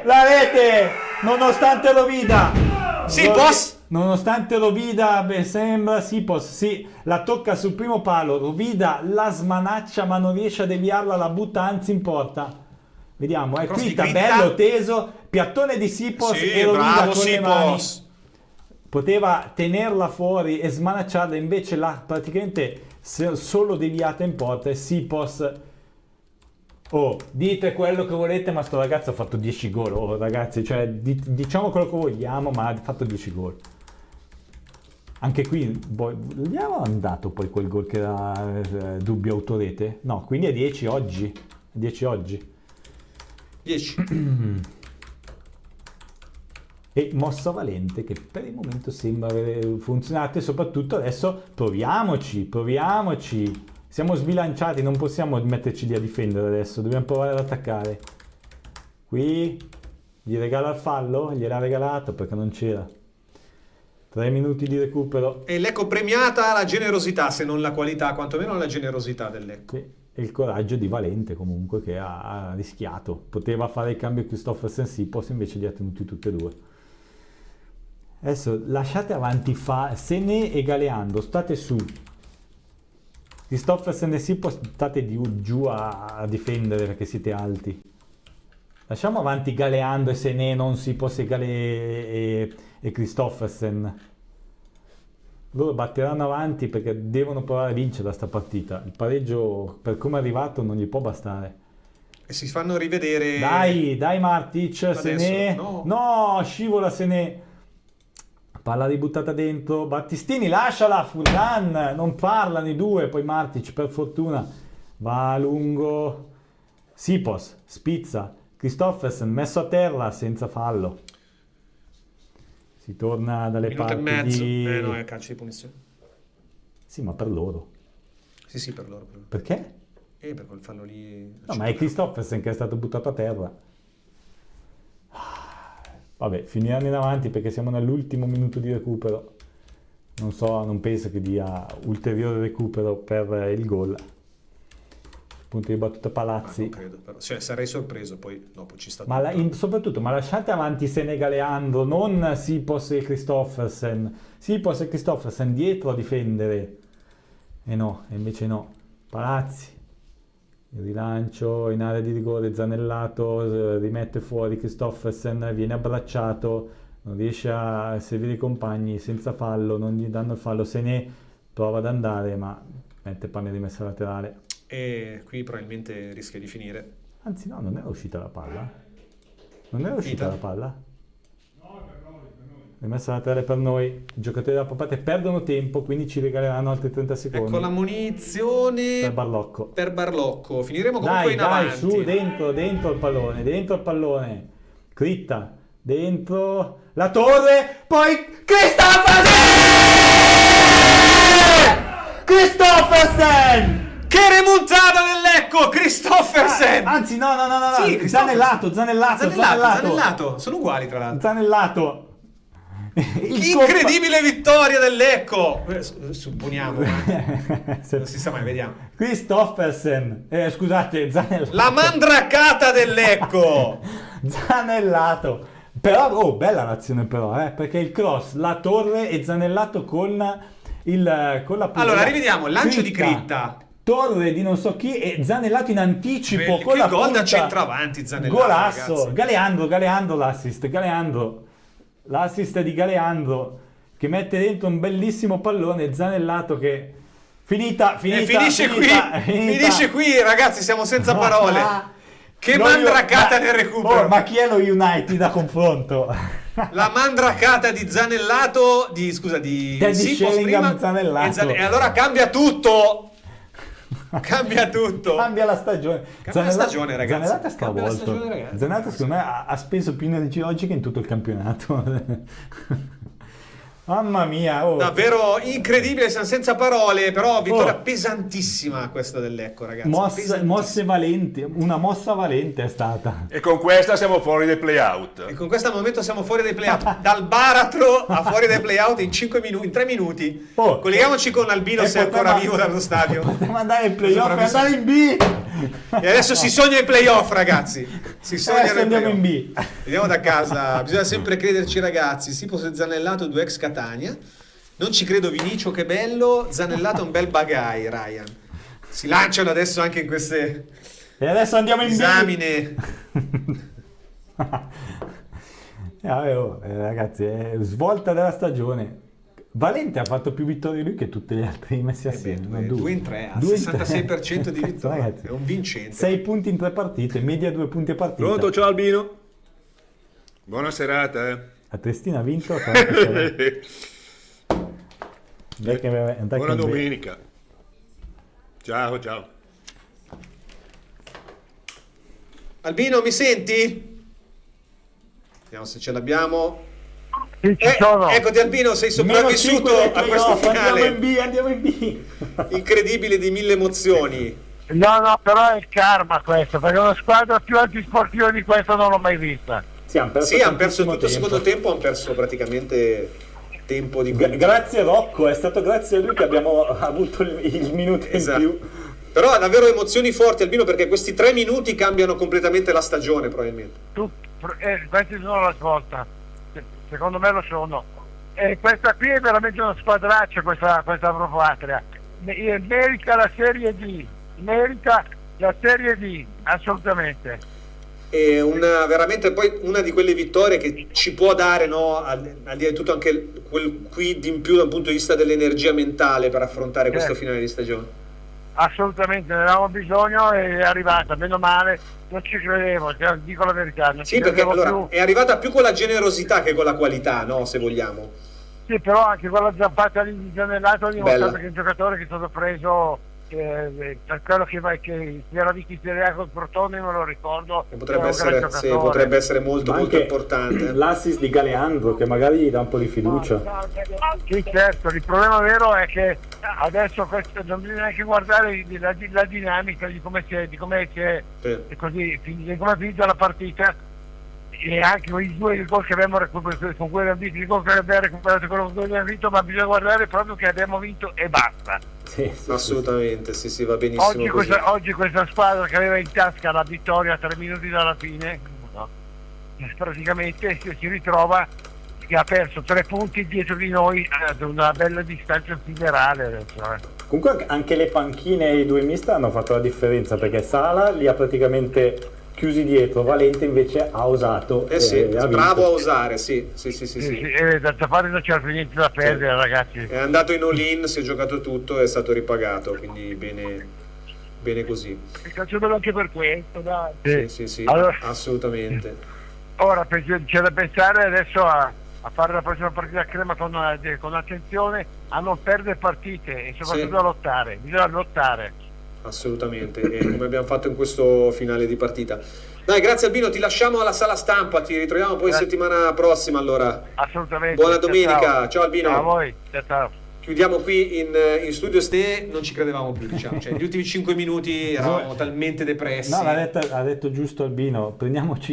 La rete, nonostante Rovida. Sipos! Nonostante Rovida, sembra Sipos, sì, la tocca sul primo palo, Rovida la smanaccia ma non riesce a deviarla, la butta anzi in porta. Vediamo, Critta, bello, teso, piattone di Sipos e Rovida con le mani. Poteva tenerla fuori e smanacciarla, invece l'ha praticamente solo deviata in porta e Sipos... Oh, dite quello che volete, ma sto ragazzo ha fatto 10 gol. Oh, ragazzi, cioè, diciamo quello che vogliamo, ma ha fatto 10 gol. Anche qui, abbiamo andato poi quel gol che era dubbio autorete? No, quindi è 10 oggi. 10 oggi. 10. E mossa valente che per il momento sembra aver funzionato e soprattutto adesso proviamoci. Siamo sbilanciati, non possiamo metterci lì a difendere adesso, dobbiamo provare ad attaccare. Qui gli regala il fallo, gliel'ha regalato perché non c'era. 3 minuti di recupero. E Lecco premiata la generosità, se non la qualità, quantomeno la generosità del Lecco. Sì. E il coraggio di Valente comunque che ha rischiato. Poteva fare il cambio Christophersen Sipos, invece li ha tenuti tutti e due. Adesso lasciate avanti Sené e Galeando, state su. Christophersen e Sipos state giù a difendere perché siete alti. Lasciamo avanti Galeando e Sené, non Sipos e Christophersen. Loro batteranno avanti perché devono provare a vincere sta partita. Il pareggio, per come è arrivato, non gli può bastare. E si fanno rivedere... Dai Martic, Sené. No, scivola Sené. Palla ributtata dentro, Battistini lasciala, Furlan, non parlano i due, poi Martic per fortuna va a lungo, Sipos, spizza, Christophersen messo a terra senza fallo. Si torna dalle Minuto parti e mezzo. di... No, è calcio di punizione. Sì, ma per loro. Sì, per loro. Perché? Per quel fallo lì... No, ma è Christophersen che è stato buttato a terra. Vabbè, finiranno in avanti perché siamo nell'ultimo minuto di recupero. Non penso che dia ulteriore recupero per il gol. Punto di battuta Palazzi. Non credo, però. Cioè, sarei sorpreso, poi dopo ci sta soprattutto, ma lasciate avanti Senegaleando, non Sipos e Christophersen. Sipos e Christophersen dietro a difendere. E invece no. Palazzi. Il rilancio in area di rigore, Zanellato rimette fuori Christophersen, viene abbracciato, non riesce a servire i compagni, senza fallo, non gli danno il fallo, Sené prova ad andare ma mette palla di rimessa laterale. E qui probabilmente rischia di finire. Anzi no, non era uscita la palla. Non era uscita la palla? Rimessa laterale per noi, i giocatori della Papate perdono tempo, quindi ci regaleranno altri 30 secondi. Ecco la munizione per Barlocco. Finiremo comunque in avanti. Su, dentro il pallone, Critta, dentro, la torre, poi Christophersen! Che remontata del Lecco, Christophersen! Anzi, no, sì, Zanellato. Sono uguali tra l'altro. Zanellato. Incredibile vittoria del Lecco. Supponiamo, non si sa mai, vediamo. Christophersen, scusate, Zanellato. La mandracata del Lecco. Zanellato. Però, bella l'azione però, perché il cross, la torre e Zanellato con la Allora, rivediamo il lancio di Critta. Torre di non so chi e Zanellato in anticipo con la gol da centravanti, Zanellato. Golasso. Galeando l'assist. L'assist di Galeando che mette dentro un bellissimo pallone, Zanellato che finisce qui, ragazzi, siamo senza parole. Che mandracata nel recupero. Ma chi è lo United a confronto? La mandracata di Zanellato, di Sipos prima, Zanellato. E allora cambia tutto. Cambia tutto. Cambia la stagione. Cambia la stagione, ragazzi. Zanellata è stravolto. Zanellata secondo me ha speso più energia oggi che in tutto il campionato. Mamma mia, davvero incredibile, siamo senza parole, però vittoria pesantissima questa del Lecco, ragazzi. Mosse valenti, una mossa valente è stata. E con questa siamo fuori dai playout. E con questo al momento siamo fuori dai playout. Dal baratro a fuori dai playout in 3 minuti. Colleghiamoci con Albino se è ancora vivo dallo stadio. Potremmo andare ai playoff e andare in B. E adesso si sogna ai playoff, ragazzi. Si sogna andiamo in B. Vediamo da casa. Bisogna sempre crederci, ragazzi. Sipo Zanellato, 2 ex Catania. Non ci credo, Vinicio, che bello. Zanellato è un bel bagai, Ryan. Si lanciano adesso anche in queste e adesso andiamo in disamine. Ragazzi, è svolta della stagione. Valente ha fatto più vittorie lui che tutti gli altri messi assieme. 2 in 3, al 66% di vittoria. Ragazzi, è un vincente. 6 punti in 3 partite, media 2 punti a partita. Pronto, ciao Albino. Buona serata, A Triestina ha vinto. Buona domenica. Ciao. Albino, mi senti? Vediamo se ce l'abbiamo. Sì, ci sono. Eccoti Albino, sei sopravvissuto a questo finale. Andiamo in B. Incredibile, di 1000 emozioni. No, però è il karma questo, perché una squadra più antisportiva di questa non l'ho mai vista. Sì, hanno perso tutto il secondo tempo, hanno perso praticamente tempo di grazie Rocco, è stato grazie a lui che abbiamo avuto il minuto in più. Però ha davvero emozioni forti Albino, perché questi 3 minuti cambiano completamente la stagione probabilmente. Questi sono la svolta, secondo me lo sono. Questa qui è veramente una squadraccia, questa Pro Patria. Merita la Serie D, assolutamente. E veramente poi una di quelle vittorie che ci può dare, no, al di là di tutto, anche quel quid in più dal punto di vista dell'energia mentale per affrontare questo finale di stagione. Assolutamente, ne avevamo bisogno e è arrivata, meno male, non ci credevo, dico la verità. Sì, perché allora è arrivata più con la generosità che con la qualità, no, se vogliamo. Sì, però anche quella zampata di Zanellato ha dimostrato che è un giocatore che è stato preso per quello che era di Serie A col Crotone, non lo ricordo. Potrebbe essere molto importante. L'assist di Galeandro che magari gli dà un po' di fiducia. Sì, certo, il problema vero è che adesso non bisogna neanche guardare la dinamica di come è finita la partita, e anche i 2 gol che abbiamo recuperato, con cui abbiamo vinto, il gol che abbiamo recuperato, quello che abbiamo vinto, ma bisogna guardare proprio che abbiamo vinto e basta. Sì, assolutamente, sì, va benissimo. Oggi questa squadra che aveva in tasca la vittoria a 3 minuti dalla fine, praticamente si ritrova che ha perso 3 punti dietro di noi ad una bella distanza siderale adesso. Comunque anche le panchine e i 2 mister hanno fatto la differenza, perché Sala li ha praticamente chiusi dietro, Valente invece ha osato. Bravo a osare, sì. Da parte non c'era più niente da perdere, ragazzi. È andato in all-in, si è giocato tutto e è stato ripagato, quindi bene così. Il calcio bello anche per questo, dai. Sì, allora, assolutamente. Ora c'è da pensare adesso a fare la prossima partita a Crema con attenzione, a non perdere partite e soprattutto a lottare. Bisogna lottare. Assolutamente, come abbiamo fatto in questo finale di partita. Dai, grazie Albino, ti lasciamo alla sala stampa, ti ritroviamo poi settimana prossima allora. Assolutamente. Buona domenica, ciao Albino. Ciao a voi, ciao. Chiudiamo qui in studio, non ci credevamo più, diciamo. Gli ultimi 5 minuti eravamo talmente depressi. No, ha detto giusto Albino,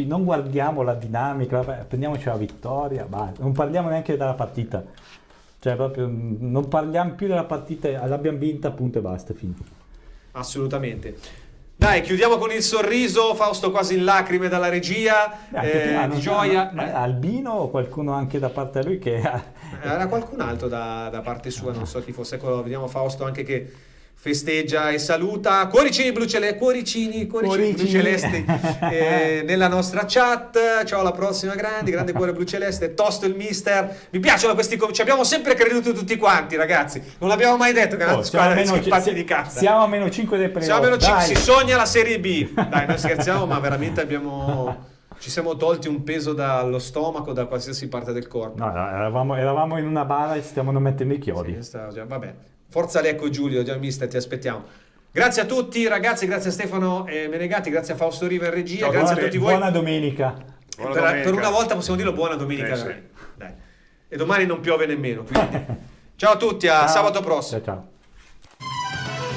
non guardiamo la dinamica, prendiamoci la vittoria, non parliamo neanche della partita. Cioè proprio non parliamo più della partita, l'abbiamo vinta, punto e basta, finito. Assolutamente. Dai, chiudiamo con il sorriso, Fausto quasi in lacrime dalla regia, di gioia. Albino o qualcuno anche da parte di lui che era qualcun altro da parte sua, non so chi fosse. Ecco, vediamo Fausto anche che festeggia e saluta. Cuoricini blu celesti nella nostra chat. Ciao, alla prossima, grande cuore blu celeste. Tosto il mister. Mi piacciono questi, ci abbiamo sempre creduto tutti quanti, ragazzi. Non l'abbiamo mai detto che è una squadra di schippati di cazzo. Siamo a -5 dei playoff. Siamo a -5, si sogna la Serie B. Dai, noi scherziamo, ma veramente ci siamo tolti un peso dallo stomaco, da qualsiasi parte del corpo. No, eravamo in una bara e stiamo mettendo i chiodi. Vabbè. Forza Lecco, Giulio, già mister, ti aspettiamo. Grazie a tutti ragazzi, grazie a Stefano Menegatti, grazie a Fausto Riva in regia, Ciao, grazie a tutti voi. Buona domenica. Per una volta possiamo dirlo, buona domenica. Sì. Dai. E domani non piove nemmeno. Quindi. Ciao a tutti, a sabato prossimo. Ciao.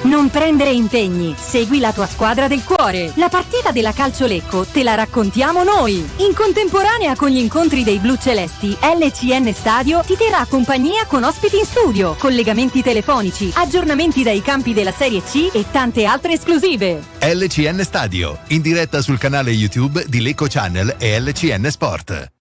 Non prendere impegni, segui la tua squadra del cuore. La partita della Calcio Lecco te la raccontiamo noi. In contemporanea con gli incontri dei blu celesti, LCN Stadio ti terrà compagnia con ospiti in studio, collegamenti telefonici, aggiornamenti dai campi della Serie C e tante altre esclusive. LCN Stadio, in diretta sul canale YouTube di Lecco Channel e LCN Sport.